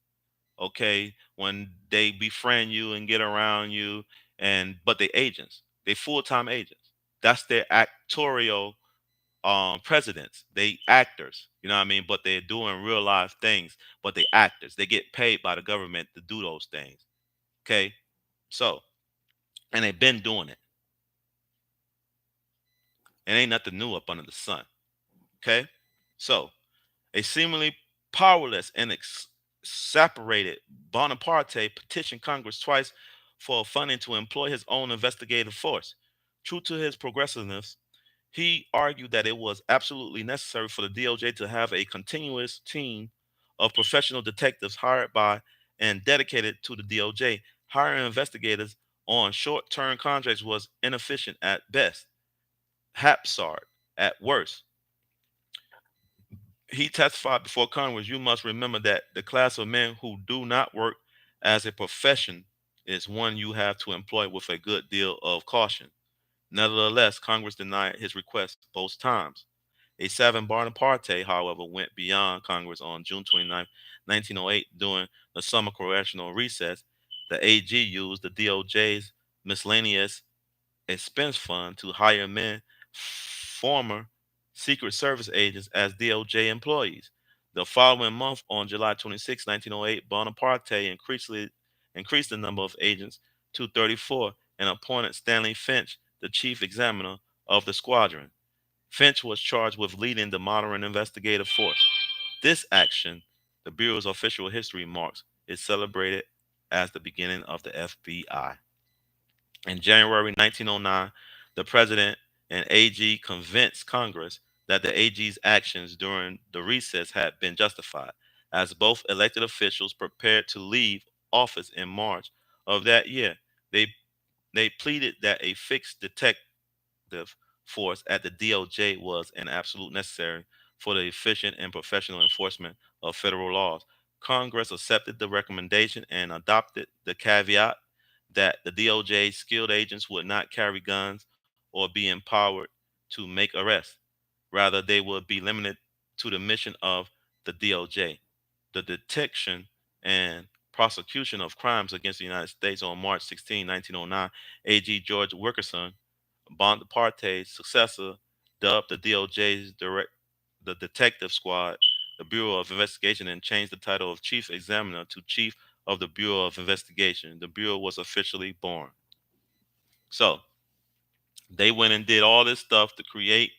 Okay, when they befriend you and get around you, and but they agents, they full-time agents. That's their actorial presidents. They actors, you know what I mean? But they're doing real life things, but they actors. They get paid by the government to do those things. Okay, so and they've been doing it. It ain't nothing new up under the sun. Okay, so a seemingly powerless and separated Bonaparte petitioned Congress twice for funding to employ his own investigative force. True to his progressiveness, he argued that it was absolutely necessary for the DOJ to have a continuous team of professional detectives hired by and dedicated to the DOJ. Hiring investigators on short term contracts was inefficient at best, haphazard at worst. He testified before Congress. You must remember that the class of men who do not work as a profession is one you have to employ with a good deal of caution. Nevertheless, Congress denied his request both times. A seven Bonaparte, however, went beyond Congress on June 29, 1908, during the summer congressional recess. The AG used the DOJ's miscellaneous expense fund to hire men, former Secret Service agents, as DOJ employees. The following month, on July 26, 1908, Bonaparte increased the number of agents to 34 and appointed Stanley Finch the chief examiner of the squadron. Finch was charged with leading the modern investigative force. This action, the Bureau's official history marks, is celebrated as the beginning of the FBI. In January 1909, the president and AG convinced Congress that the AG's actions during the recess had been justified, as both elected officials prepared to leave office in March of that year. They, they pleaded that a fixed detective force at the DOJ was an absolute necessary for the efficient and professional enforcement of federal laws. Congress accepted the recommendation and adopted the caveat that the DOJ's skilled agents would not carry guns or be empowered to make arrests. Rather, they would be limited to the mission of the DOJ, the detection and prosecution of crimes against the United States. On March 16, 1909, AG George Wilkerson, Bonaparte's successor, dubbed the DOJ's the Detective Squad, the Bureau of Investigation, and changed the title of Chief Examiner to Chief of the Bureau of Investigation. The Bureau was officially born. So they went and did all this stuff to create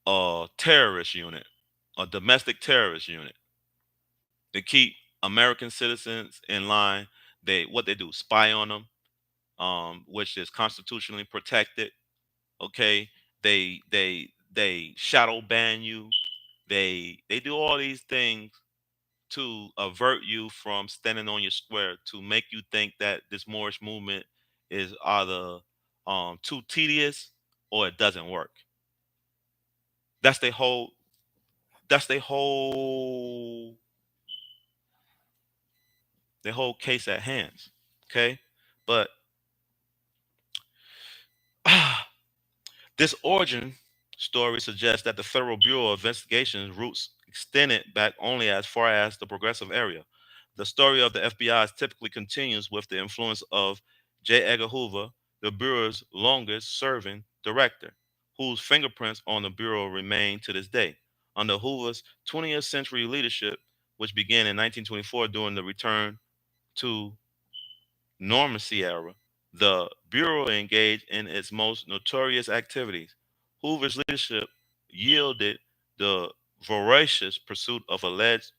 a terrorist unit, a domestic terrorist unit. They keep American citizens in line. They what they do, spy on them, which is constitutionally protected. Okay, they shadow ban you. They do all these things to avert you from standing on your square, to make you think that this Moorish movement is either too tedious or it doesn't work. That's their whole. That's their whole case at hands. Okay, but this origin story suggests that the Federal Bureau of Investigation's roots extended back only as far as the progressive area. The story of the FBI typically continues with the influence of J. Edgar Hoover, the Bureau's longest serving director, whose fingerprints on the Bureau remain to this day. Under Hoover's 20th century leadership, which began in 1924 during the return to Normandy era, the Bureau engaged in its most notorious activities. Hoover's leadership yielded the voracious pursuit of alleged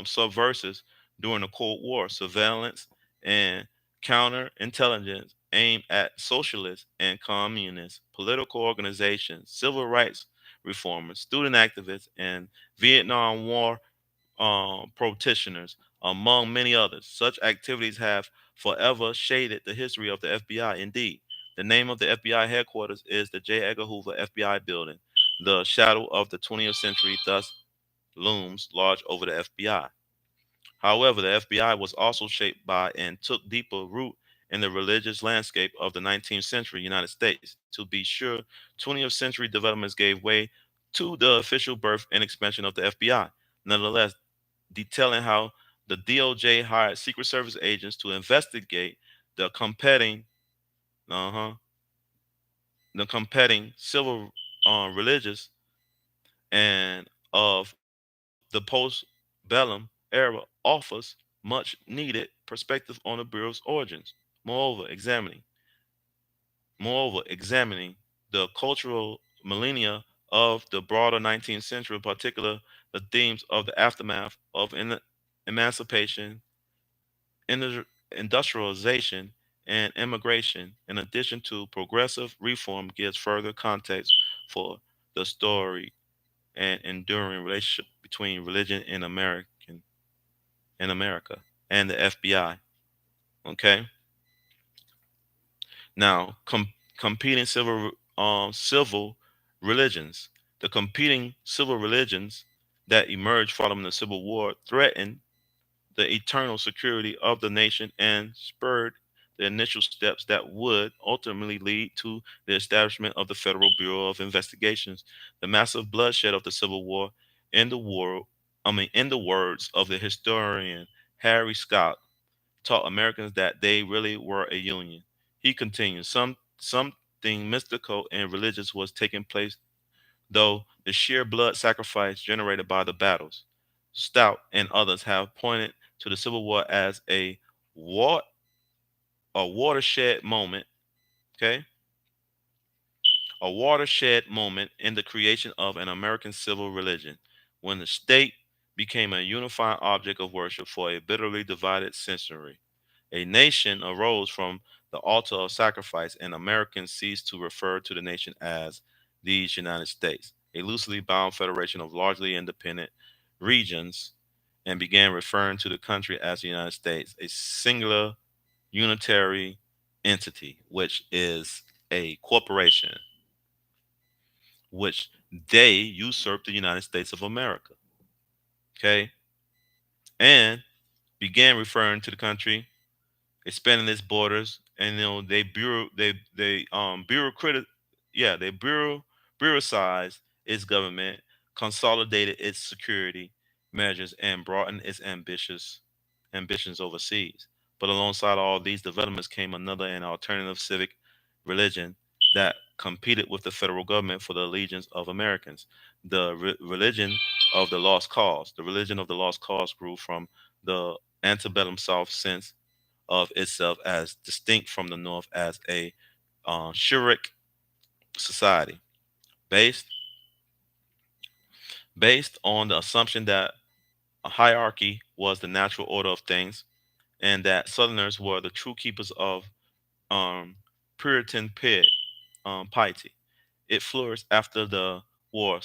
subversives during the Cold War, surveillance and counterintelligence aimed at socialist and communist political organizations, civil rights reformers, student activists, and Vietnam War practitioners, among many others. Such activities have forever shaded the history of the FBI. Indeed, the name of the FBI headquarters is the J. Edgar Hoover FBI building. The shadow of the 20th century thus looms large over the FBI. However, the FBI was also shaped by and took deeper root in the religious landscape of the 19th century United States. To be sure, 20th century developments gave way to the official birth and expansion of the FBI. Nonetheless, detailing how the DOJ hired Secret Service agents to investigate the competing, uh-huh, the competing civil religious and of the post-bellum era offers much needed perspective on the Bureau's origins. Moreover, examining, examining the cultural millennia of the broader 19th century, in particular the themes of the aftermath of emancipation, industrialization, and immigration, in addition to progressive reform, gives further context for the story and enduring relationship between religion and America and the FBI. Okay, now competing civil religions. The competing civil religions that emerged following the Civil War threatened the eternal security of the nation and spurred the initial steps that would ultimately lead to the establishment of the Federal Bureau of Investigations. The massive bloodshed of the Civil War, in the war, in the words of the historian Harry Scott, taught Americans that they really were a union. He continues, something mystical and religious was taking place, though the sheer blood sacrifice generated by the battles. Stout and others have pointed to the Civil War as wa- a watershed moment, okay? A watershed moment in the creation of an American civil religion, when the state became a unified object of worship for a bitterly divided century. A nation arose from the altar of sacrifice, and Americans ceased to refer to the nation as these United States, a loosely bound federation of largely independent regions, and began referring to the country as the United States, a singular unitary entity, which is a corporation, which they usurped the United States of America. Okay, and began referring to the country, expanding its borders, and they bureaucratic, yeah, they bureaucratized its government, consolidated its security measures, and broadened its ambitions overseas. But alongside all these developments came another and alternative civic religion that competed with the federal government for the allegiance of Americans. The religion of the lost cause. The religion of the lost cause grew from the antebellum South sense of itself as distinct from the North as a Shuric society based on the assumption that a hierarchy was the natural order of things, and that Southerners were the true keepers of um, Puritan piety. It flourished after the war.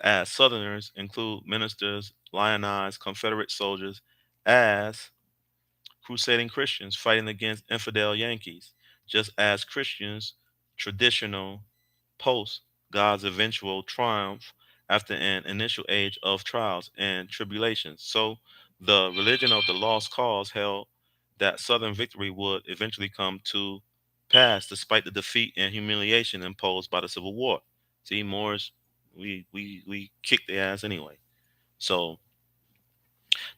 As Southerners include ministers, lionized Confederate soldiers, as crusading Christians fighting against infidel Yankees, just as Christians, traditional post God's eventual triumph after an initial age of trials and tribulations. So the religion of the lost cause held that Southern victory would eventually come to pass despite the defeat and humiliation imposed by the Civil War. See, Moorish, we kicked their ass anyway. So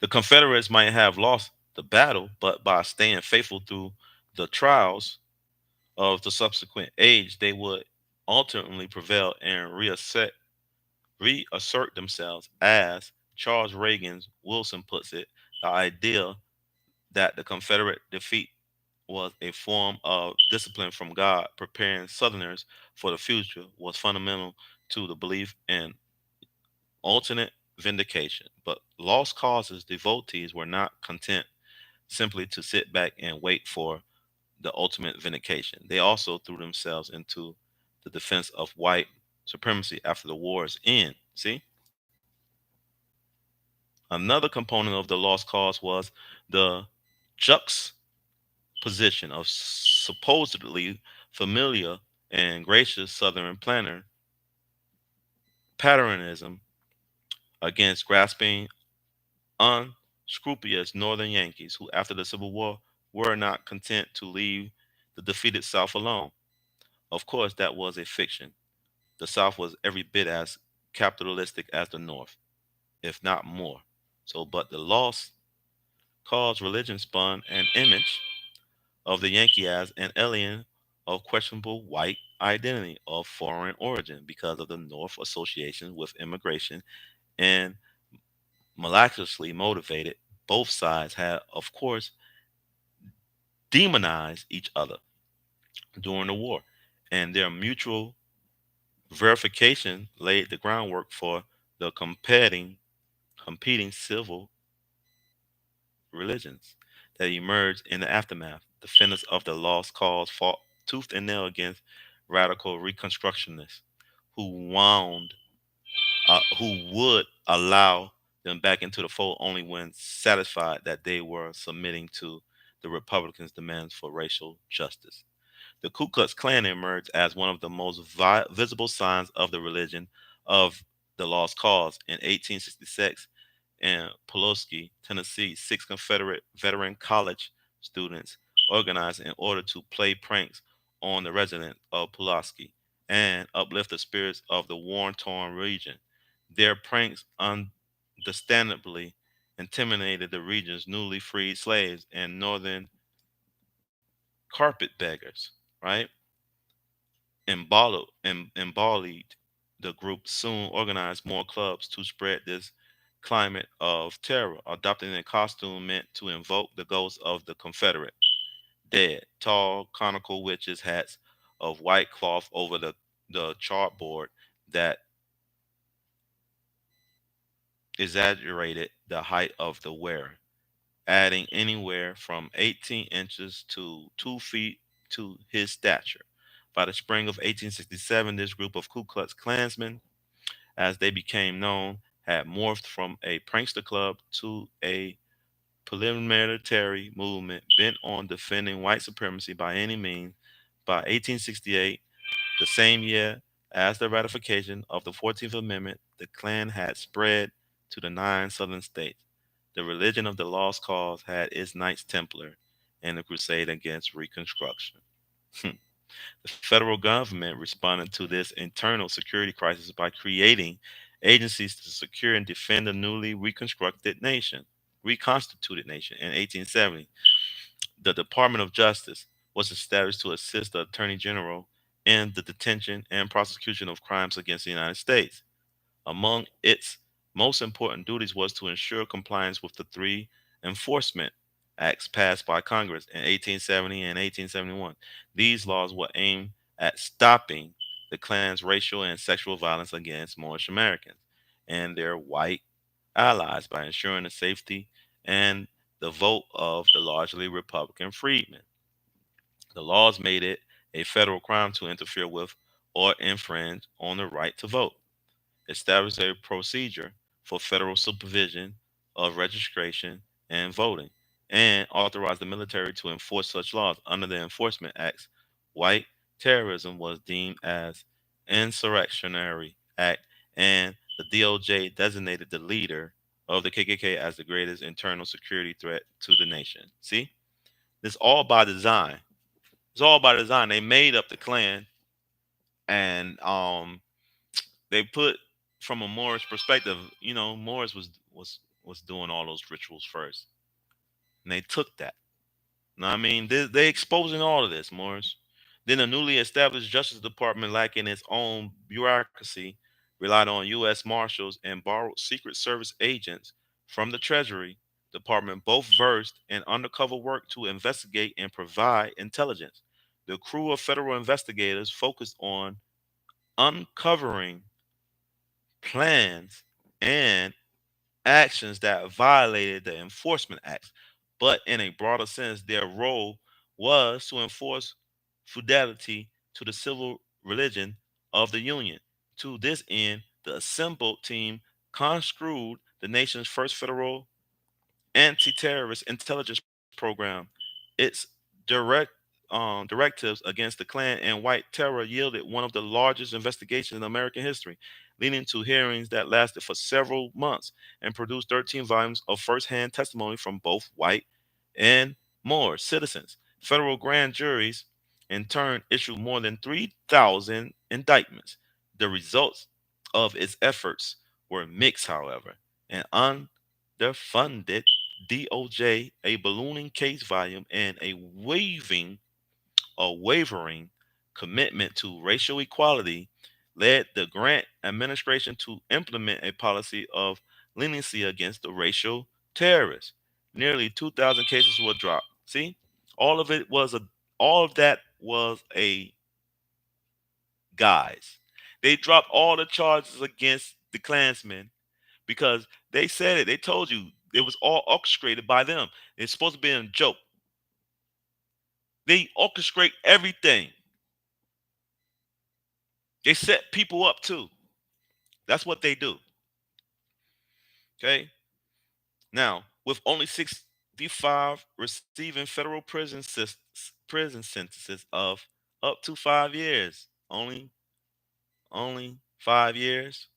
the Confederates might have lost the battle, but by staying faithful through the trials of the subsequent age, they would ultimately prevail and reassert themselves. As Charles Reagan's Wilson puts it, the idea that the Confederate defeat was a form of discipline from God, preparing Southerners for the future, was fundamental to the belief in ultimate vindication. But lost causes devotees were not content simply to sit back and wait for the ultimate vindication. They also threw themselves into the defense of white supremacy after the war's end. See? Another component of the lost cause was the juxtaposition of supposedly familiar and gracious Southern planner patternism against grasping, unscrupulous Northern Yankees who, after the Civil War, were not content to leave the defeated South alone. Of course, that was a fiction. The South was every bit as capitalistic as the North, if not more. So, but the lost cause religion spun an image of the Yankee as an alien of questionable white identity of foreign origin because of the North association with immigration and miraculously motivated. Both sides had, of course, demonized each other during the war, and their mutual verification laid the groundwork for the competing civil religions that emerged in the aftermath. Defenders of the lost cause fought tooth and nail against radical reconstructionists who who would allow them back into the fold only when satisfied that they were submitting to the Republicans' demands for racial justice. The Ku Klux Klan emerged as one of the most visible signs of the religion of the lost cause in 1866 in Pulaski, Tennessee. Six Confederate veteran college students organized in order to play pranks on the residents of Pulaski and uplift the spirits of the war-torn region. Their pranks understandably intimidated the region's newly freed slaves and northern carpetbaggers, right? Embodied, the group soon organized more clubs to spread this climate of terror. Adopting a costume meant to invoke the ghosts of the Confederate dead. Tall, conical witches' hats of white cloth over the chartboard that exaggerated the height of the wearer, adding anywhere from 18 inches to 2 feet to his stature. By the spring of 1867, this group of Ku Klux Klansmen, as they became known, had morphed from a prankster club to a paramilitary movement bent on defending white supremacy by any means. By 1868, the same year as the ratification of the 14th Amendment, the Klan had spread to the 9 southern states. The religion of the lost cause had its Knights Templar in the crusade against Reconstruction. The federal government responded to this internal security crisis by creating agencies to secure and defend the newly reconstituted nation in 1870. The Department of Justice was established to assist the Attorney General in the detention and prosecution of crimes against the United States. Among its most important duties was to ensure compliance with the three enforcement acts passed by Congress in 1870 and 1871. These laws were aimed at stopping the Klan's racial and sexual violence against Moorish Americans and their white allies by ensuring the safety and the vote of the largely Republican freedmen. The laws made it a federal crime to interfere with or infringe on the right to vote, established a procedure for federal supervision of registration and voting, and authorized the military to enforce such laws. Under the Enforcement Acts, white terrorism was deemed as insurrectionary act, and the DOJ designated the leader of the KKK as the greatest internal security threat to the nation. See, this all by design. It's all by design. They made up the Klan, and they put from a Moorish perspective, Moorish was doing all those rituals first, and they took that. Now, I mean, they exposing all of this, Moorish. Then the newly established Justice Department, lacking its own bureaucracy, relied on U.S. Marshals and borrowed Secret Service agents from the Treasury Department, both versed in undercover work to investigate and provide intelligence. The crew of federal investigators focused on uncovering plans and actions that violated the Enforcement Acts. But in a broader sense, their role was to enforce fidelity to the civil religion of the Union. To this end, the assembled team construed the nation's first federal anti-terrorist intelligence program. Its direct directives against the Klan and white terror yielded one of the largest investigations in American history, leading to hearings that lasted for several months and produced 13 volumes of first-hand testimony from both white and Moor citizens. Federal grand juries, in turn, issued more than 3,000 indictments. The results of its efforts were mixed, however, and underfunded DOJ, a ballooning case volume, and a wavering commitment to racial equality led the Grant administration to implement a policy of leniency against the racial terrorists. Nearly 2,000 cases were dropped. See, all of it was a, all of that was a guise. They dropped all the charges against the Klansmen because they said it. They told you it was all orchestrated by them. It's supposed to be a joke. They orchestrate everything. They set people up too. That's what they do. Okay. Now, with only 65 receiving federal prison sentences of up to 5 years, only 5 years,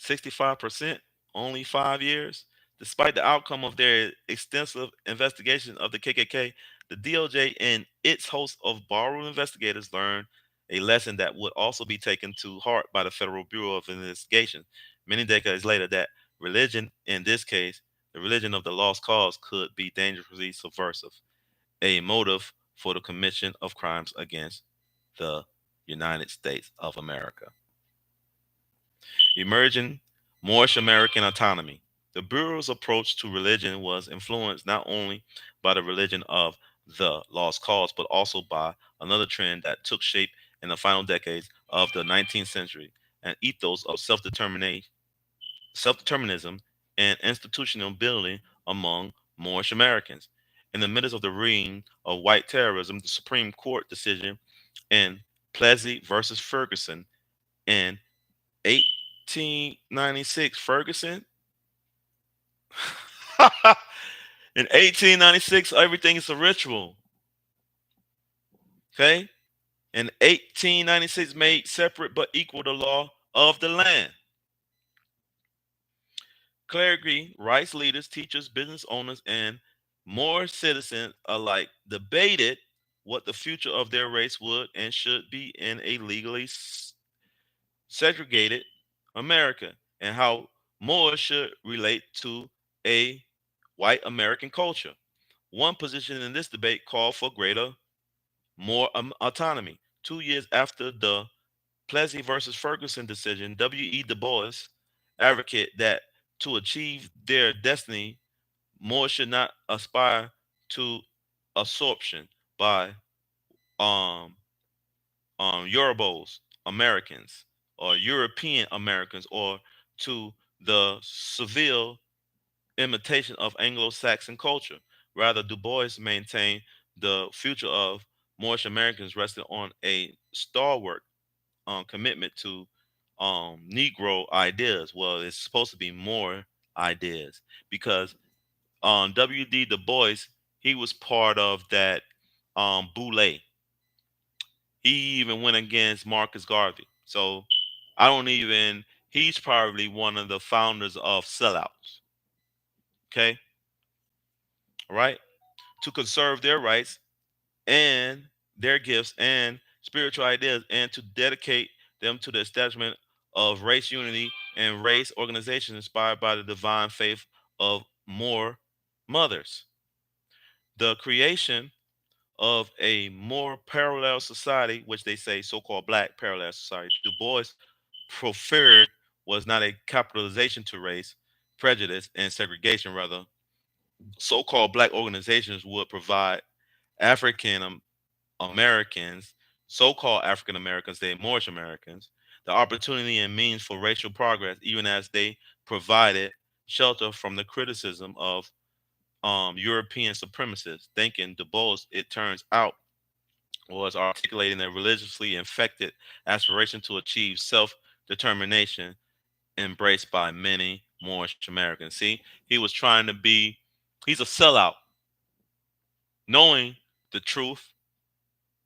65%, only 5 years. Despite the outcome of their extensive investigation of the KKK, the DOJ and its host of borrowed investigators learned a lesson that would also be taken to heart by the Federal Bureau of Investigation many decades later, that religion, in this case, the religion of the lost cause, could be dangerously subversive, a motive for the commission of crimes against the United States of America. Emerging Moorish American autonomy. The Bureau's approach to religion was influenced not only by the religion of the lost cause, but also by another trend that took shape in the final decades of the 19th century, an ethos of self-determinism, and institutional building among Moorish Americans. In the midst of the reign of white terrorism, the Supreme Court decision in Plessy versus Ferguson in 1896, Ferguson. In 1896, everything is a ritual. Okay. In 1896, made separate but equal the law of the land. Clergy, rights leaders, teachers, business owners, and more citizens alike debated what the future of their race would and should be in a legally segregated America, and how Moors should relate to a white American culture. One position in this debate called for greater, more autonomy. 2 years after the Plessy versus Ferguson decision, W.E. Du Bois advocated that to achieve their destiny, Moors should not aspire to absorption by um, Eurobos Americans or European Americans, or to the Seville imitation of Anglo-Saxon culture. Rather, Du Bois maintained the future of Moorish Americans rested on a stalwart commitment to Negro ideas. Well, it's supposed to be more ideas because W.D. Du Bois, he was part of that Boule. He even went against Marcus Garvey. So I don't even, he's probably one of the founders of sellouts. Okay. All right. To conserve their rights and their gifts and spiritual ideas, and to dedicate them to the establishment of race unity and race organizations inspired by the divine faith of more mothers. The creation of a more parallel society, which they say so-called black parallel society, Du Bois preferred was not a capitalization to race, prejudice, and segregation. Rather, so-called black organizations would provide African Americans, so-called African Americans, they Moorish Americans, the opportunity and means for racial progress, even as they provided shelter from the criticism of European supremacists. Thinking Du Bois, it turns out, was articulating a religiously infected aspiration to achieve self-determination embraced by many Moorish Americans. See, he was trying to be, he's a sellout, knowing the truth,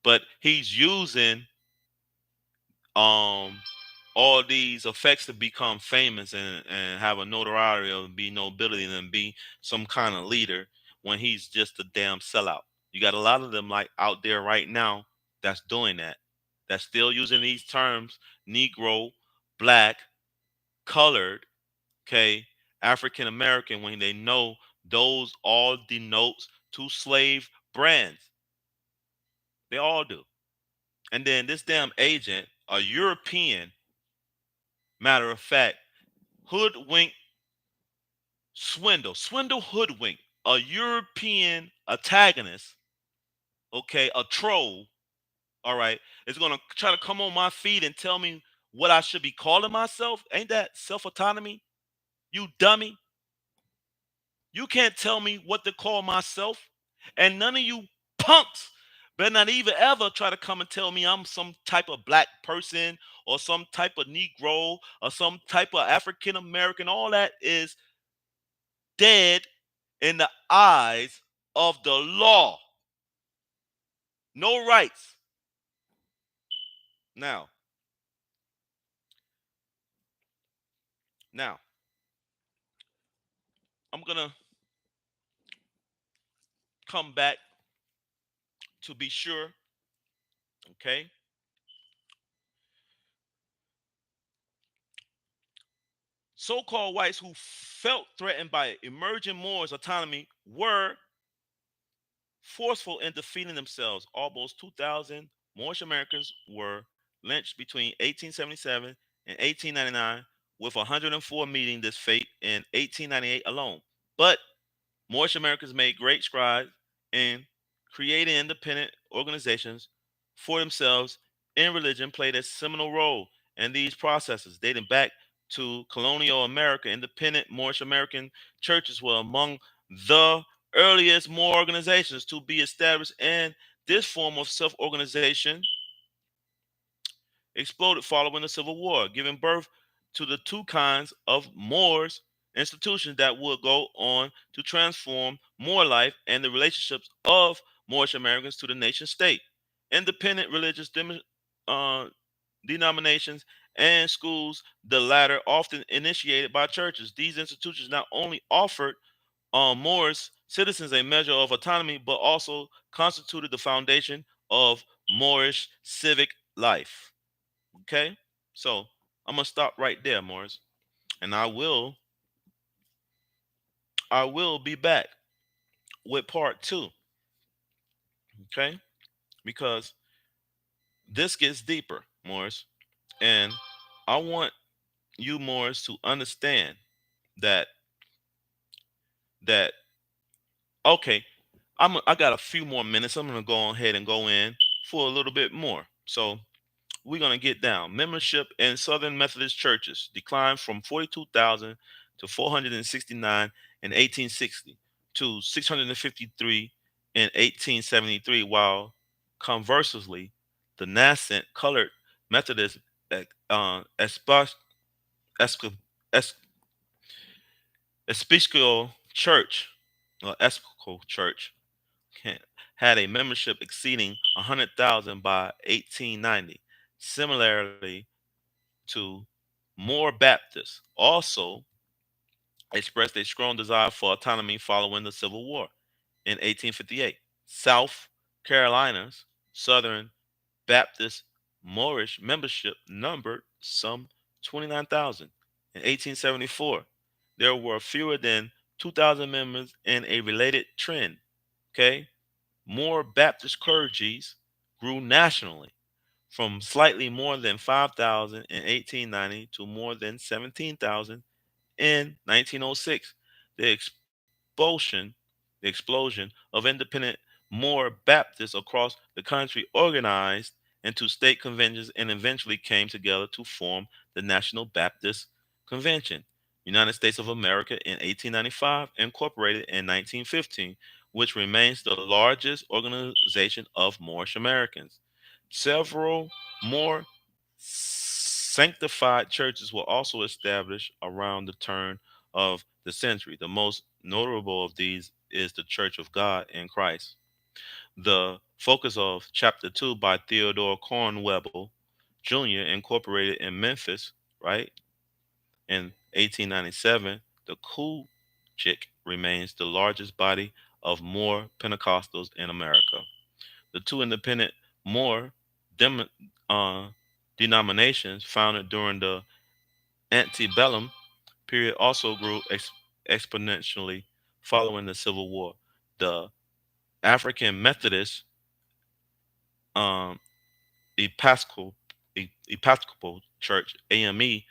but he's using um all these effects to become famous and have a notoriety of be nobility and be some kind of leader when he's just a damn sellout. You got a lot of them like out there right now that's doing that. That's still using these terms, Negro, black, colored, okay, African American, when they know those all denotes to slave brands. They all do. And then this damn agent, a European, matter of fact, hoodwink, swindle, hoodwink, a European antagonist, okay, a troll, all right, is gonna try to come on my feed and tell me what I should be calling myself. Ain't that self autonomy? You dummy. You can't tell me what to call myself. And none of you punks better not even ever try to come and tell me I'm some type of black person or some type of Negro or some type of African American. All that is dead in the eyes of the law. No rights. Now, now, I'm gonna come back to be sure, okay? So-called whites who felt threatened by emerging Moors' autonomy were forceful in defeating themselves. Almost 2,000 Moorish Americans were lynched between 1877 and 1899, with 104 meeting this fate in 1898 alone. But Moorish Americans made great strides in creating independent organizations for themselves in religion, played a seminal role in these processes, dating back to colonial America. Independent Moorish American churches were among the earliest Moor organizations to be established, and this form of self organization exploded following the Civil War, giving birth to the two kinds of Moors institutions that would go on to transform Moor life and the relationships of Moorish Americans to the nation state. Independent religious uh, denominations and schools, the latter often initiated by churches. These institutions not only offered Moors citizens a measure of autonomy, but also constituted the foundation of Moorish civic life. Okay, so I'm gonna stop right there, Morris, and I will be back with part two. Okay, because this gets deeper, Morris, and I want you, Morris, to understand that that okay, I got a few more minutes. I'm gonna go ahead and go in for a little bit more. So we're going to get down. Membership in Southern Methodist churches declined from 42,000 to 469 in 1860 to 653 in 1873, while conversely, the nascent colored Methodist uh, Espa- Esco- Es- Episcopal Church, Episcopal Church, had a membership exceeding 100,000 by 1890. Similarly, to more Baptists also expressed a strong desire for autonomy following the Civil War. In 1858, South Carolina's Southern Baptist Moorish membership numbered some 29,000. In 1874, there were fewer than 2,000 members in a related trend. Okay, more Baptist clergies grew nationally from slightly more than 5,000 in 1890 to more than 17,000 in 1906. The explosion, the explosion of independent more Baptists across the country organized into state conventions and eventually came together to form the National Baptist Convention. United States of America in 1895, incorporated in 1915, which remains the largest organization of Moorish Americans. Several more sanctified churches were also established around the turn of the century. The most notable of these is the Church of God in Christ. The focus of chapter 2 by Theodore Cornwebble Jr., incorporated in Memphis, right, in 1897, the Kojic remains the largest body of Moor Pentecostals in America. The two independent Moor dem- uh, denominations founded during the Antebellum period also grew exponentially following the Civil War. The African Methodist um, Episcopal, Episcopal Church (AME)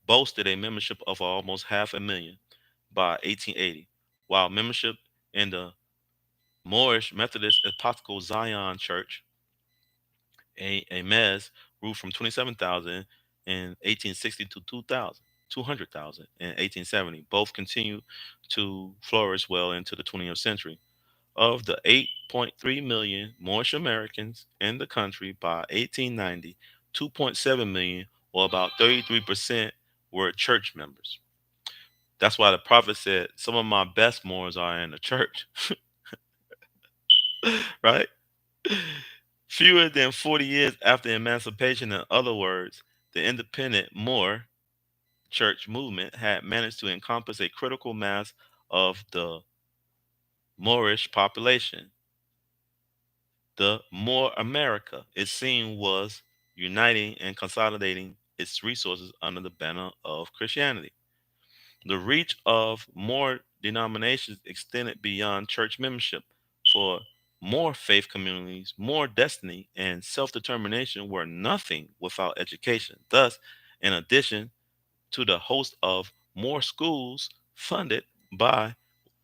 boasted a membership of almost half a million by 1880, while membership in the Moorish Methodist Episcopal Zion Church (AMEZ) grew from 27,000 in 1860 to 200,000 in 1870. Both continued to flourish well into the 20th century. Of the 8.3 million Moorish Americans in the country by 1890, 2.7 million, or about 33%, were church members. That's why the prophet said, "Some of my best Moors are in the church," right? Fewer than 40 years after emancipation, in other words, the independent Moor church movement had managed to encompass a critical mass of the Moorish population. The more America, it seemed, was uniting and consolidating its resources under the banner of Christianity. The reach of more denominations extended beyond church membership, for more faith communities, more destiny, and self determination were nothing without education. Thus, in addition to the host of more schools funded by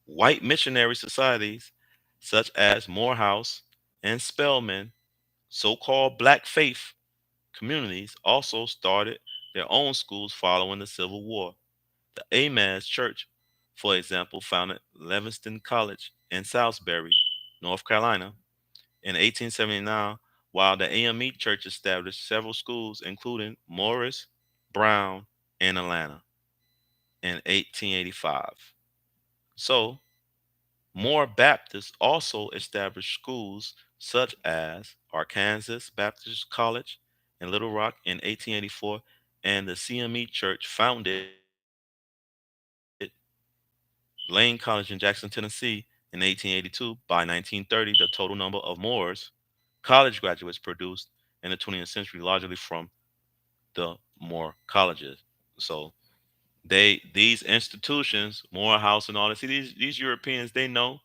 white missionary societies such as Morehouse and Spelman, so called black faith communities also started their own schools following the Civil War. The AMAS Church, for example, founded Livingston College in Salisbury, North Carolina, in 1879, while the AME Church established several schools, including Morris Brown in Atlanta in 1885. So, more Baptists also established schools such as Arkansas Baptist College in Little Rock in 1884, and the CME Church founded Lane College in Jackson, Tennessee in 1882. By 1930, the total number of Moors college graduates produced in the 20th century largely from the Moore colleges. So these institutions, Morehouse and all that, see these Europeans, they know,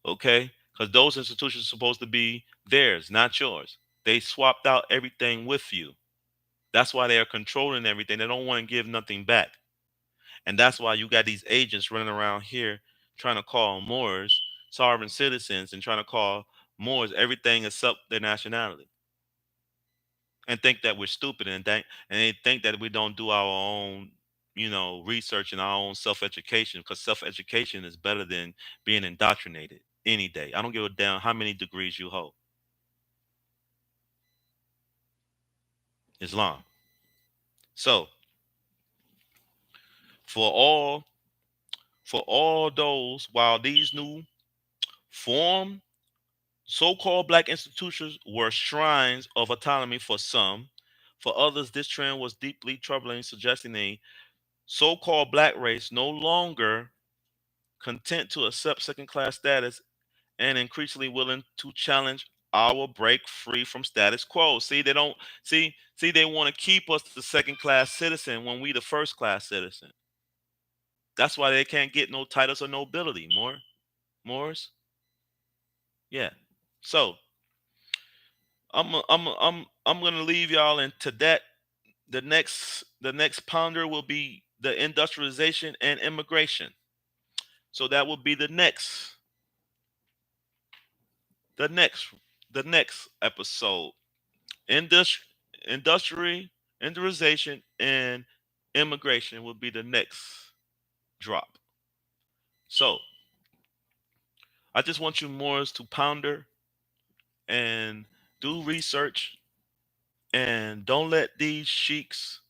okay? Because those institutions are supposed to be theirs, not yours. They swapped out everything with you. That's why they are controlling everything. They don't want to give nothing back. And that's why you got these agents running around here trying to call Moors sovereign citizens and trying to call Moors everything except their nationality. And think that we're stupid and they think that we don't do our own, research and our own self-education, because self-education is better than being indoctrinated any day. I don't give a damn how many degrees you hold. Islam. So for all for all those, while these new form so-called black institutions were shrines of autonomy for some, for others this trend was deeply troubling, suggesting a so-called black race no longer content to accept second-class status and increasingly willing to challenge our break free from status quo. See, they don't see they want to keep us the second-class citizen when we the first-class citizen. That's why they can't get no titles of nobility. Moors. Yeah. So I'm gonna leave y'all into that. The next ponder will be the industrialization and immigration. So that will be the next the next episode. Industri- industry industrialization and immigration will be the next drop. So I just want you Moors to ponder and do research, and don't let these sheiks,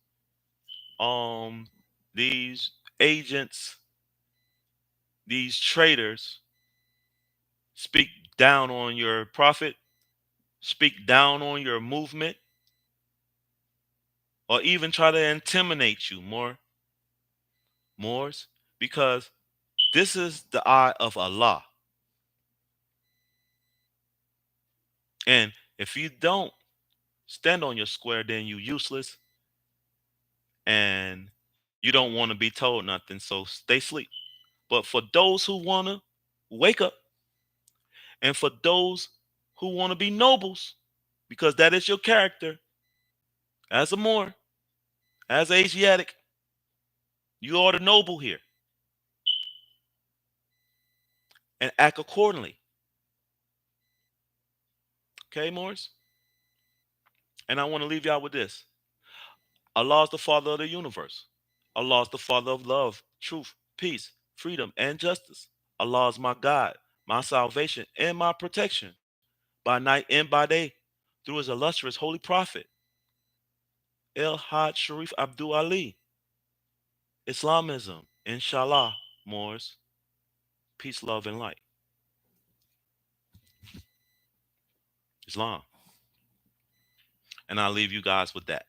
um these agents, these traders speak down on your prophet, speak down on your movement, or even try to intimidate you Moors, because this is the eye of Allah. And if you don't stand on your square, then you useless, and You don't want to be told nothing, so stay asleep. But for those who want to wake up, and for those who want to be nobles, because that is your character as a Moor, as Asiatic, you are the noble here, and act accordingly. Okay, Moors? And I want to leave y'all with this. Allah is the Father of the universe. Allah is the Father of love, truth, peace, freedom, and justice. Allah is my God, my salvation, and my protection by night and by day through his illustrious holy prophet, El Hajj Sharif Abdul Ali. Islamism, inshallah, Moors, peace, love, and light. Islam. And I'll leave you guys with that.